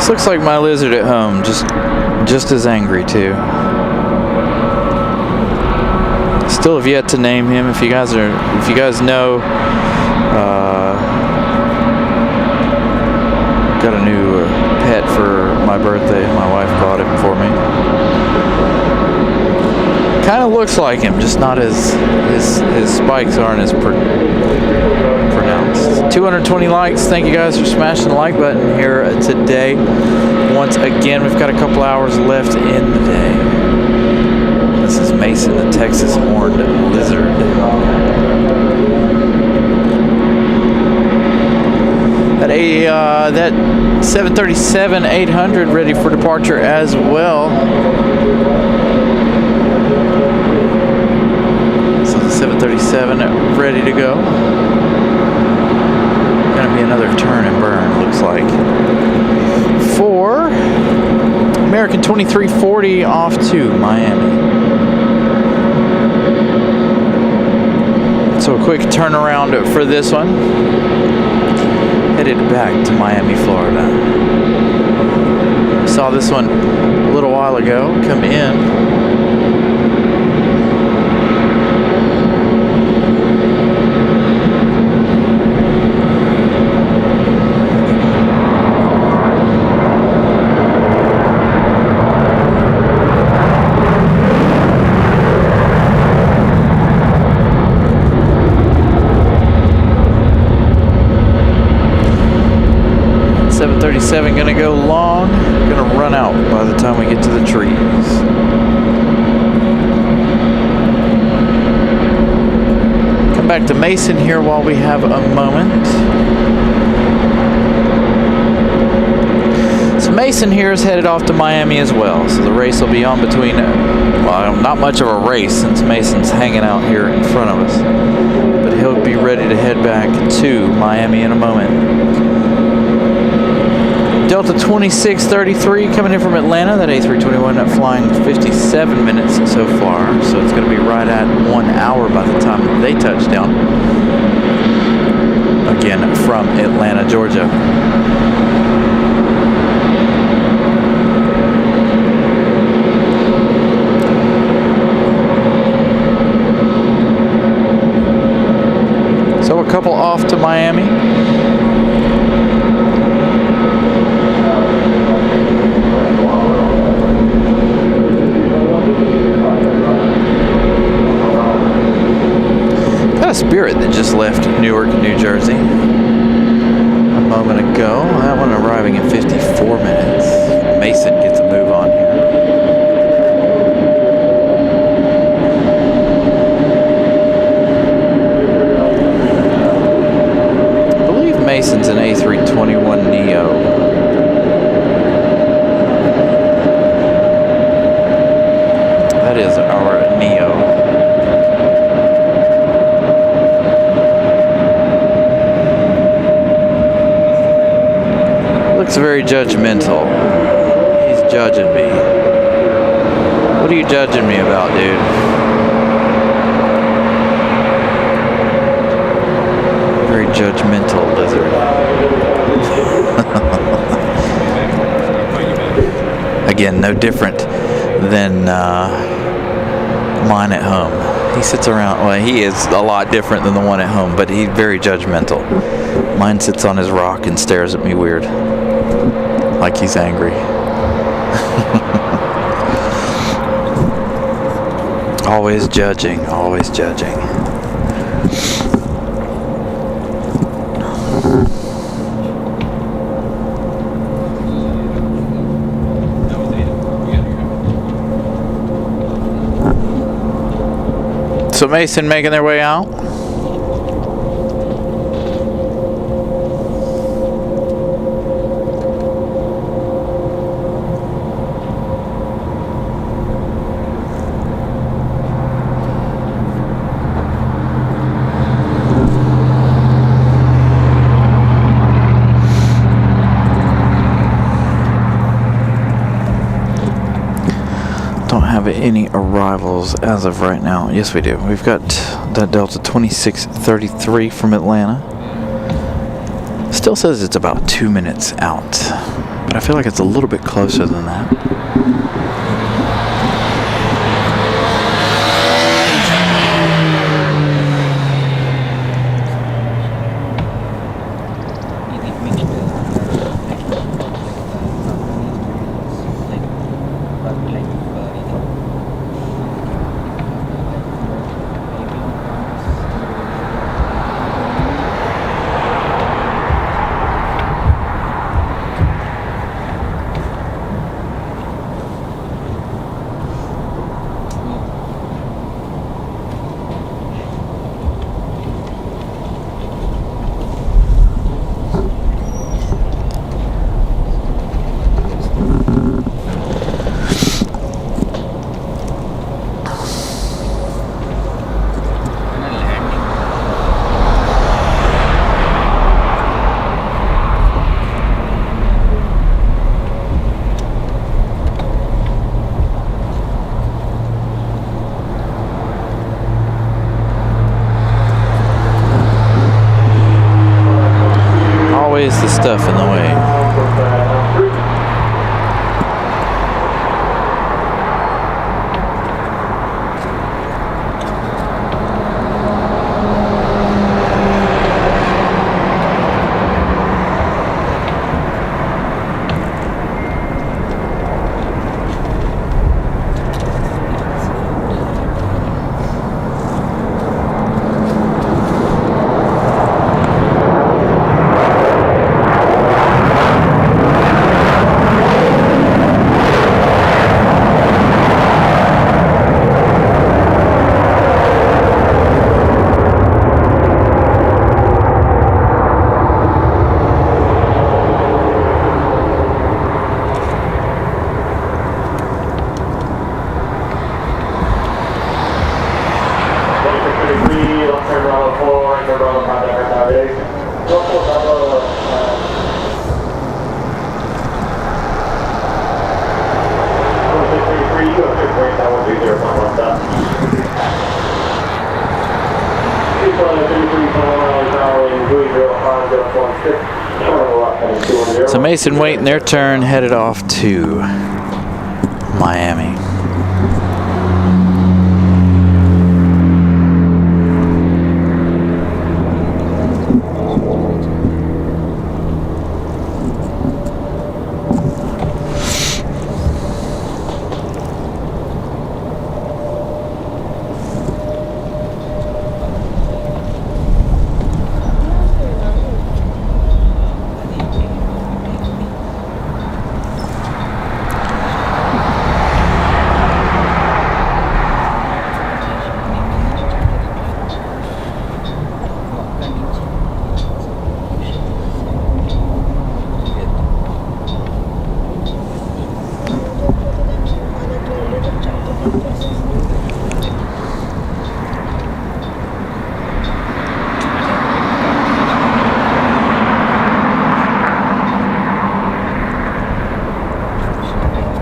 Looks like my lizard at home, just as angry too. Still have yet to name him. If you guys know, got a new pet for my birthday. My wife bought him for me. Kind of looks like him, just not as his spikes aren't as pronounced. 220 likes. Thank you guys for smashing the like button here today. Once again, we've got a couple hours left in the day. This is Mason, the Texas horned lizard. That 737-800 ready for departure as well. So the 737 ready to go. Gonna be another turn and burn, looks like. For American 2340 off to Miami. So a quick turnaround for this one. Headed back to Miami, Florida. Saw this one a little while ago come in. Gonna go long, gonna run out by the time we get to the trees. Come back to Mason here while we have a moment. So Mason here is headed off to Miami as well. So the race will be on between, well, not much of a race since Mason's hanging out here in front of us. But he'll be ready to head back to Miami in a moment. Delta 2633 coming in from Atlanta. That A321 flying 57 minutes so far. So it's going to be right at 1 hour by the time they touch down. Again, from Atlanta, Georgia. a couple off to Miami. Got a Spirit that just left Newark, New Jersey a moment ago. That one arriving in 54 minutes. Mason gets a move on here. I believe Mason's an A321neo. That is our neo. Looks very judgmental. He's judging me. What are you judging me about, dude? Very judgmental lizard. Again, no different than mine at home. He sits around, well, he is a lot different than the one at home, but he's very judgmental. Mine sits on his rock and stares at me weird. Like he's angry. Always judging, always judging. So Mason making their way out. Don't have any arrivals as of right now. Yes, we do. We've got that Delta 2633 from Atlanta. Still says it's about 2 minutes out, but I feel like it's a little bit closer than that. Always the stuff in the way. So Mason waiting their turn, headed off to Miami.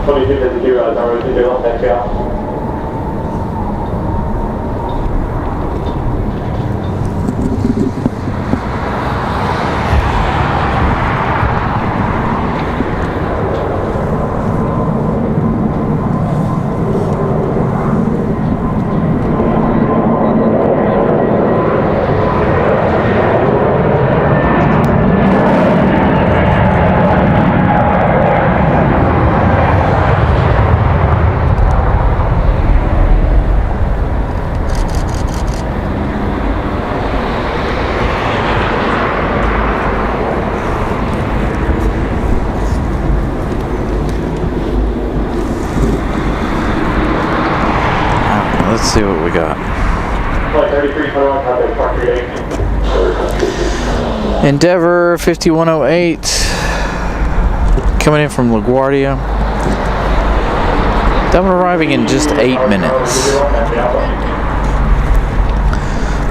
2252, Durham, 22 left, thanks, yeah. Let's see what we got. Endeavor 5108 coming in from LaGuardia. That one arriving in just 8 minutes.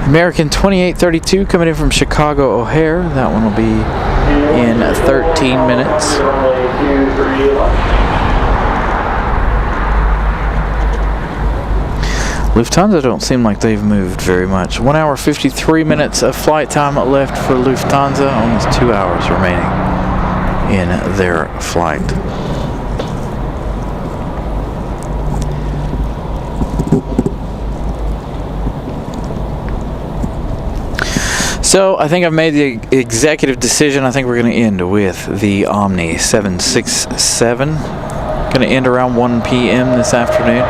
American 2832 coming in from Chicago O'Hare. That one will be in 13 minutes. Lufthansa don't seem like they've moved very much. 1 hour 53 minutes of flight time left for Lufthansa. Almost 2 hours remaining in their flight. So I think I've made the executive decision. I think we're going to end with the Omni 767. Going to end around 1 p.m. this afternoon.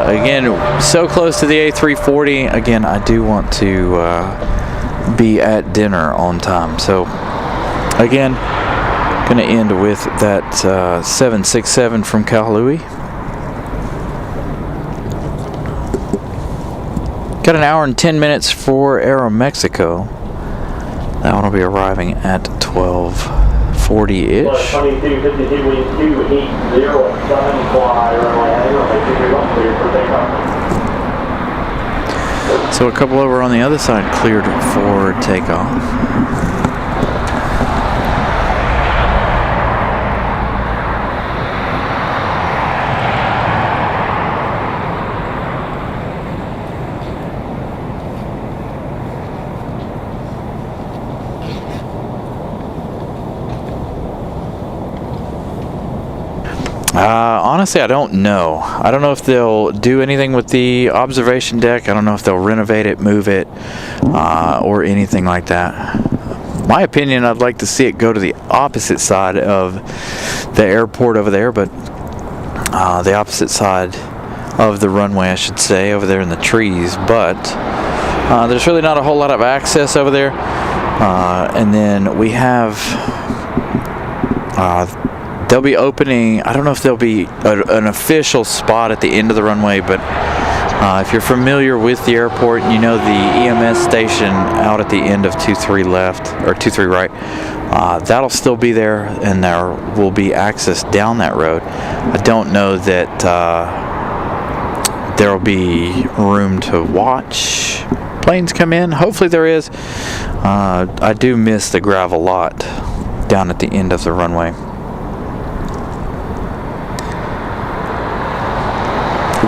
Again, so close to the A340. Again, I do want to be at dinner on time. So, again, going to end with that 767 from Kahului. Got an hour and 10 minutes for Aeromexico. That one will be arriving at 12:40-ish. 2252, wind 280 at 7, fly runway heading runway 231, cleared for takeoff. So a couple over on the other side cleared for takeoff. Honestly, I don't know. I don't know if they'll do anything with the observation deck. I don't know if they'll renovate it, move it, or anything like that. My opinion, I'd like to see it go to the opposite side of the airport over there, but the opposite side of the runway, I should say, over there in the trees. But there's really not a whole lot of access over there. And then we have... they'll be opening, I don't know if there'll be an official spot at the end of the runway, but if you're familiar with the airport, you know the EMS station out at the end of 23 left, or 23 right, that'll still be there, and there will be access down that road. I don't know that there will be room to watch planes come in. Hopefully there is. I do miss the gravel lot down at the end of the runway.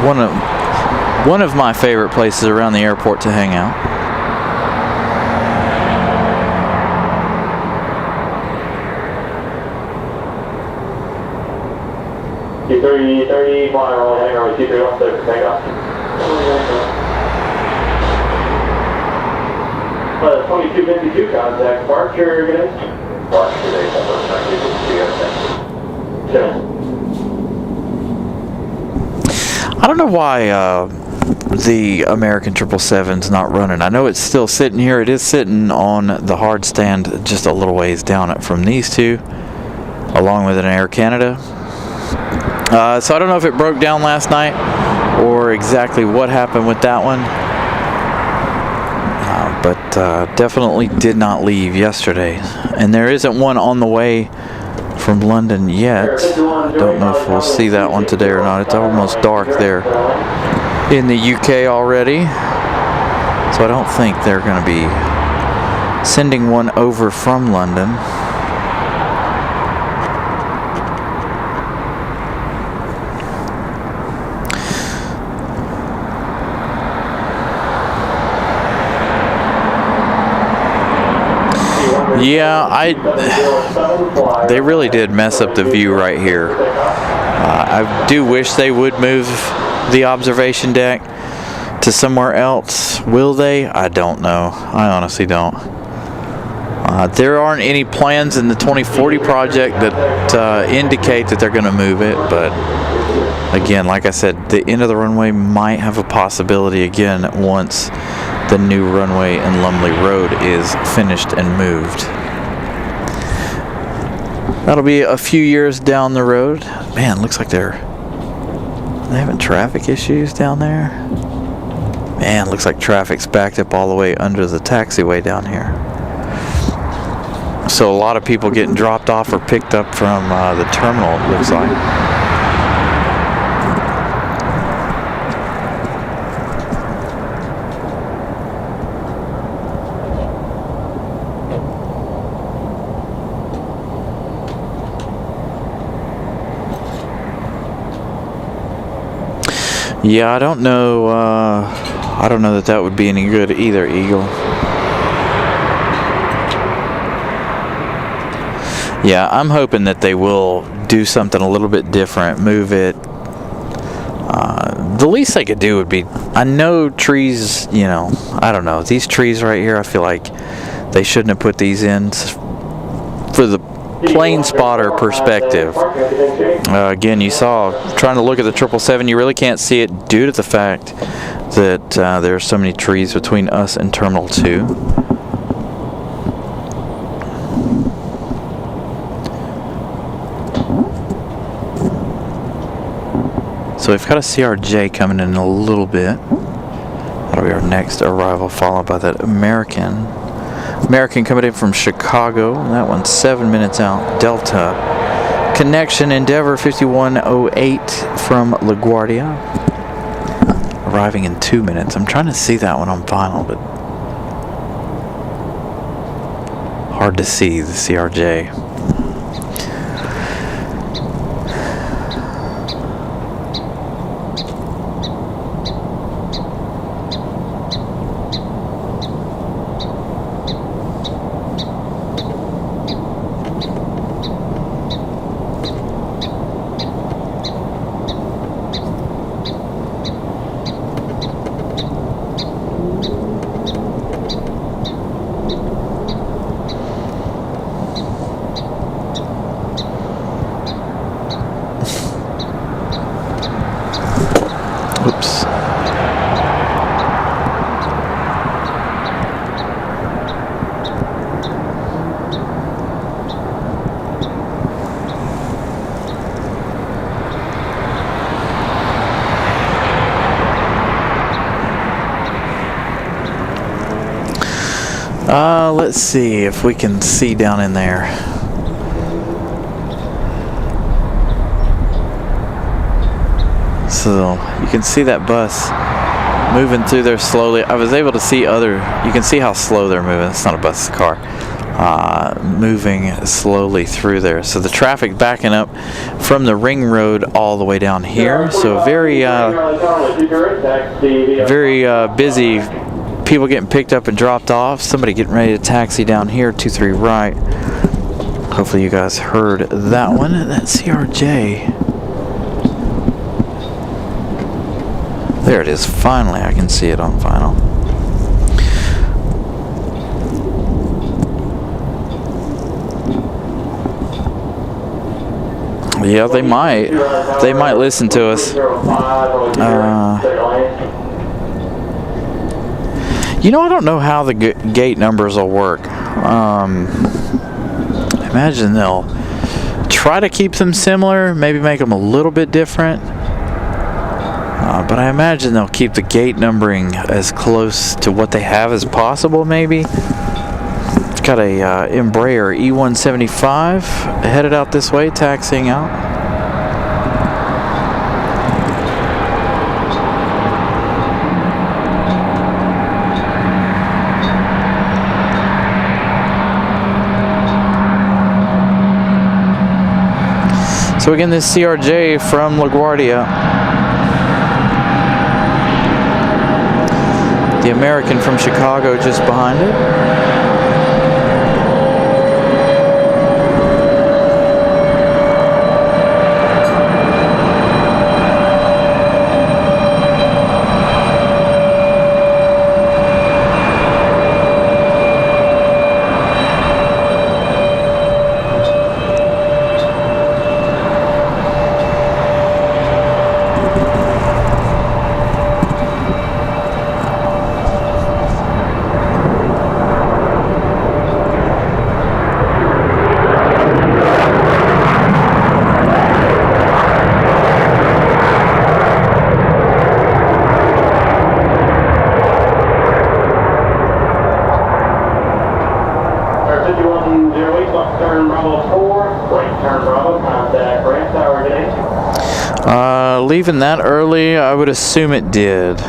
One of my favorite places around the airport to hang out. T330, fly runway heading runway 23 left, cleared for takeoff. 2252, contact departure, good day. Departure, good day, 2252, I don't know why the American 777's not running. I know it's still sitting here. It is sitting on the hard stand just a little ways down from these two, along with an Air Canada. So I don't know if it broke down last night or exactly what happened with that one. But definitely did not leave yesterday. And there isn't one on the way from London yet. I don't know if we'll see that one today or not. It's almost dark there in the UK already, so I don't think they're going to be sending one over from London. Yeah, they really did mess up the view right here. I do wish they would move the observation deck to somewhere else. Will they? I don't know. I honestly don't. There aren't any plans in the 2040 project that indicate that they're going to move it, but again, like I said, the end of the runway might have a possibility again once the new runway in Lumley Road is finished and moved. That'll be a few years down the road. Man, looks like they're having traffic issues down there. Man, looks like traffic's backed up all the way under the taxiway down here. So a lot of people getting dropped off or picked up from the terminal, it looks like. Yeah, I don't know that would be any good either, Eagle. Yeah, I'm hoping that they will do something a little bit different, move it. The least they could do would be, I know trees, you know, I don't know, these trees right here, I feel like they shouldn't have put these in for the plane spotter perspective. Again, you saw, trying to look at the 777, you really can't see it due to the fact that there are so many trees between us and Terminal 2. So we've got a CRJ coming in a little bit. That'll be our next arrival, followed by that American coming in from Chicago. That one's 7 minutes out. Delta connection Endeavor 5108 from LaGuardia, arriving in 2 minutes. I'm trying to see that one on final, but hard to see the CRJ. Oops. Let's see if we can see down in there. So you can see that bus moving through there slowly. I was able to see you can see how slow they're moving. It's not a bus, it's a car. Moving slowly through there. So the traffic backing up from the ring road all the way down here. So very busy. People getting picked up and dropped off. Somebody getting ready to taxi down here, 23 right. Hopefully you guys heard that one. That CRJ. There it is. Finally, I can see it on final. Yeah, they might listen to us. You know, I don't know how the gate numbers will work. Imagine they'll try to keep them similar, maybe make them a little bit different. But I imagine they'll keep the gate numbering as close to what they have as possible, maybe. It's got a Embraer E175 headed out this way, taxiing out. So again, this CRJ from LaGuardia. The American from Chicago just behind it. Durham 5108, left turn Bravo 4, right turn Bravo, contact ramp tower today. Leaving that early, I would assume it did.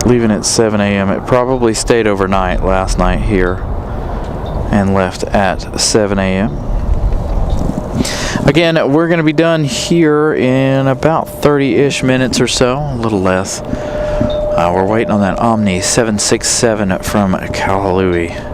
Leaving at 7 a.m. It probably stayed overnight last night here and left at 7 a.m. Again, we're going to be done here in about 30-ish minutes or so, a little less. We're waiting on that Omni 767 from Kahului.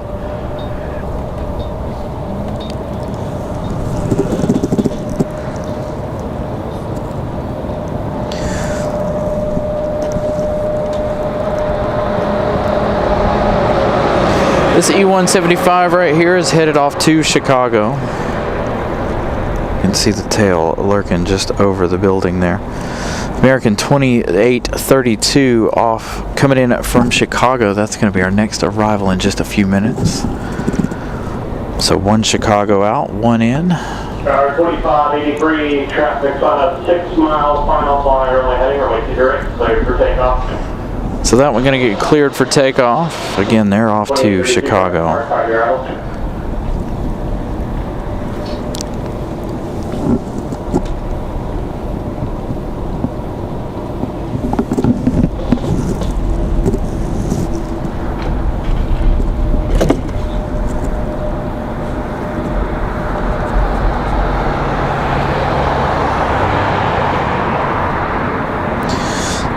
This E-175 right here is headed off to Chicago. You can see the tail lurking just over the building there. American 2832 off, coming in from Chicago. That's going to be our next arrival in just a few minutes. So one Chicago out, one in. 2583, traffic on a 6 mile final flyer, only heading runway 28, cleared for takeoff. So that one's going to get cleared for takeoff. Again, they're off to Chicago.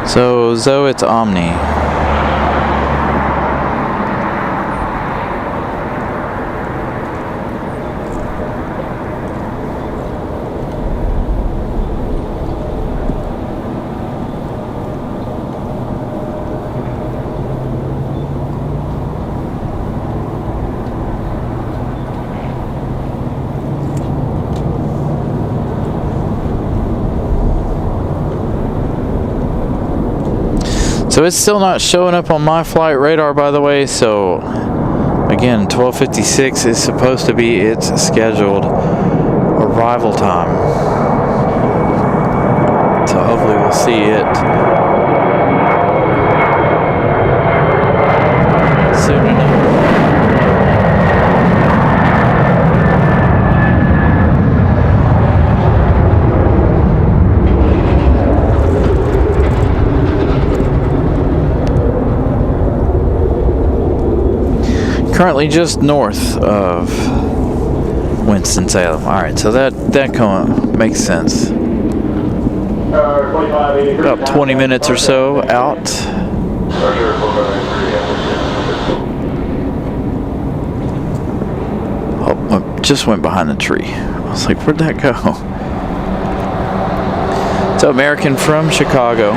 So, Zoe, it's Omni. So it's still not showing up on my flight radar, by the way, so again, 12:56 is supposed to be its scheduled arrival time. So hopefully we'll see it soon enough. Currently just north of Winston-Salem. Alright, so that makes sense. About 20 minutes or so out. Oh, I just went behind the tree. I was like, where'd that go? So American from Chicago.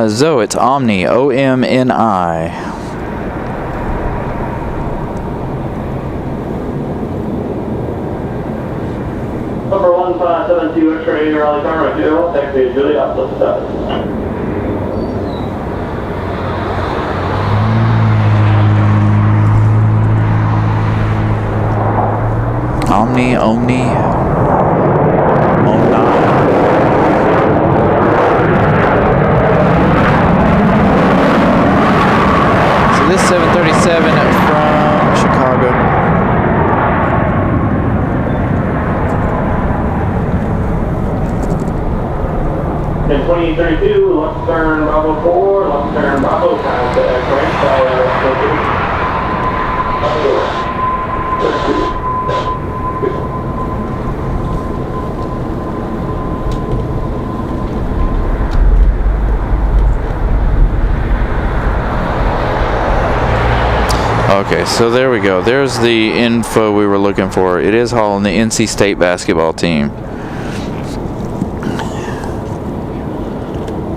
Zoe, it's Omni, O-M-N-I. Number 1572 X-ray, Raleigh, Durham 2, taxi Julie, up to 7. Omni, Omni. This 737 from Chicago. In 2032, left turn Bravo 4, left turn Bravo, contact ramp tower, Okay, so there we go. There's the info we were looking for. It is hauling the NC State basketball team.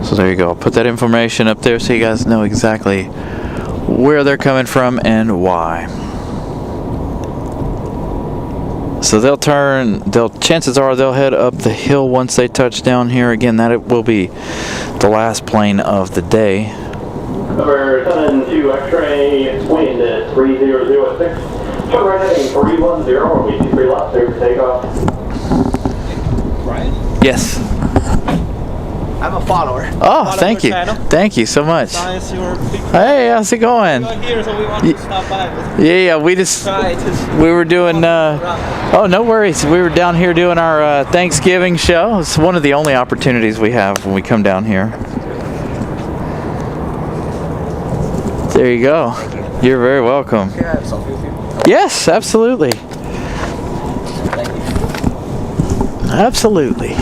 So there you go. I'll put that information up there so you guys know exactly where they're coming from and why. So chances are they'll head up the hill once they touch down here. Again, that will be the last plane of the day. Number 72 X-ray, wind at 3006. Turn right heading 310, or we 23 left, there for takeoff. Brian? Yes. I'm a follower. Oh, Follow thank your you. channel. Thank you so much. Nice, you're a big Hey, how's it going? fan here, so we want to stop by. Yeah, we were doing, oh, no worries. We were down here doing our Thanksgiving show. It's one of the only opportunities we have when we come down here. There you go. You're very welcome. Can I have some with you? Yes, absolutely. Absolutely.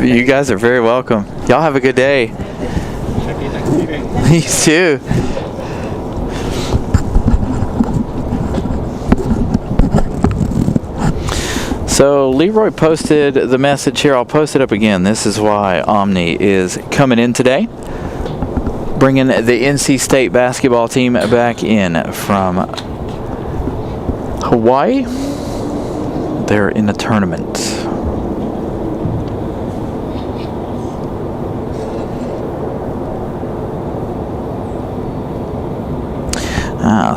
You guys are very welcome. Y'all have a good day. You too. So Leroy posted the message here. I'll post it up again. This is why Omni is coming in today, bringing the NC State basketball team back in from Hawaii. They're in a tournament.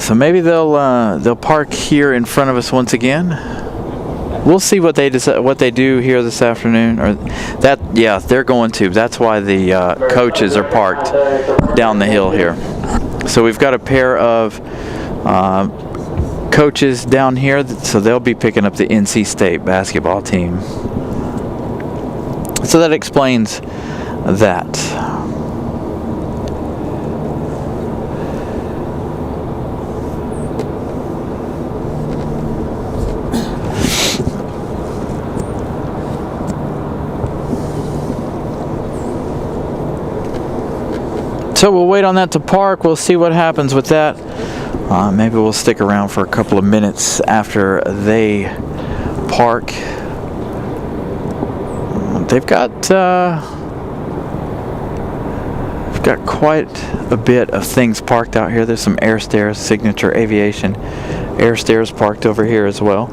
So maybe they'll park here in front of us once again. We'll see what they decide, what they do here this afternoon, or that. Yeah, they're going to. That's why the coaches are parked down the hill here. So we've got a pair of coaches down here, so they'll be picking up the NC State basketball team. So that explains that. So we'll wait on that to park. We'll see what happens with that. Maybe we'll stick around for a couple of minutes after they park. They've got quite a bit of things parked out here. There's some air stairs, Signature Aviation air stairs parked over here as well.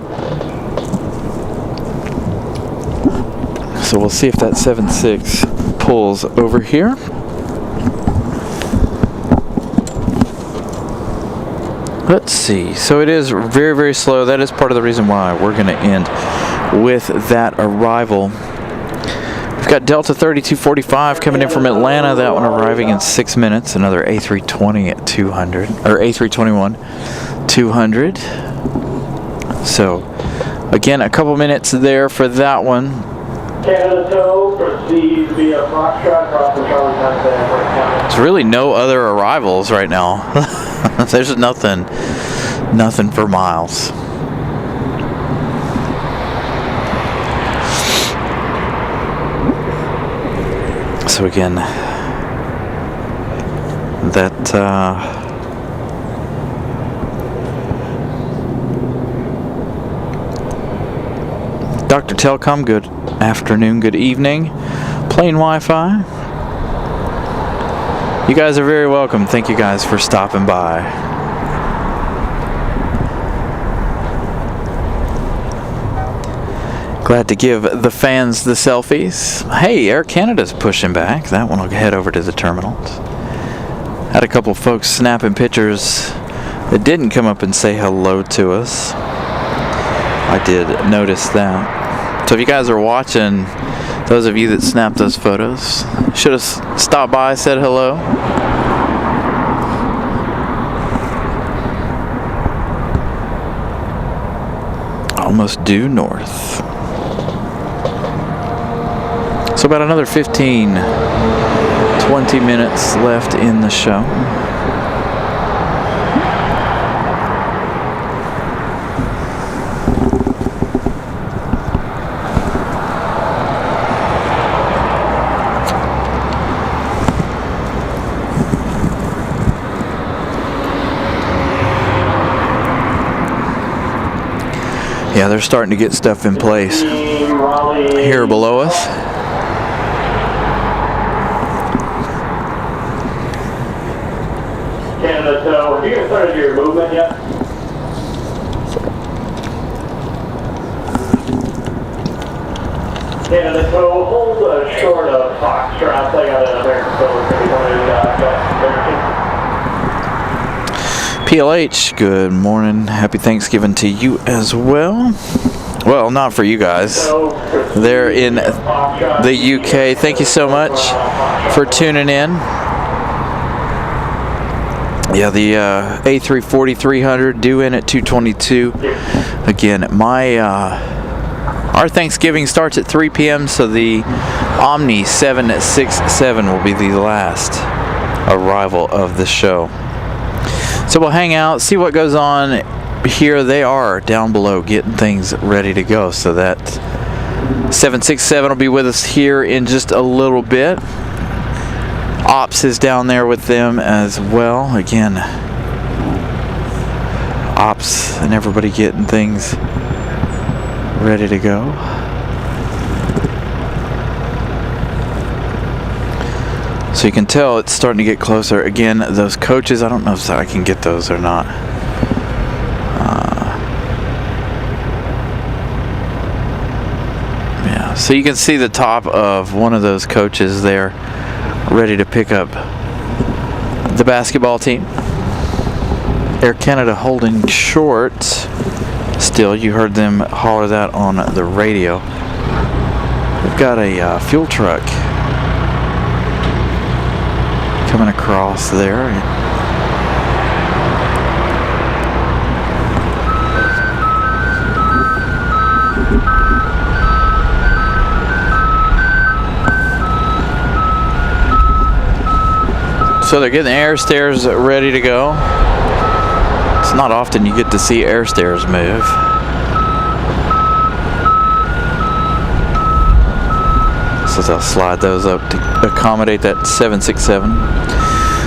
So we'll see if that 7.6 pulls over here. Let's see. So it is very, very slow. That is part of the reason why we're going to end with that arrival. We've got Delta 3245 coming in from Atlanta. That one arriving in 6 minutes. Another A320 at 200, or A321 200. So again, a couple minutes there for that one. Canada Tow, proceed via Foxtrot, cross the Charlie Time Center. There's really no other arrivals right now. There's nothing for miles. So again, that Dr. Telcom, good afternoon, good evening. Plane Wi-Fi. You guys are very welcome. Thank you guys for stopping by. Glad to give the fans the selfies. Hey, Air Canada's pushing back. That one will head over to the terminals. Had a couple folks snapping pictures that didn't come up and say hello to us. I did notice that. So if you guys are watching, those of you that snapped those photos, should have stopped by, said hello. Almost due north. So about another 15-20 minutes left in the show. Yeah, they're starting to get stuff in place here below us. Canada Tow, have you guys started your movement yet? Canada Tow, hold short of Foxtrot. I got an American Tow. TLH, good morning. Happy Thanksgiving to you as well. Well, not for you guys. They're in the UK. Thank you so much for tuning in. Yeah, the A340-300 due in at 2:22. Again, our Thanksgiving starts at 3 p.m., so the Omni 767 will be the last arrival of the show. So we'll hang out, see what goes on here. They are down below getting things ready to go, so that 767 will be with us here in just a little bit. Ops is down there with them as well. Again, Ops and everybody getting things ready to go. So you can tell it's starting to get closer. Again, those coaches, I don't know if I can get those or not. Yeah, so you can see the top of one of those coaches there, ready to pick up the basketball team. Air Canada holding short. Still, you heard them holler that on the radio. We've got a fuel truck coming across there. So they're getting the air stairs ready to go. It's not often you get to see air stairs move. So they'll slide those up to accommodate that 767.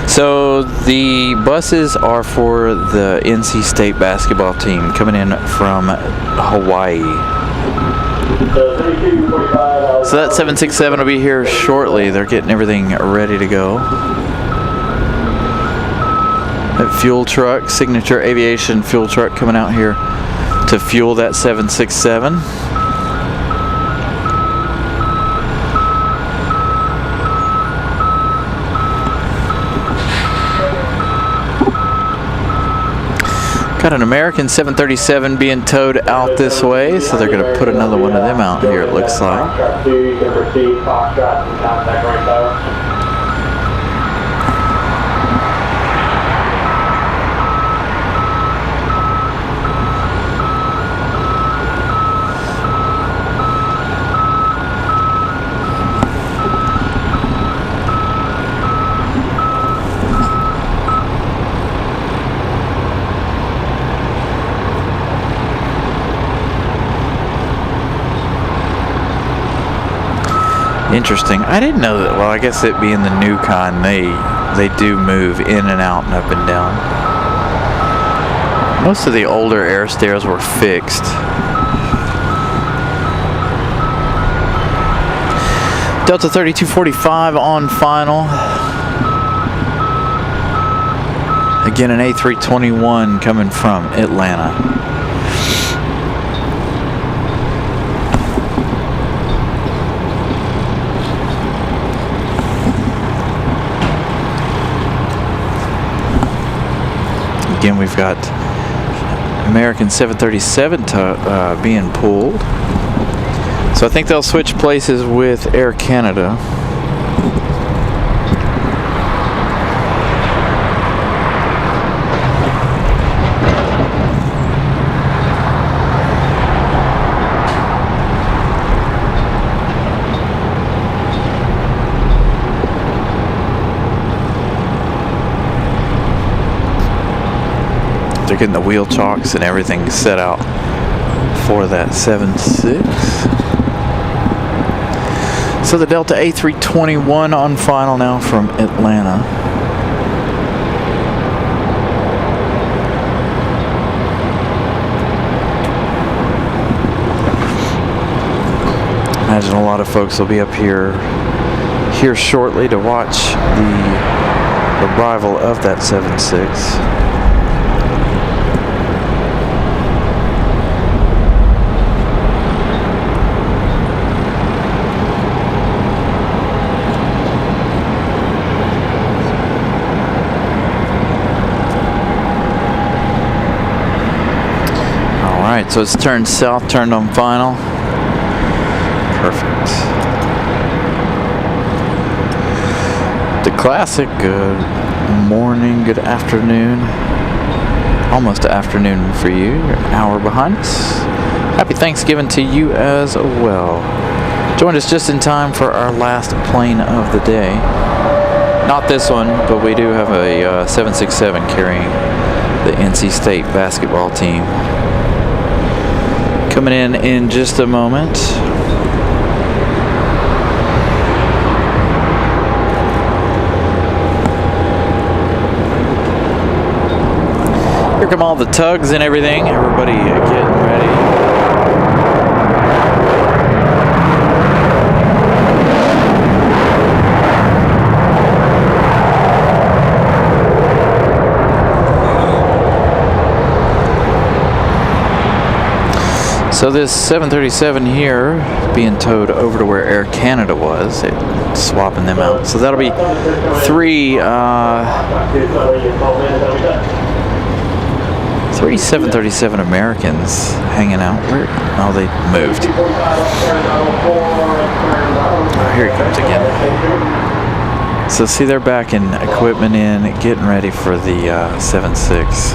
So the buses are for the NC State basketball team coming in from Hawaii. So that 767 will be here shortly. They're getting everything ready to go. That fuel truck, Signature Aviation fuel truck, coming out here to fuel that 767. Got an American 737 being towed out this way, so they're going to put another one of them out here, it looks like. Interesting. I didn't know that. Well, I guess it being the new kind, they do move in and out and up and down. Most of the older air stairs were fixed. Delta 3245 on final. Again, an A321 coming from Atlanta. Again, we've got American 737 being pulled. So I think they'll switch places with Air Canada. They're getting the wheel chocks and everything set out for that 7.6. So the Delta A321 on final now from Atlanta. Imagine a lot of folks will be up here shortly to watch the arrival of that 7.6. Alright, so it's turned south, turned on final. Perfect. The classic, good morning, good afternoon. Almost afternoon for you. You're an hour behind us. Happy Thanksgiving to you as well. Joined us just in time for our last plane of the day. Not this one, but we do have a 767 carrying the NC State basketball team. Coming in just a moment. Here come all the tugs and everything. Everybody getting ready. So this 737 here being towed over to where Air Canada was, swapping them out. So that'll be three 737 Americans hanging out. Where? Oh, they moved. Oh, here he comes again. So see, they're backing equipment in, getting ready for the 76.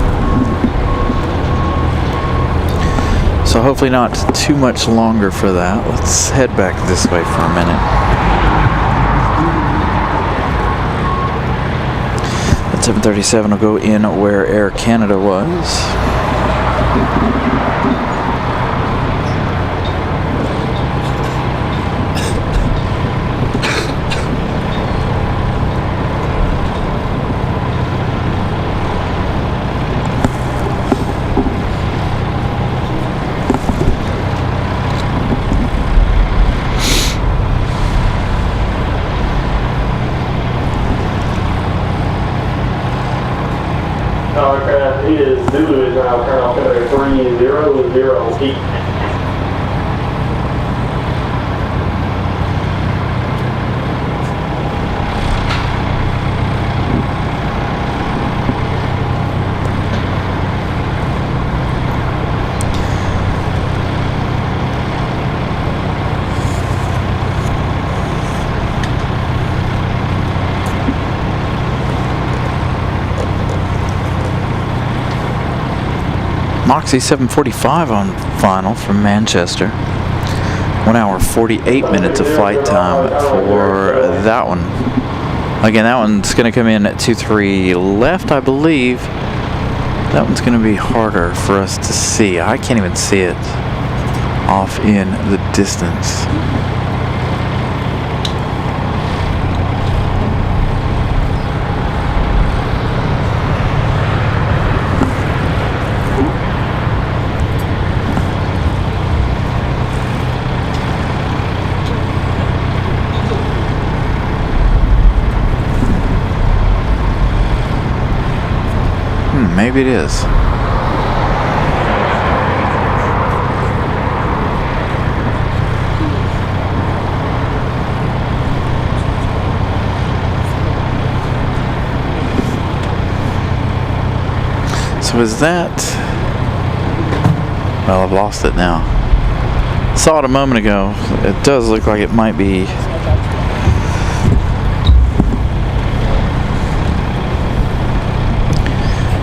So hopefully not too much longer for that. Let's head back this way for a minute. That 737 will go in where Air Canada was. Aircraft is Zulu is now turn off at 300 feet. Moxie 745 on final from Manchester. 1 hour 48 minutes of flight time for that one. Again, that one's going to come in at 23 left, I believe. That one's going to be harder for us to see. I can't even see it off in the distance. Maybe it is. So is that... Well, I've lost it now. Saw it a moment ago. It does look like it might be...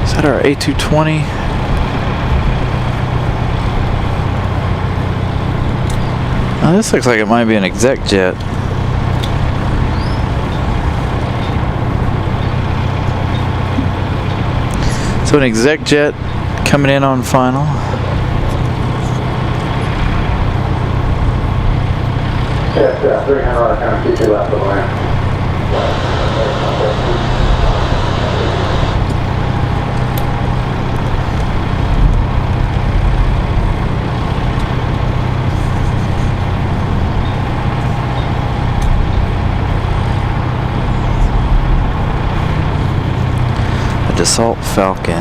Is that our A220? Now this looks like it might be an exec jet. So an exec jet coming in on final. Yes, 300 kind of keep you left of the land. Assault Falcon.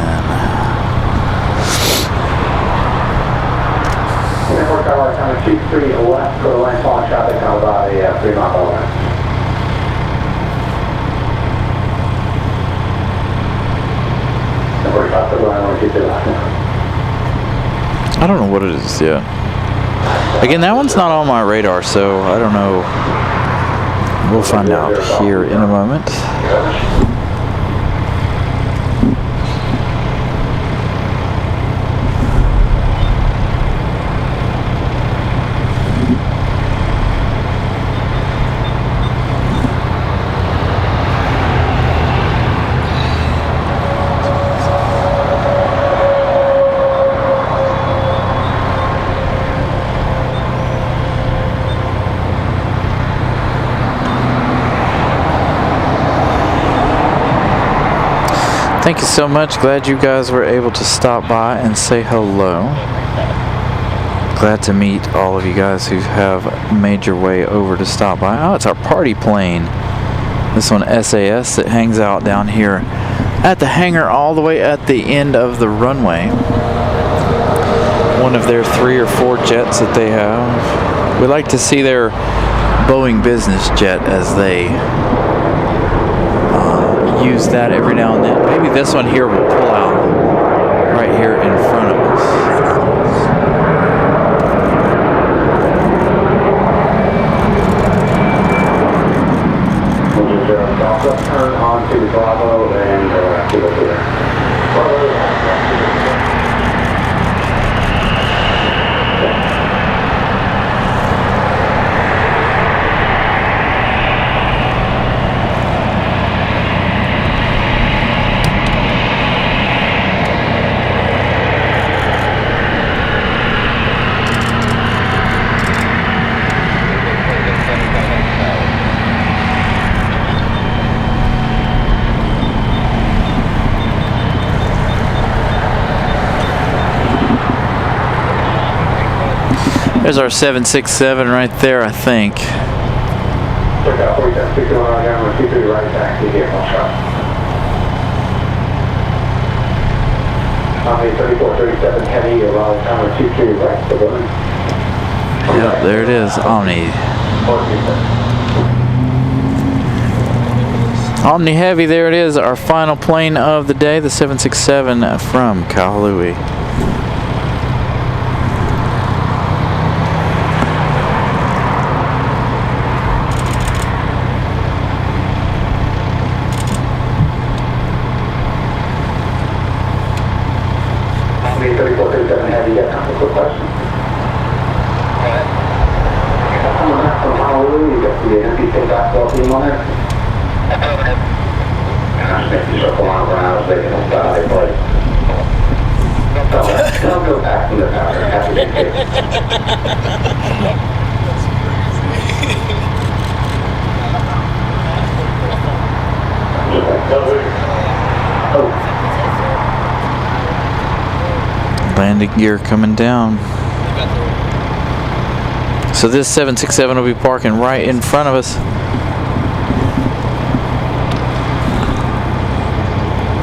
Network tower kind of 23 left for the lane falling traffic now about a 3 mile line. Network tower for the line 23 left. I don't know what it is yet. Again, that one's not on my radar, so I don't know. We'll find out here in a moment. Thank you so much. Glad you guys were able to stop by and say hello. Glad to meet all of you guys who have made your way over to stop by. Oh, it's our party plane. This one, SAS, that hangs out down here at the hangar all the way at the end of the runway. One of their 3 or 4 jets that they have. We like to see their Boeing business jet as they use that every now and then. Maybe this one here will pull out right here in front of us. We'll just turn on to Bravo and keep it there. There's our 767 right there, I think. Check out 4761 on down 23 right back to the vehicle shop. Omni 3437 heavy, Raleigh tower 23 right to the building. Yep, there it is, Omni. Omni Heavy, there it is, our final plane of the day, the 767 from Kahului. Omni 3437 heavy, got a couple quick questions. Coming back from Honolulu, you got the empty state basketball team on there? I'm just making sure around so they can stop they play. Don't go back from the powder. Have a good day. Landing gear coming down. So this 767 will be parking right in front of us.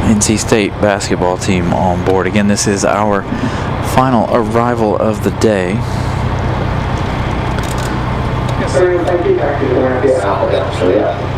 NC State basketball team on board. Again, this is our final arrival of the day. Thank you. Taxi to Olympia, Alpha, so yeah.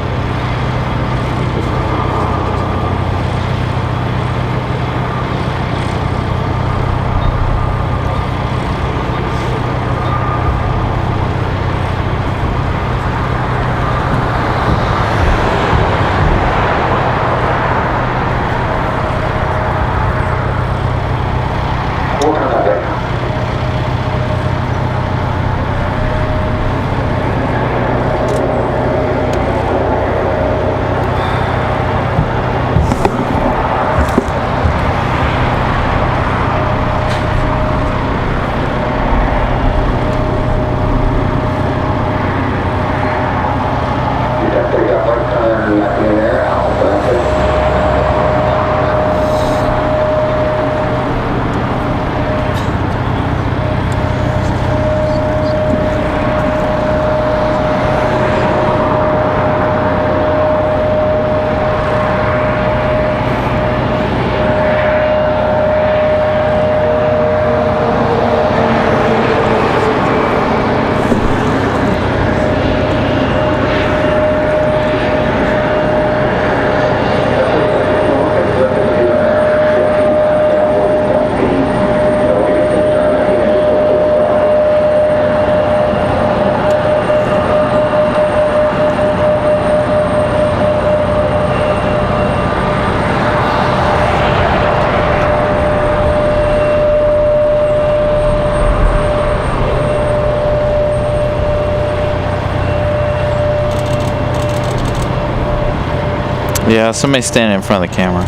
Yeah, somebody's standing in front of the camera.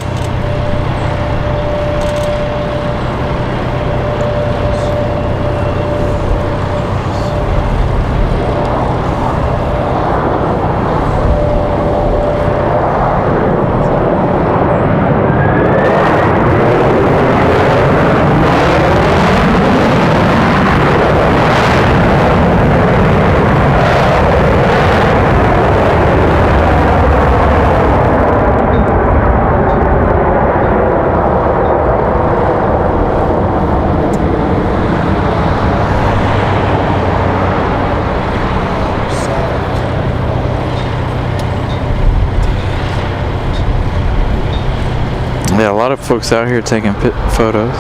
Yeah, a lot of folks out here taking photos.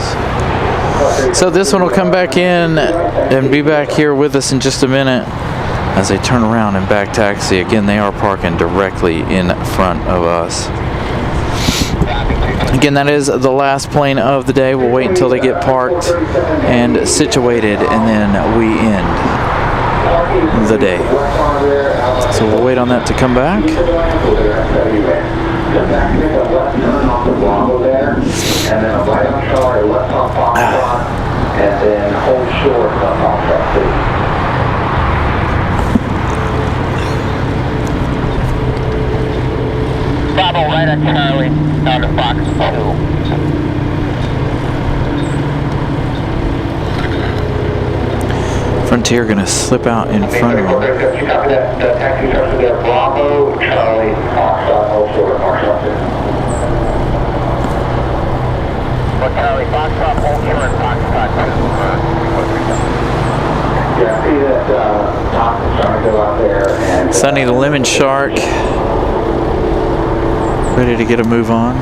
So this one will come back in and be back here with us in just a minute as they turn around and back taxi. Again, they are parking directly in front of us. Again, that is the last plane of the day. We'll wait until they get parked and situated, and then we end the day. So we'll wait on that to come back. Come back, make a left turn off the Bravo there, and then a right on Charlie, left on Foxtrot, and then hold short on Foxtrot 2. Bravo right on Charlie, down to Fox 2. Frontier gonna slip out in front of them. You copy that taxi structure there, Bravo, Charlie, Foxtrot, hold short, Foxtrot 2. Charlie, Foxtrot, hold short, Foxtrot 2. Yeah, I see that Thompson's trying to go out there and... Sunny the Lemon Shark, ready to get a move on.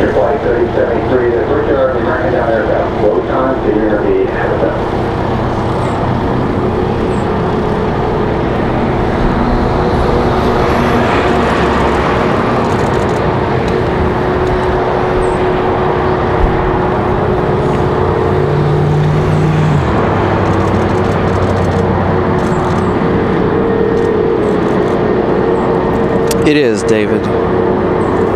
Your flight 3073, the first you're already running down there about low time, so you're going to be ahead of them. It is David.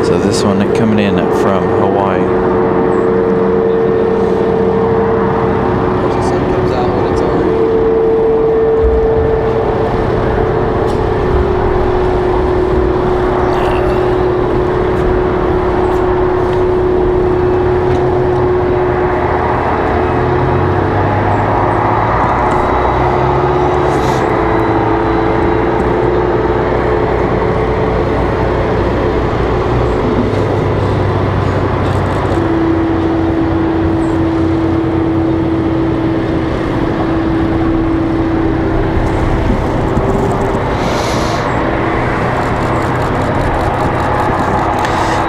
So this one coming in from Hawaii. The sun comes out when it's already.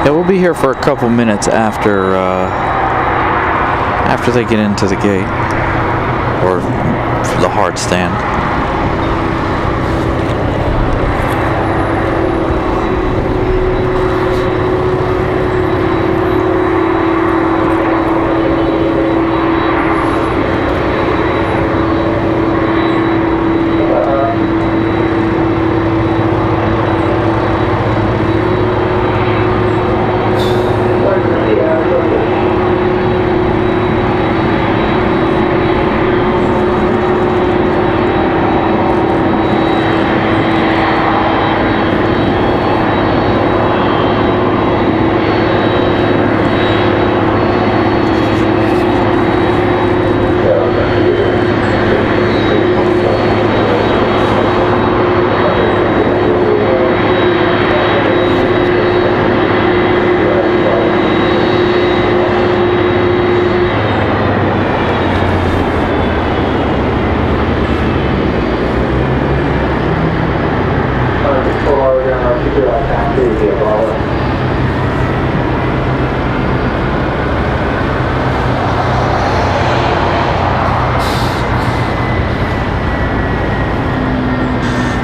Yeah, we'll be here for a couple minutes after they get into the gate, or for the hard stand.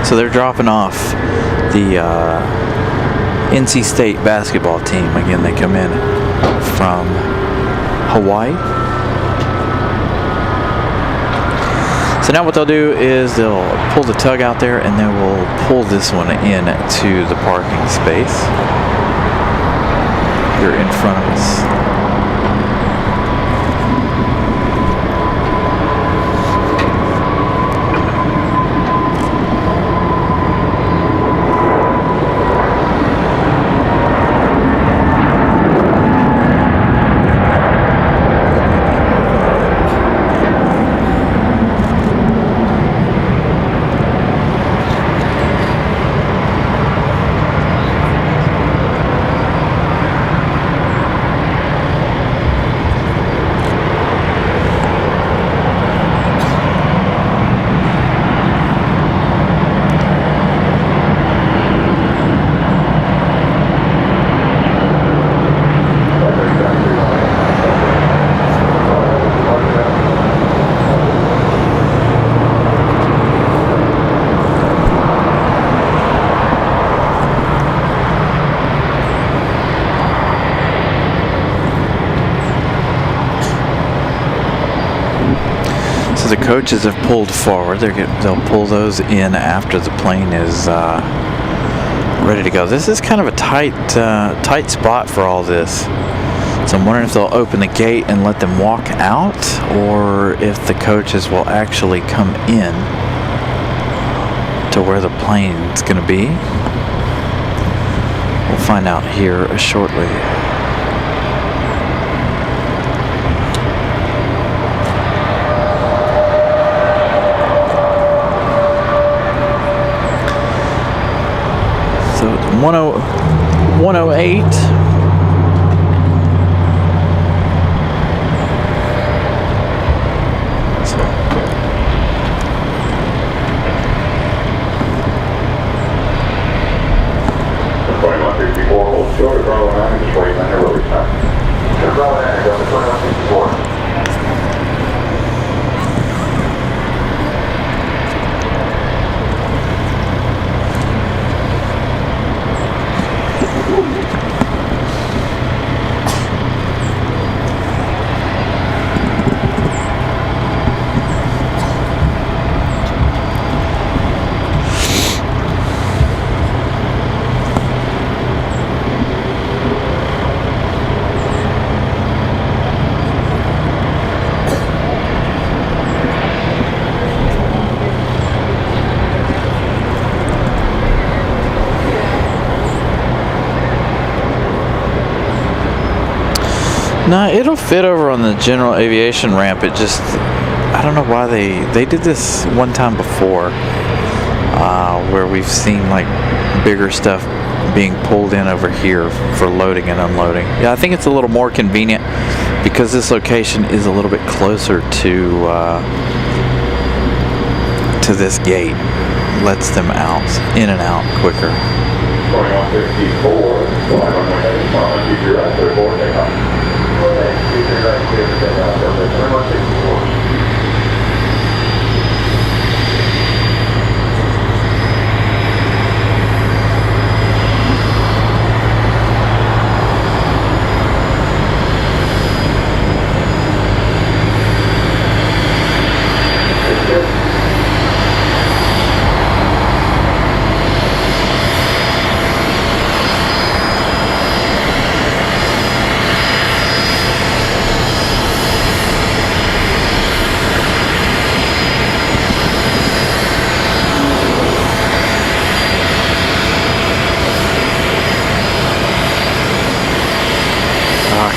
So they're dropping off the NC State basketball team. Again, they come in from Hawaii. So now what they'll do is they'll pull the tug out there and then we'll pull this one in to the parking space here in front of us. The coaches have pulled forward. They'll pull those in after the plane is ready to go. This is kind of a tight spot for all this. So I'm wondering if they'll open the gate and let them walk out, or if the coaches will actually come in to where the plane's going to be. We'll find out here shortly. So 108. Short of Raleigh 9, just waiting on your release time. Raleigh 9, go to 2164. No, it'll fit over on the general aviation ramp. It just, I don't know why they did this one time before, where we've seen like bigger stuff being pulled in over here for loading and unloading. Yeah, I think it's a little more convenient because this location is a little bit closer to this gate. Lets them out, in and out quicker. 2164, flying on my head, keep your right there, board, take off. Keep your right here, take off, 2164.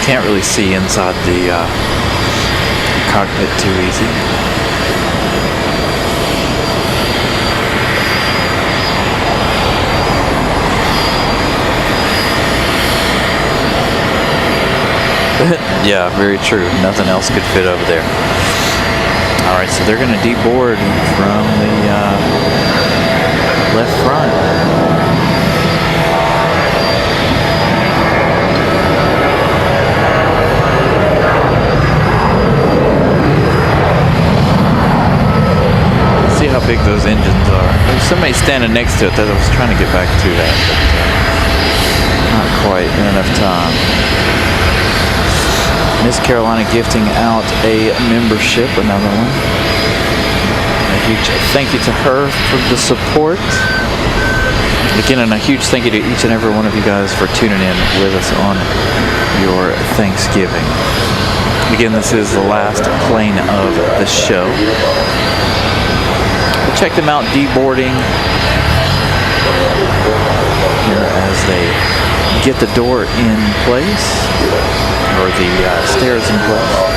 Can't really see inside the cockpit too easy. Yeah, very true. Nothing else could fit over there. Alright, so they're going to deboard from the left front. How big those engines are. There's somebody standing next to it that I was trying to get back to that, but not quite enough time. Miss Carolina gifting out a membership, another one. huge thank you to her for the support. Again, and a huge thank you to each and every one of you guys for tuning in with us on your Thanksgiving. Again, this is the last plane of the show. We'll check them out deboarding here as they get the door in place, or the stairs in place.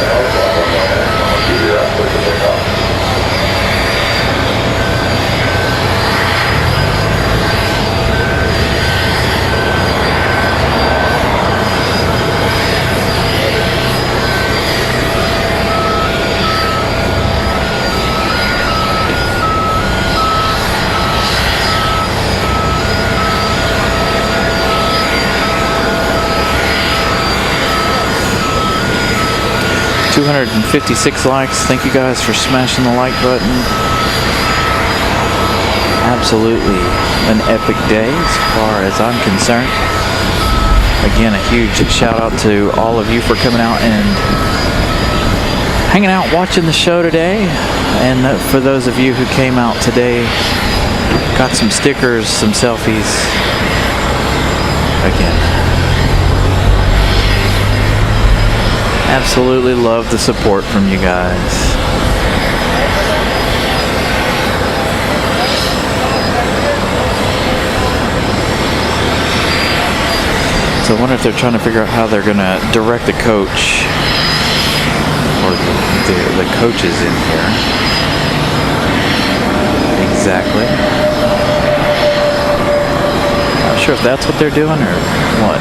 256 likes. Thank you guys for smashing the like button. Absolutely an epic day as far as I'm concerned. Again, a huge shout out to all of you for coming out and hanging out watching the show today. And for those of you who came out today, got some stickers, some selfies. Again, absolutely love the support from you guys. So I wonder if they're trying to figure out how they're going to direct the coach, or the coaches in here. Exactly. Not sure if that's what they're doing or what.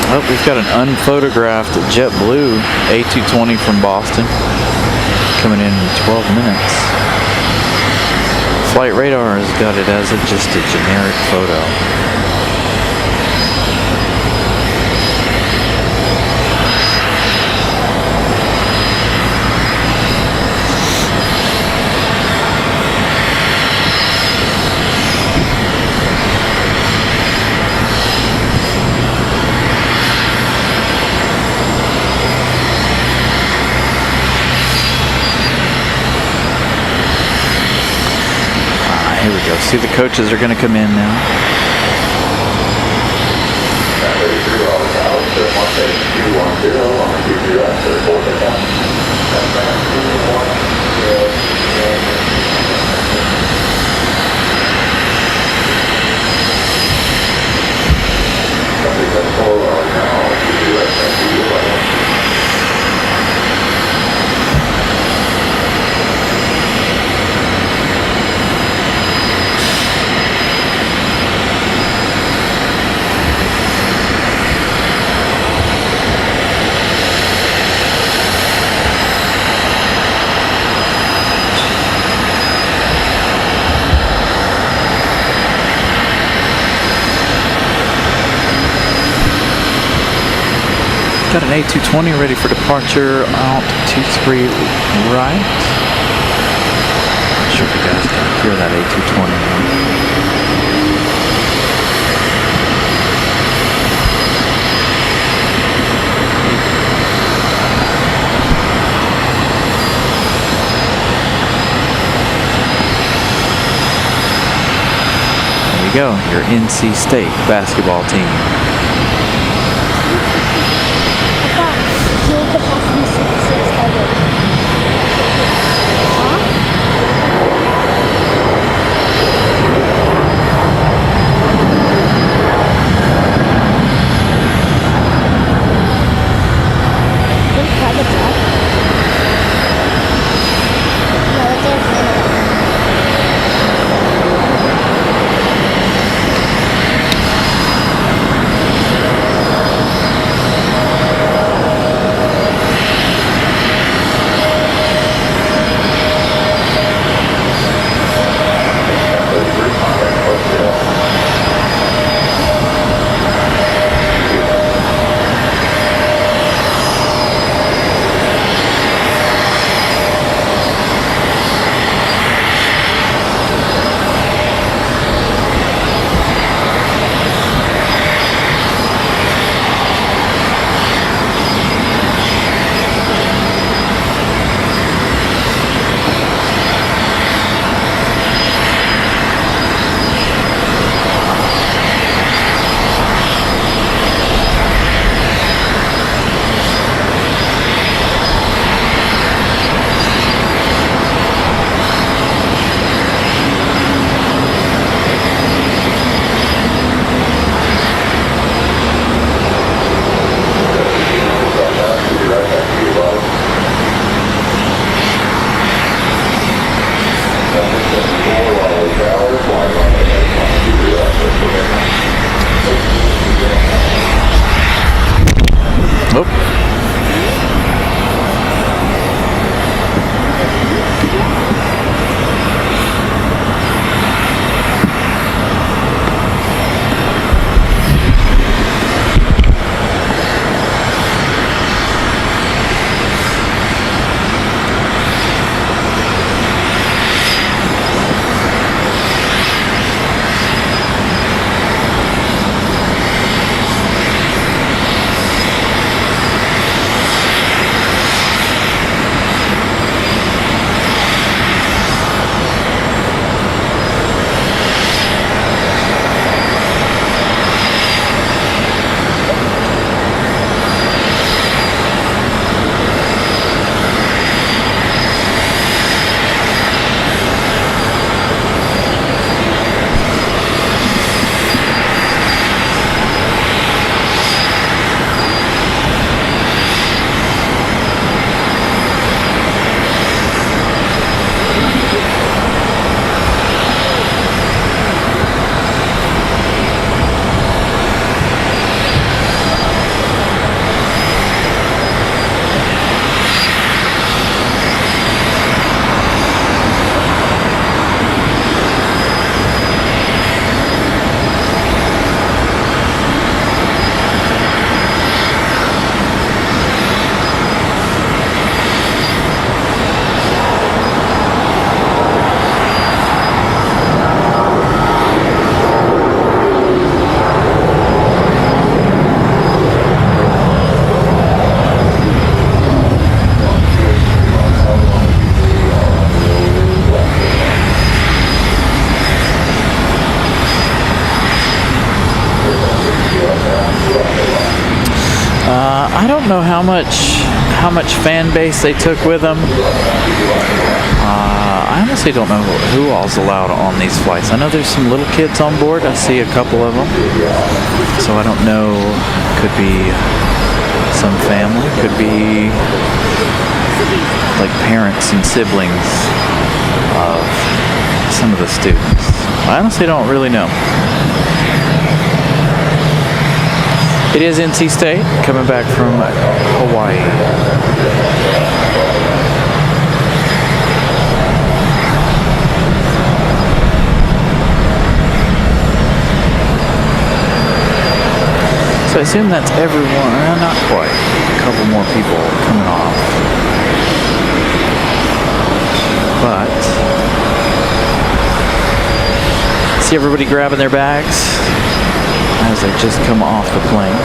Oh, we've got an unphotographed JetBlue A220 from Boston coming in 12 minutes. Flight radar has got it as just a generic photo. Here we go. See, the coaches are going to come in now. Got an A220 ready for departure out 23 right. Not sure if you guys can hear that A220. go, your NC State basketball team. I don't know how much fan base they took with them. I honestly don't know who all's allowed on these flights. I know there's some little kids on board. I see a couple of them. So I don't know. Could be some family. Could be like parents and siblings of some of the students. I honestly don't really know. It is NC State coming back from Hawaii. So I assume that's everyone. Not quite. A couple more people coming off. But see everybody grabbing their bags as they just come off the plane.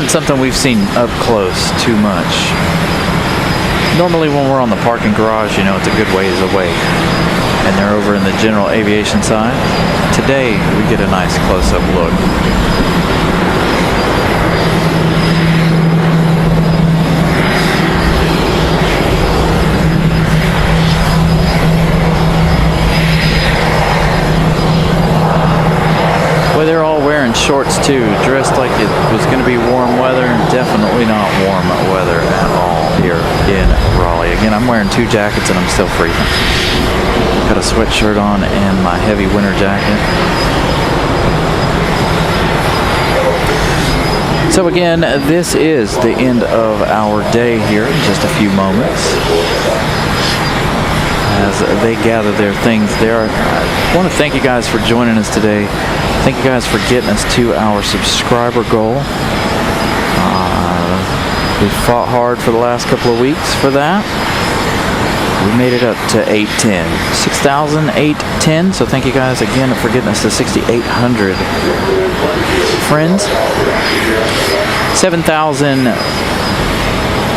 isn't something we've seen up close too much. Normally when we're on the parking garage, you know, it's a good ways away. And they're over in the general aviation side. Today, we get a nice close-up look. Well, they're all wearing shorts too, dressed like it was going to be warm weather, and definitely not warm weather at all here in Raleigh. Again, I'm wearing 2 jackets and I'm still freezing. Got a sweatshirt on and my heavy winter jacket. So again, this is the end of our day here in just a few moments. As they gather their things there. I want to thank you guys for joining us today. Thank you guys for getting us to our subscriber goal. We fought hard for the last couple of weeks for that. We made it up to 810. 6,810. So thank you guys again for getting us to 6,800 friends. 7,000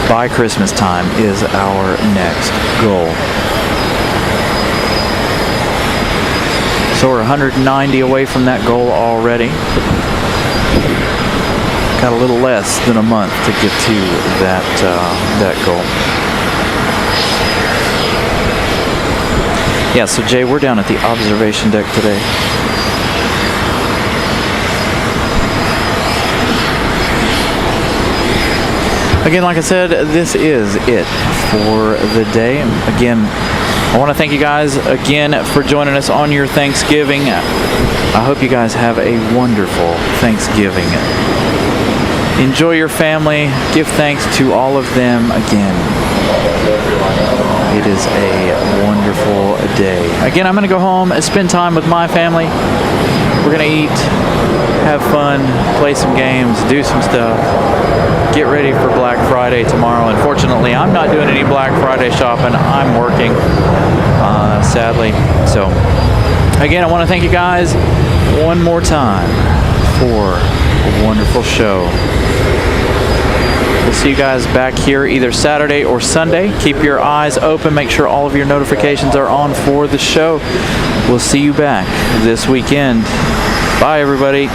by Christmas time is our next goal. So we're 190 away from that goal already. Got a little less than a month to get to that goal. Yeah, so Jay, we're down at the observation deck today. Again, like I said, this is it for the day. Again, I want to thank you guys again for joining us on your Thanksgiving. I hope you guys have a wonderful Thanksgiving. Enjoy your family. Give thanks to all of them again. It is a wonderful day. Again, I'm going to go home and spend time with my family. We're going to eat, have fun, play some games, do some stuff. Get ready for Black Friday tomorrow. Unfortunately, I'm not doing any Black Friday shopping. I'm working, sadly. So, again, I want to thank you guys one more time for a wonderful show. We'll see you guys back here either Saturday or Sunday. Keep your eyes open. Make sure all of your notifications are on for the show. We'll see you back this weekend. Bye, everybody.